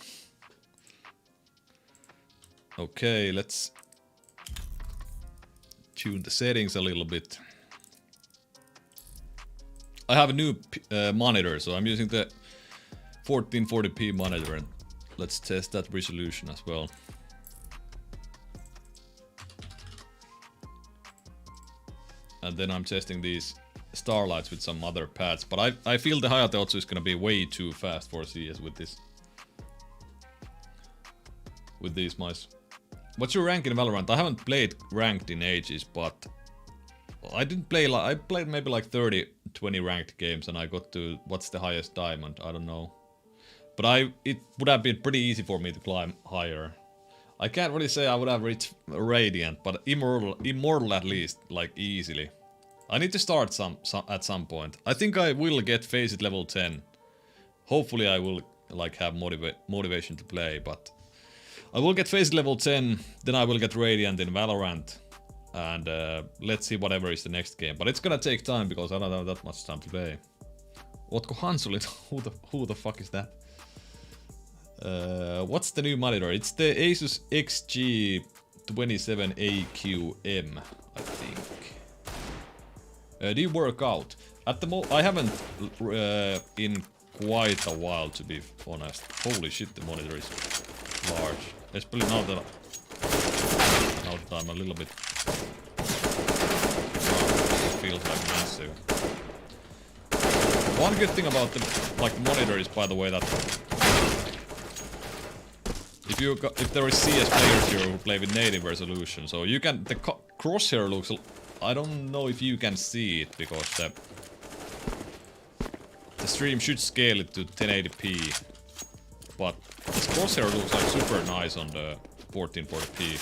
Okay, let's tune the settings a little bit. I have a new monitor, so I'm using the 1440p monitor, and let's test that resolution as well. And then I'm testing these starlights with some other pads, but I feel the Hayate Otsu is gonna be way too fast for CS with this. With these mice. What's your rank in Valorant? I haven't played ranked in ages, but I didn't play like I played maybe like 20 ranked games and I got to what's the highest diamond? I don't know. But it would have been pretty easy for me to climb higher. I can't really say I would have reached Radiant, but Immortal at least, like easily. I need to start at some point. I think I will get Faceit level 10. Hopefully I will like have motivation to play, but I will get Faceit level 10, then I will get Radiant in Valorant. And let's see whatever is the next game. But it's gonna take time because I don't have that much time to play. Ootko Hansulit? Who the fuck is that? What's the new monitor? It's the Asus XG27AQM, I think. Do you work out? At the I haven't in quite a while, to be honest. Holy shit, the monitor is large. Especially now that I'm a little bit... It feels like massive. One good thing about the monitor is, by the way, that if there is CS players here who play with native resolution, so you can the crosshair looks. I don't know if you can see it because the stream should scale it to 1080p, but this crosshair looks like super nice on the 1440p.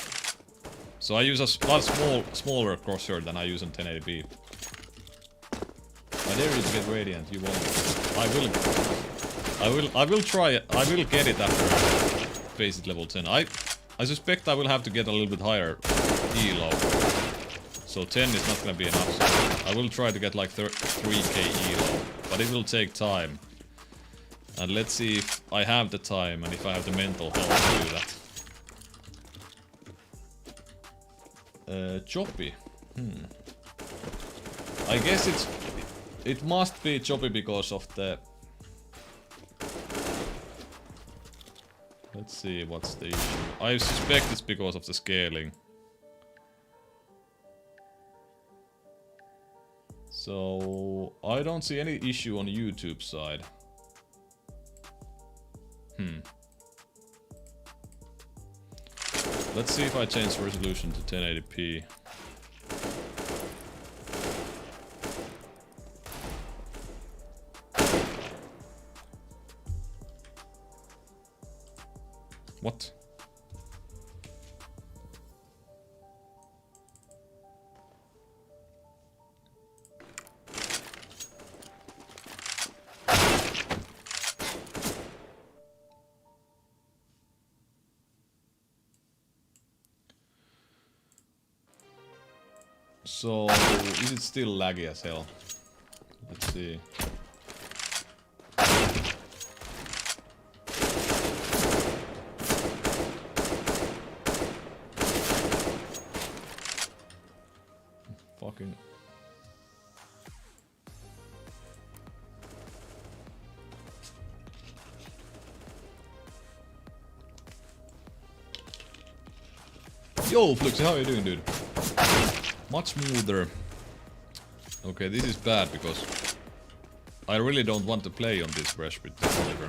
So I use a lot smaller crosshair than I use on 1080p. I dare you to get Radiant, you won't. I will try it. I will get it after Faceit level 10. I suspect I will have to get a little bit higher elo. So 10 is not gonna be enough. So I will try to get like 3k elo, but it will take time. And let's see if I have the time and if I have the mental health to do that. Choppy. I guess it must be choppy because of the... Let's see, what's the issue? I suspect it's because of the scaling. So... I don't see any issue on YouTube side. Let's see if I change resolution to 1080p. What? So, is it still laggy as hell? Let's see. Fucking... Yo, Fluxy, how are you doing, dude? Much smoother. Okay, this is bad because I really don't want to play on this fresh with the monitor.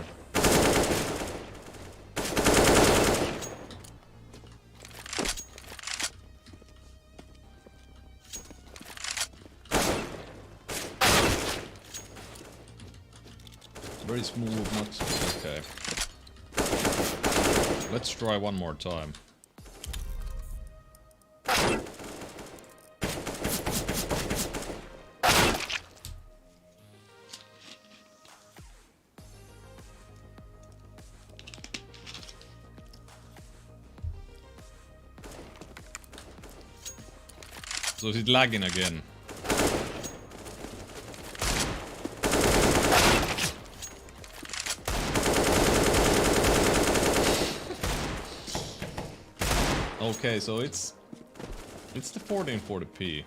Very smooth, not okay. Let's try one more time. So is it lagging again? Okay, so it's the 1440p.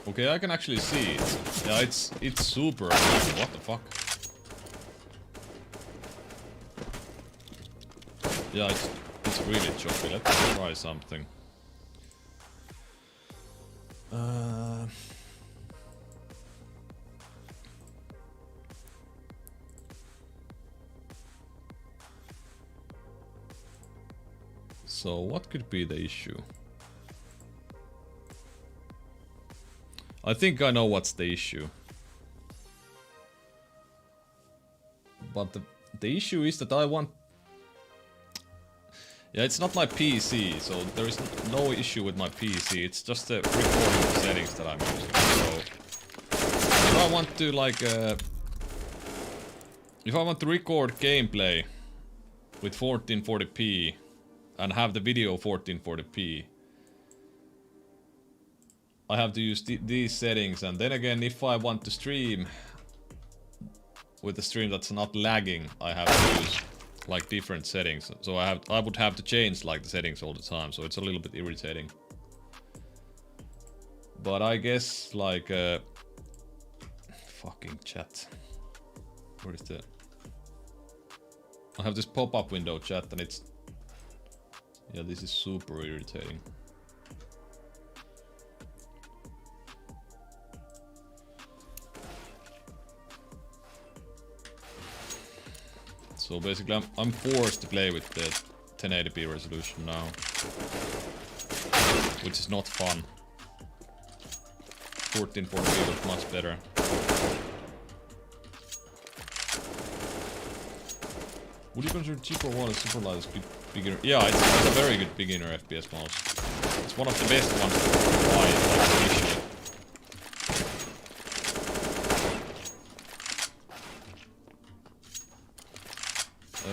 Okay, I can actually see it. Yeah, it's super laggy. What the fuck? Yeah, it's really choppy. Let's try something. So what could be the issue? I think I know what's the issue. But the issue is that I want... Yeah, it's not my PC, so there is no issue with my PC. It's just the recording settings that I'm using. So if I want to like... if I want to record gameplay with 1440p and have the video 1440p, I have to use these settings, and then again, if I want to stream with a stream that's not lagging, I have to use like different settings. So I would have to change like the settings all the time, so it's a little bit irritating. But I guess like fucking chat. Where is the... I have this pop-up window chat and it's... Yeah, this is super irritating. So basically I'm forced to play with the 1080p resolution now. Which is not fun. 1440p looks much better. Would you consider cheaper one as Superlight as beginner? Yeah, it's a very good beginner FPS mouse. It's one of the best ones to buy like initially.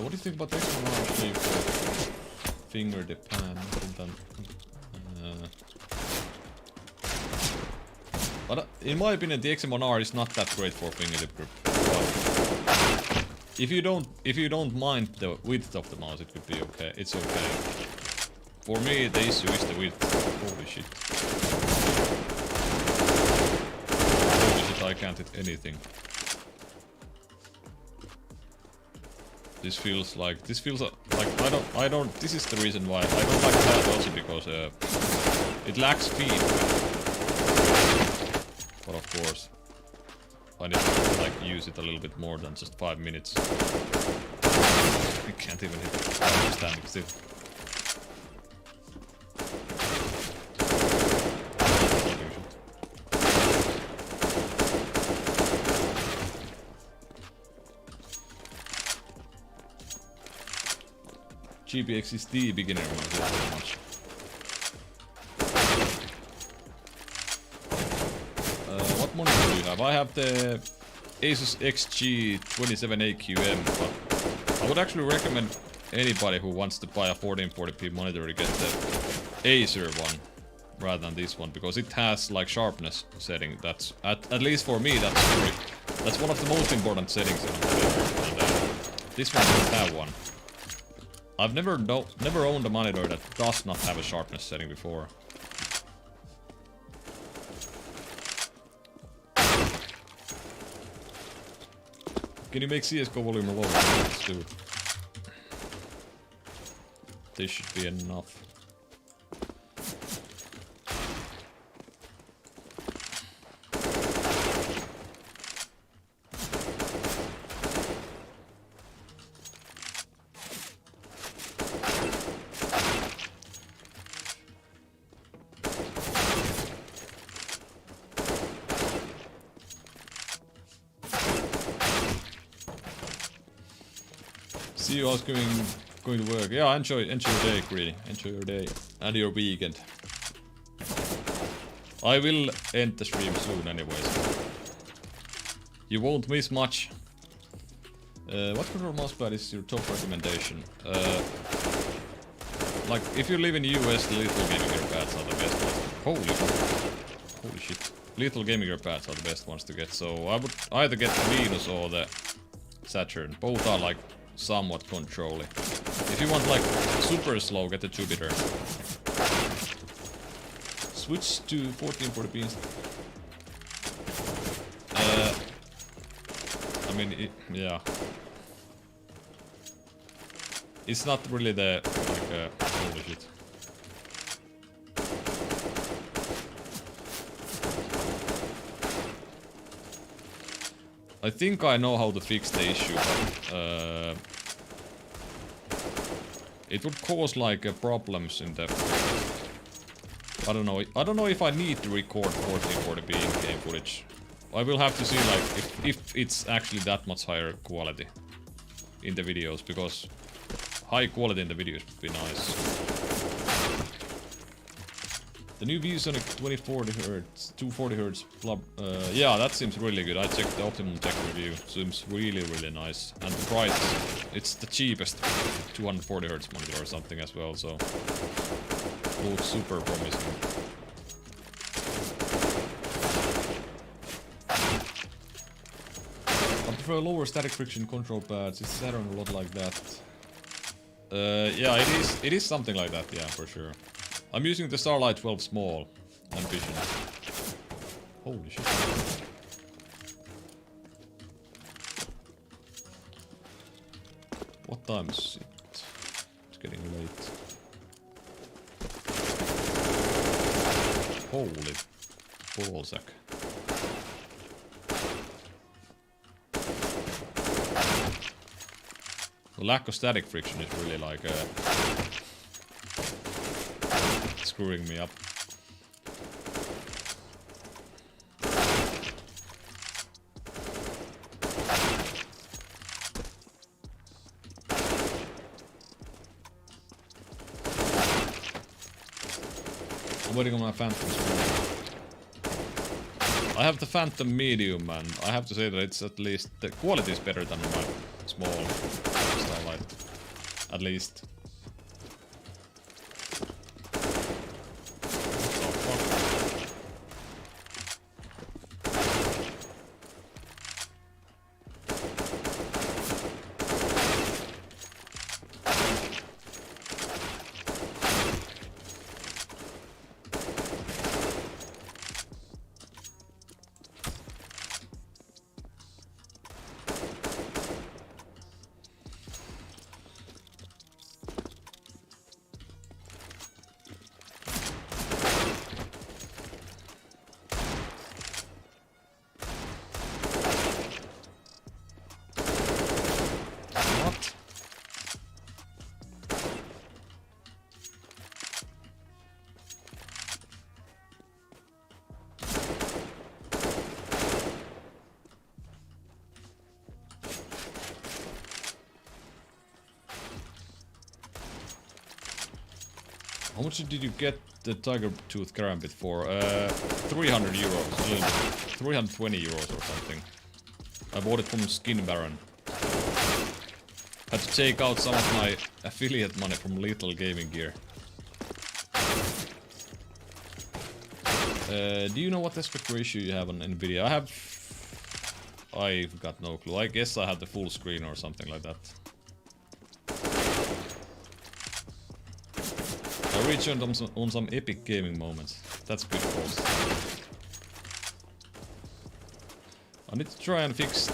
What do you think about the XMR shape for finger dip pan? But in my opinion, the XM1R is not that great for finger dip grip. But if you don't mind the width of the mouse, it could be okay. It's okay. For me, the issue is the width. Holy shit! Holy shit! I can't hit anything. This feels like I don't. This is the reason why I don't like that also, because it lacks speed. But of course, I need to like use it a little bit more than just 5 minutes. I can't even hit it. Standing still. GPX is the beginner one, very much. What monitor do you have? I have the Asus XG27AQM, but I would actually recommend anybody who wants to buy a 1440p monitor to get the Acer one rather than this one, because it has like sharpness setting. That's at least for me that's one of the most important settings in a monitor, and this one doesn't have one. I've never owned a monitor that does not have a sharpness setting before. Can you make CSGO volume lower? Let's do it. This should be enough. See you, I was going to work. Yeah, enjoy your day, Greedy. Enjoy your day and your weekend. I will end the stream soon anyways. You won't miss much. What control mousepad is your top recommendation? Like, if you live in the US, the Lethal Gaming Gear pads are the best ones. Holy shit. Lethal Gaming Gear pads are the best ones to get, so I would either get the Venus or the Saturn. Both are like somewhat controlling. If you want like super slow, get the 2-bitter. Switch to 1440p. I mean, yeah. It's not really the like holy shit. I think I know how to fix the issue, but it would cause like problems in the I don't know. I don't know if I need to record 1440p in-game footage. I will have to see like if it's actually that much higher quality in the videos, because high quality in the videos would be nice. The new ViewSonic 240Hz, 240Hz plug, yeah, that seems really good. I checked the Optimum Tech review. Seems really nice. And the price, it's the cheapest 240Hz monitor or something as well, so looks super promising. I prefer lower static friction control pads. It's Saturn a lot like that. Yeah, it is something like that, yeah, for sure. I'm using the Starlight 12 Small Ambition. Holy shit. What time is it? It's getting late. Holy ballsack. The lack of static friction is really like screwing me up. I'm waiting on my Phantom Small. I have the Phantom Medium, and I have to say that it's at least the quality is better than my small Starlight, at least. How much did you get the Tiger Tooth Karambit for? 300 euros, 320 euros or something. I bought it from Skin Baron. Had to take out some of my affiliate money from Lethal Gaming Gear. Do you know what aspect ratio you have on Nvidia? I've got no clue. I guess I had the full screen or something like that. I returned on some epic gaming moments. That's good balls. I need to try and fix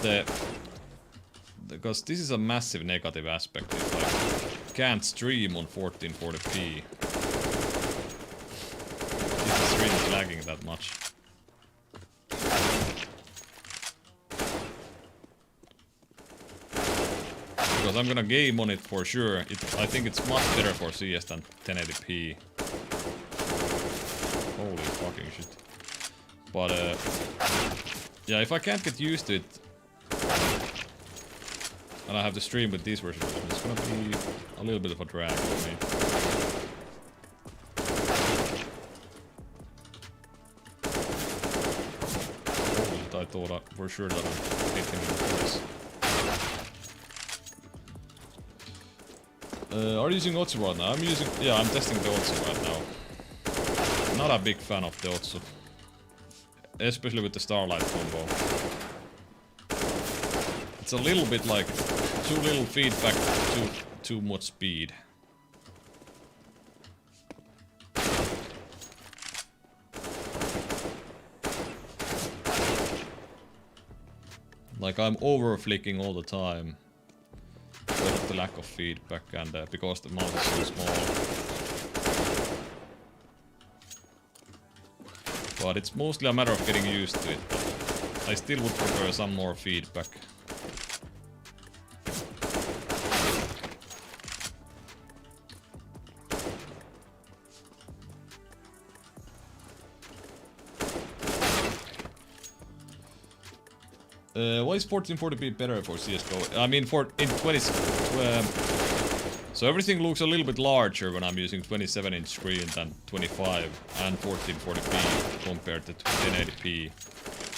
because this is a massive negative aspect. It's like can't stream on 1440p. This stream is lagging that much. Because I'm gonna game on it for sure. I think it's much better for CS than 1080p. Holy fucking shit. But yeah, if I can't get used to it, and I have to stream with these versions, it's gonna be a little bit of a drag for me. Holy shit, I thought for sure that I'm hitting him with this. Are you using Otsu right now? I'm testing the Otsu right now. Not a big fan of the Otsu. Especially with the Starlight combo. It's a little bit like too little feedback, too much speed. Like I'm over flicking all the time. Because of the lack of feedback and because the mouse is so small. But it's mostly a matter of getting used to it. But I still would prefer some more feedback. Why is 1440p better for CSGO? I mean, in 20... so everything looks a little bit larger when I'm using 27-inch screen than 25 and 1440p compared to 1080p.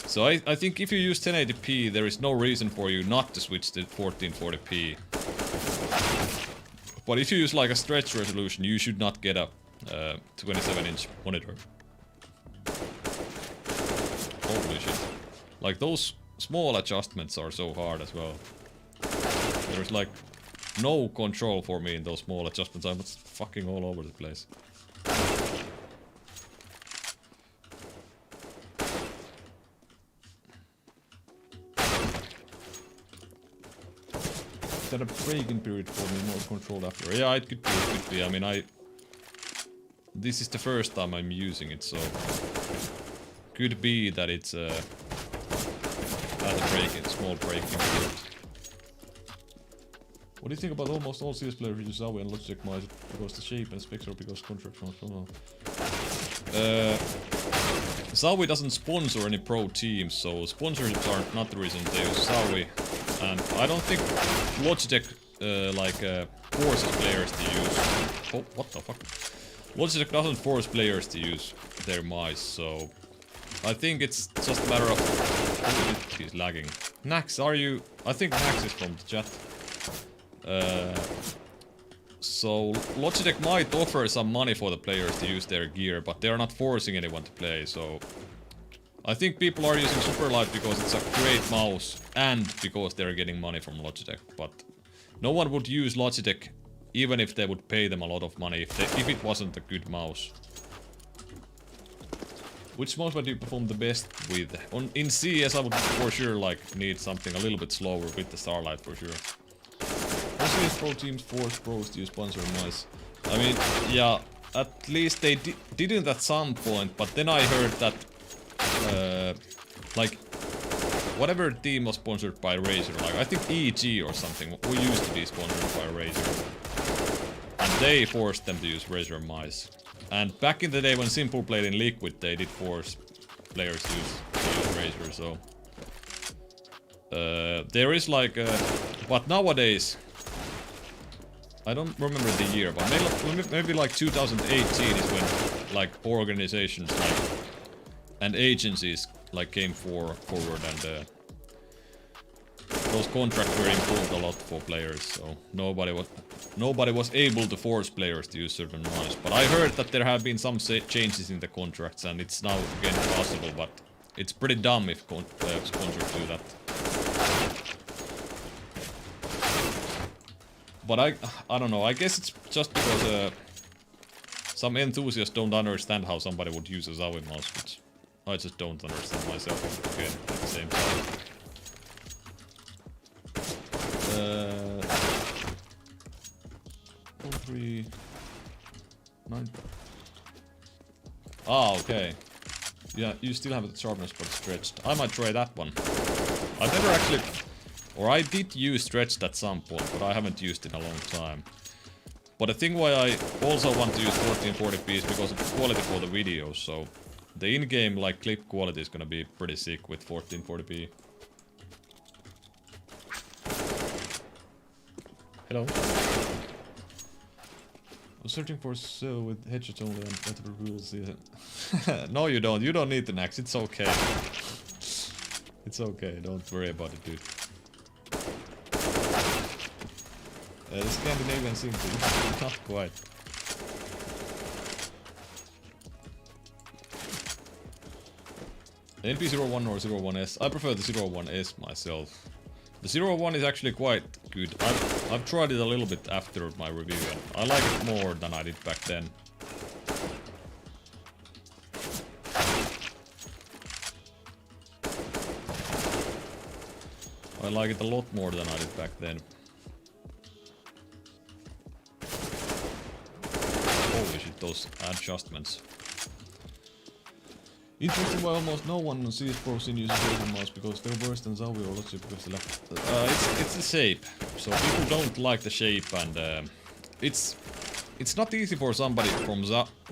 So I think if you use 1080p, there is no reason for you not to switch to 1440p. But if you use like a stretch resolution, you should not get a 27-inch monitor. Holy shit. Like those small adjustments are so hard as well. There's like no control for me in those small adjustments. I'm fucking all over the place. Is that a break-in period for me, more controlled after? Yeah, it could be, I mean, this is the first time I'm using it, so... Could be that it's at a small break-in period. What do you think about almost all CS players use Zowie and Logitech mice because the shape and specs or because contract from Zowie doesn't sponsor any pro teams, so sponsorships are not the reason they use Zowie. And I don't think Logitech forces players to use... Oh, what the fuck? Logitech doesn't force players to use their mice, so... I think it's just a matter of... Oh, he's lagging. Nax, are you... I think Nax is from the chat. So Logitech might offer some money for the players to use their gear, but they're not forcing anyone to play, so... I think people are using Superlight because it's a great mouse, and because they're getting money from Logitech, but... No one would use Logitech, even if they would pay them a lot of money, if it wasn't a good mouse. Which mousepad do you perform the best with? In CS I would for sure like need something a little bit slower with the Starlight for sure. Also these pro teams force pros to use sponsor mice. I mean, yeah, at least they didn't at some point, but then I heard that like whatever team was sponsored by Razer, like I think EG or something, we used to be sponsored by Razer. And they forced them to use Razer mice. And back in the day when Simple played in Liquid, they did force players to use Razer, so... there is like but nowadays... I don't remember the year, but maybe like 2018 is when like organizations like and agencies like came forward and those contracts were improved a lot for players, so nobody was able to force players to use certain mice. But I heard that there have been some changes in the contracts, and it's now again possible. But it's pretty dumb if sponsors do that. But I don't know. I guess it's just because some enthusiasts don't understand how somebody would use a Zowie mouse, which I just don't understand myself again at the same time. 3 9. Ah, okay. Yeah, you still have the sharpness but stretched. I might try that one. I've never actually... Or I did use stretched at some point, but I haven't used it in a long time. But the thing why I also want to use 1440p is because of the quality for the videos, so... The in-game, like, clip quality is gonna be pretty sick with 1440p. Hello? I'm searching for so with headshots only and better rules. No, you don't. You don't need the Nax. It's okay. It's okay. Don't worry about it, dude. The Scandinavian seems to be not quite. NP01 or 01S? I prefer the 01S myself. The 01 is actually quite good. I've tried it a little bit after my review and I like it more than I did back then. I like it a lot more than I did back then. Holy shit, those adjustments. Interesting why almost no one sees pros in using Razer mouse because they're worse than Zowie or Logitech because they lack... it's the shape. So people don't like the shape and it's not easy for somebody from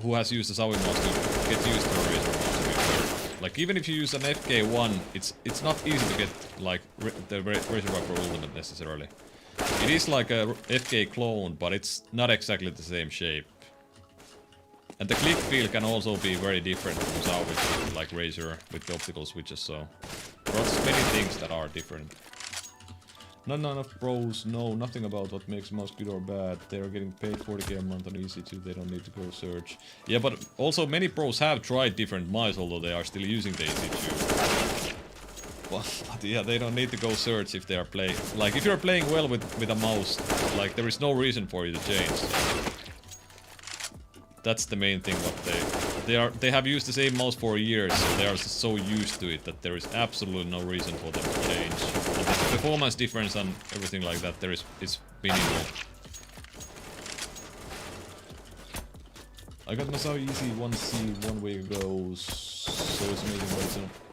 who has used the Zowie mouse to get used to a Razer mouse. Like even if you use an FK1, it's not easy to get like the Razor Viper Ultimate necessarily. It is like a FK clone, but it's not exactly the same shape. And the click feel can also be very different from Zowie, like Razor with the optical switches, so there's many things that are different. Not enough pros know nothing about what makes mouse good or bad. They are getting paid 40k a month on EC2, they don't need to go search. Yeah, but also many pros have tried different mice, although they are still using the EC2. But yeah, they don't need to go search if they are playing. Like, if you're playing well with a mouse, like, there is no reason for you to change. That's the main thing. What they have used the same mouse for years, so they are so used to it that there is absolutely no reason for them to change. And the performance difference and everything like that there is minimal. I got my Zowie Easy 1C 1 week ago, so it's amazing, but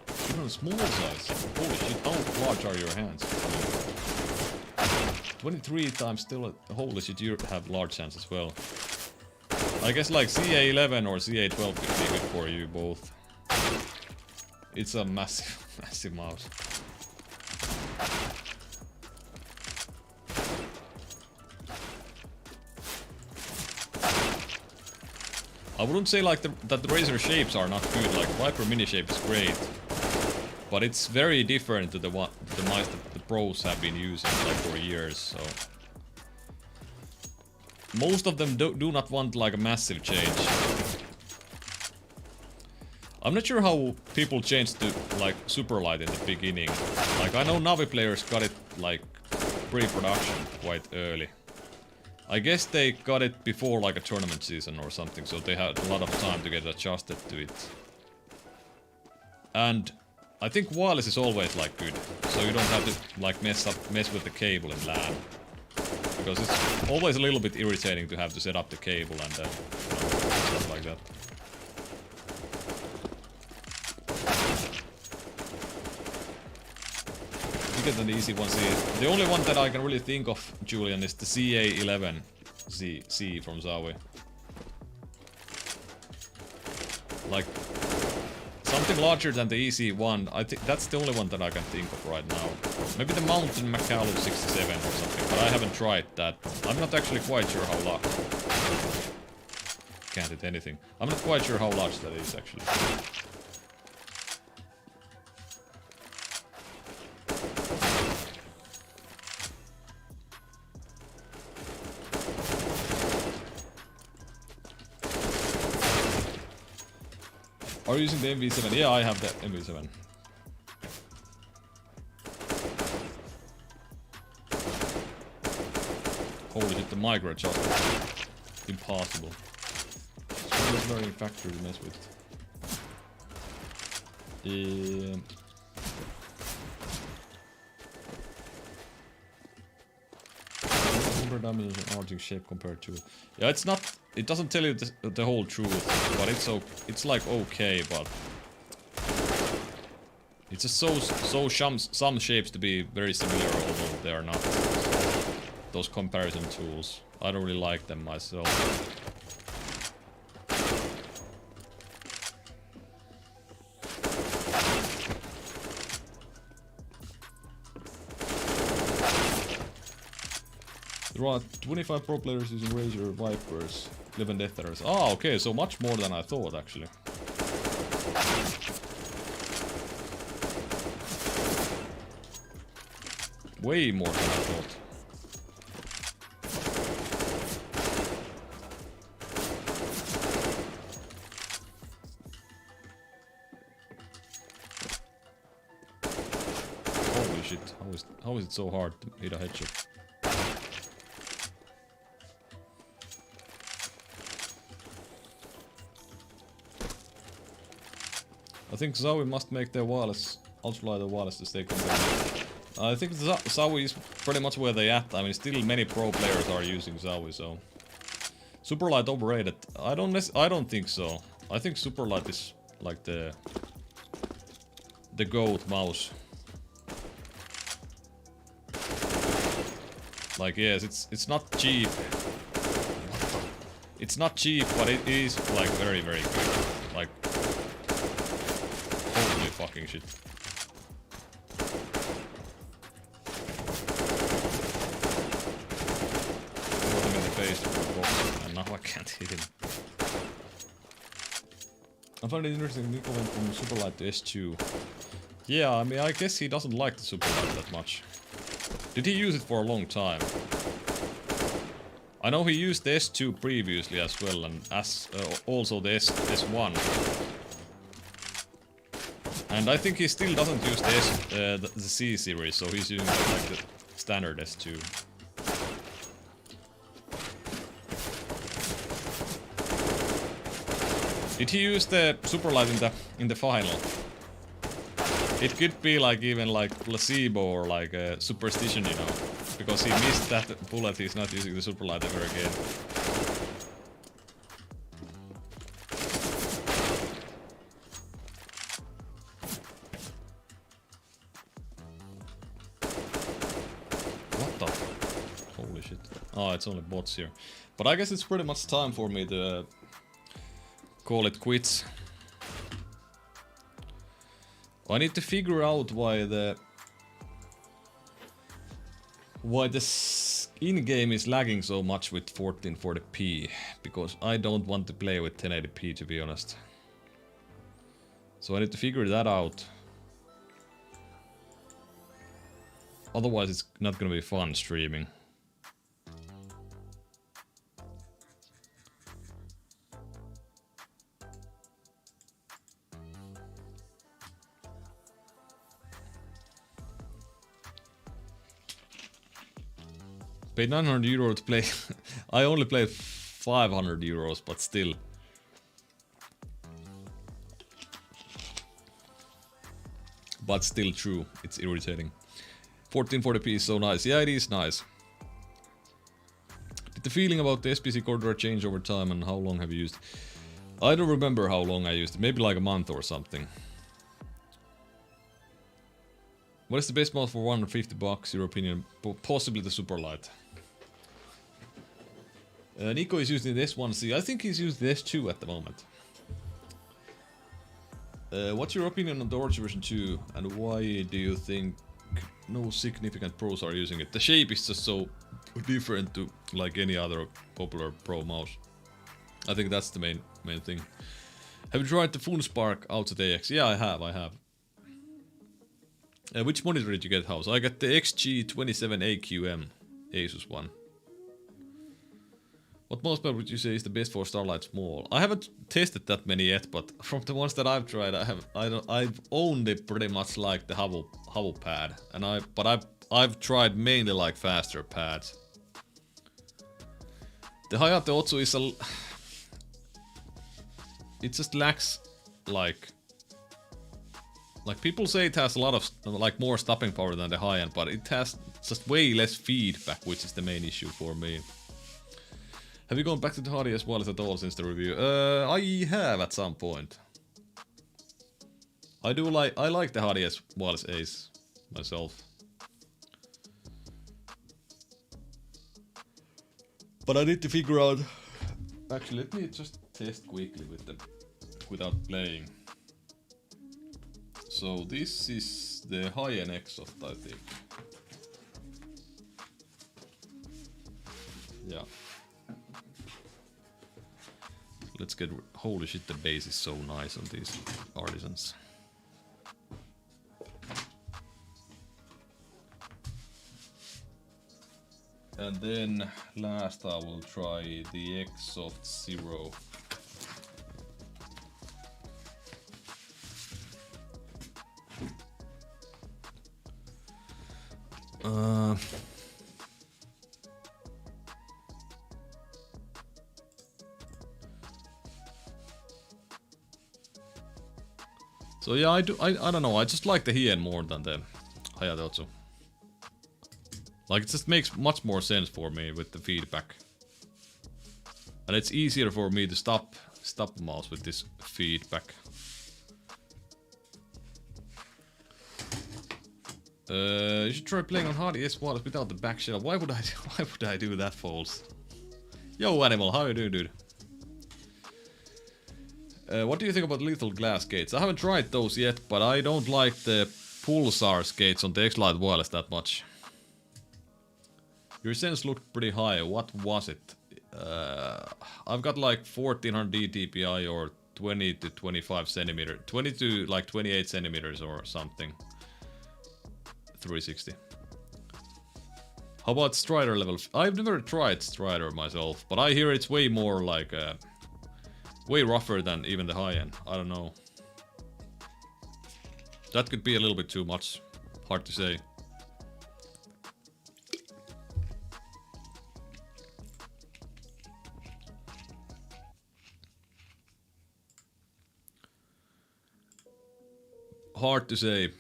it's even a small size. Holy shit, how large are your hands? 23 times still. Holy shit, you have large hands as well. I guess like CA11 or CA12 could be good for you both. It's a massive, massive mouse. I wouldn't say like that the Razor shapes are not good. Like Viper Mini shape is great, but it's very different to the mice that the pros have been using like for years. So. Most of them do not want like a massive change. I'm not sure how people changed to like super light in the beginning. Like I know Navi players got it like pre-production quite early. I guess they got it before like a tournament season or something, so they had a lot of time to get adjusted to it. And I think wireless is always like good, so you don't have to like mess with the cable in LAN. Because it's always a little bit irritating to have to set up the cable and stuff like that. You get an easy one. The only one that I can really think of, Julian, is the CA11 C from Zowie. Like something larger than the EC1. I think that's the only one that I can think of right now. Maybe the Mountain Macalou 67 or something, but I haven't tried that. I'm not actually quite sure how large. Can't hit anything. I'm not quite sure how large that is actually. Are you using the MV7? Yeah, I have the MV7. Holy shit, the micro adjustment. Impossible. It's a very factory to mess with. Damage and arcing shape compared to. Yeah, it's not. It doesn't tell you the whole truth, but it's like okay, but it's just so some shapes to be very similar, although they are not. Those comparison tools, I don't really like them myself. There are 25 pro players using Razor Vipers, 11 Death Arrows. Ah, okay, so much more than I thought, actually. Way more than I thought. Holy shit, how is it so hard to hit a headshot? I think Zowie must make their wireless, ultralight wireless to stay competitive. I think Zowie is pretty much where they at. I mean, still many pro players are using Zowie, so Superlight overrated. I don't think so. I think Superlight is like the GOAT mouse. Like yes, it's not cheap. It's not cheap, but it is like very good. Like holy fucking shit. used to box, and now I can't hit him. I find it interesting Nico went from Superlight to S2. Yeah, I mean, I guess he doesn't like the Superlight that much. Did he use it for a long time? I know he used the S2 previously as well, and as also the S1. And I think he still doesn't use the C series, so he's using like the standard S2. Did he use the Superlight in the final? It could be like even like placebo or like a superstition, you know, because he missed that bullet. He's not using the Superlight ever again. What the? Holy shit! Oh, it's only bots here, but I guess it's pretty much time for me to call it quits. I need to figure out why this in-game is lagging so much with 1440p, because I don't want to play with 1080p, to be honest. So I need to figure that out. Otherwise it's not gonna be fun streaming. Paid 900 euros to play. I only played 500 euros, but still. But still true, it's irritating. 1440p is so nice. Yeah, it is nice. Did the feeling about the SPC corridor change over time, and how long have you used? I don't remember how long I used it, maybe like a month or something. What is the best mod for 150 bucks, your opinion? Possibly the Superlight. Nico is using the S1C. I think he's using the S2 at the moment. What's your opinion on the Origin version 2, and why do you think no significant pros are using it? The shape is just so different to like any other popular pro mouse. I think that's the main thing. Have you tried the Funspark Outset AX? Yeah, I have. Which monitor did you get, House? I got the XG27AQM Asus one. What mousepad would you say is the best for Starlight Small? I haven't tested that many yet, but from the ones that I've tried, I've only pretty much liked the Hubble pad, and I've tried mainly like faster pads. The Hayate Otsu is it just lacks like people say it has a lot of like more stopping power than the high end, but it has just way less feedback, which is the main issue for me. Have you gone back to the Hardy as well at all since the review? I have at some point. I like the Hardy as well as Ace myself. But I need to figure out. Actually, let me just test quickly with them without playing. So this is the high-end Exoft, I think. Yeah. Let's get. Holy shit, the base is so nice on these artisans. And then last I will try the Exoft Zero. So yeah, I don't know, I just like the Hien more than the Hayate Otsu. Like, it just makes much more sense for me with the feedback. And it's easier for me to stop the mouse with this feedback. You should try playing on hard S1 without the back shell. Why would I do that, Foles? Yo, Animal, how you doing, dude? What do you think about lethal glass gates? I haven't tried those yet, but I don't like the pulsar skates on the X-Lite wireless that much. Your sense looked pretty high. What was it? I've got like 1400 DPI or 20 to 25 centimeter, 20 to like 28 centimeters or something. 360. How about Strider level? I've never tried Strider myself, but I hear it's way more like way rougher than even the high end. I don't know. That could be a little bit too much. Hard to say. Hard to say.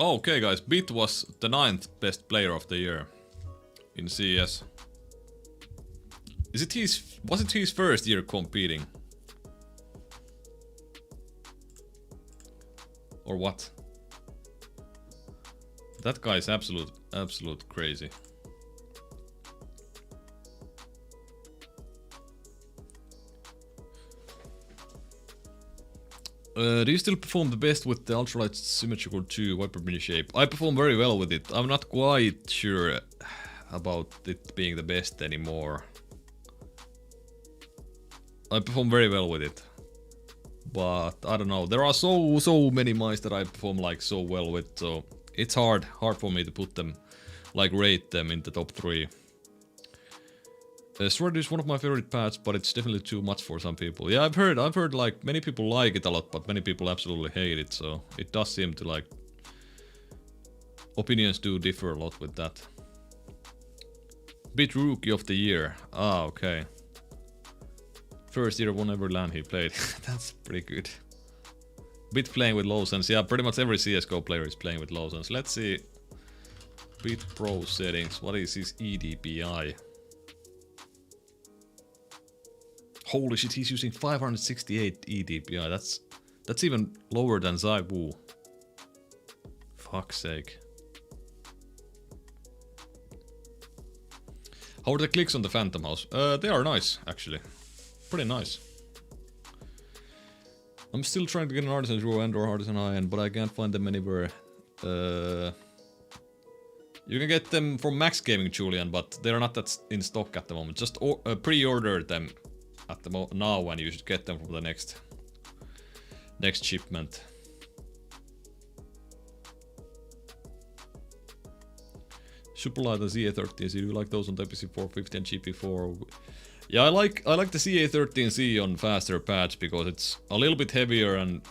Okay guys, Bit was the 9th best player of the year in CS. Was it his first year competing? Or what? That guy is absolute crazy. Do you still perform the best with the ultralight symmetrical 2 wiper mini shape? I perform very well with it. I'm not quite sure about it being the best anymore. I perform very well with it. But I don't know. There are so many mice that I perform like so well with, so it's hard for me to put them, like rate them in the top 3. Sword is one of my favorite pads, but it's definitely too much for some people. Yeah, I've heard like many people like it a lot, but many people absolutely hate it, so it does seem to like... Opinions do differ a lot with that. Bit Rookie of the Year. Ah, okay. First year won every LAN he played. That's pretty good. Bit playing with low sense. Yeah, pretty much every CSGO player is playing with low sense. Let's see. Bit Pro settings. What is his EDPI? Holy shit, he's using 568 EDPI. That's even lower than Zaiwu. Fuck's sake. How are the clicks on the Phantom House? They are nice, actually. Pretty nice. I'm still trying to get an Artisan Raw and or Artisan High End, but I can't find them anywhere. You can get them from Max Gaming, Julian, but they're not that in stock at the moment. Just pre-order them at the now, and you should get them from the next shipment. Superlight and CA13C, do you like those on the PC450 and GP4? Yeah, I like the CA13C on faster pads because it's a little bit heavier and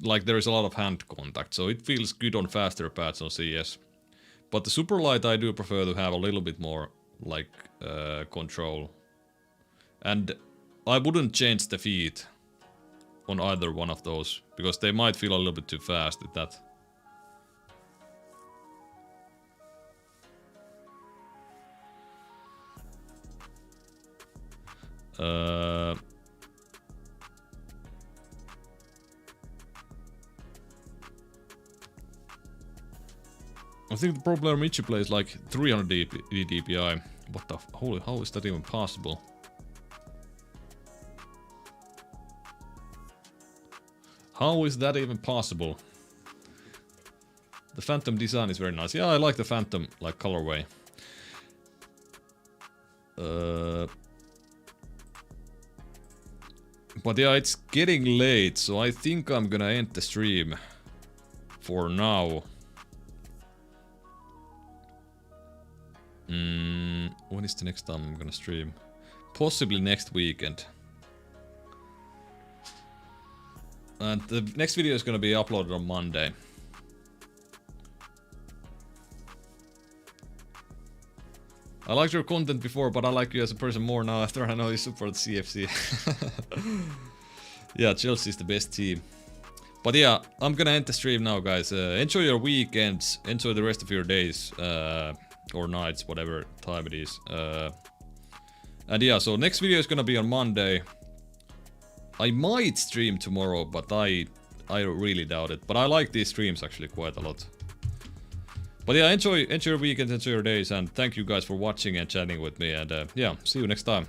like there is a lot of hand contact, so it feels good on faster pads on CS. But the Superlight I do prefer to have a little bit more like control. And I wouldn't change the feet on either one of those, because they might feel a little bit too fast at that. I think the pro player Michi plays like 300 DPI. What the holy, how is that even possible? How is that even possible? The Phantom design is very nice. Yeah, I like the Phantom like colorway. But yeah, it's getting late, so I think I'm gonna end the stream for now. When is the next time I'm gonna stream? Possibly next weekend. And the next video is gonna be uploaded on Monday. I liked your content before, but I like you as a person more now after I know you support CFC. Yeah, Chelsea is the best team. But yeah, I'm gonna end the stream now, guys. Enjoy your weekends, enjoy the rest of your days, or nights, whatever time it is. And yeah, so next video is gonna be on Monday. I might stream tomorrow, but I really doubt it. But I like these streams actually quite a lot. But yeah, enjoy your weekends, enjoy your days, and thank you guys for watching and chatting with me. And yeah, see you next time.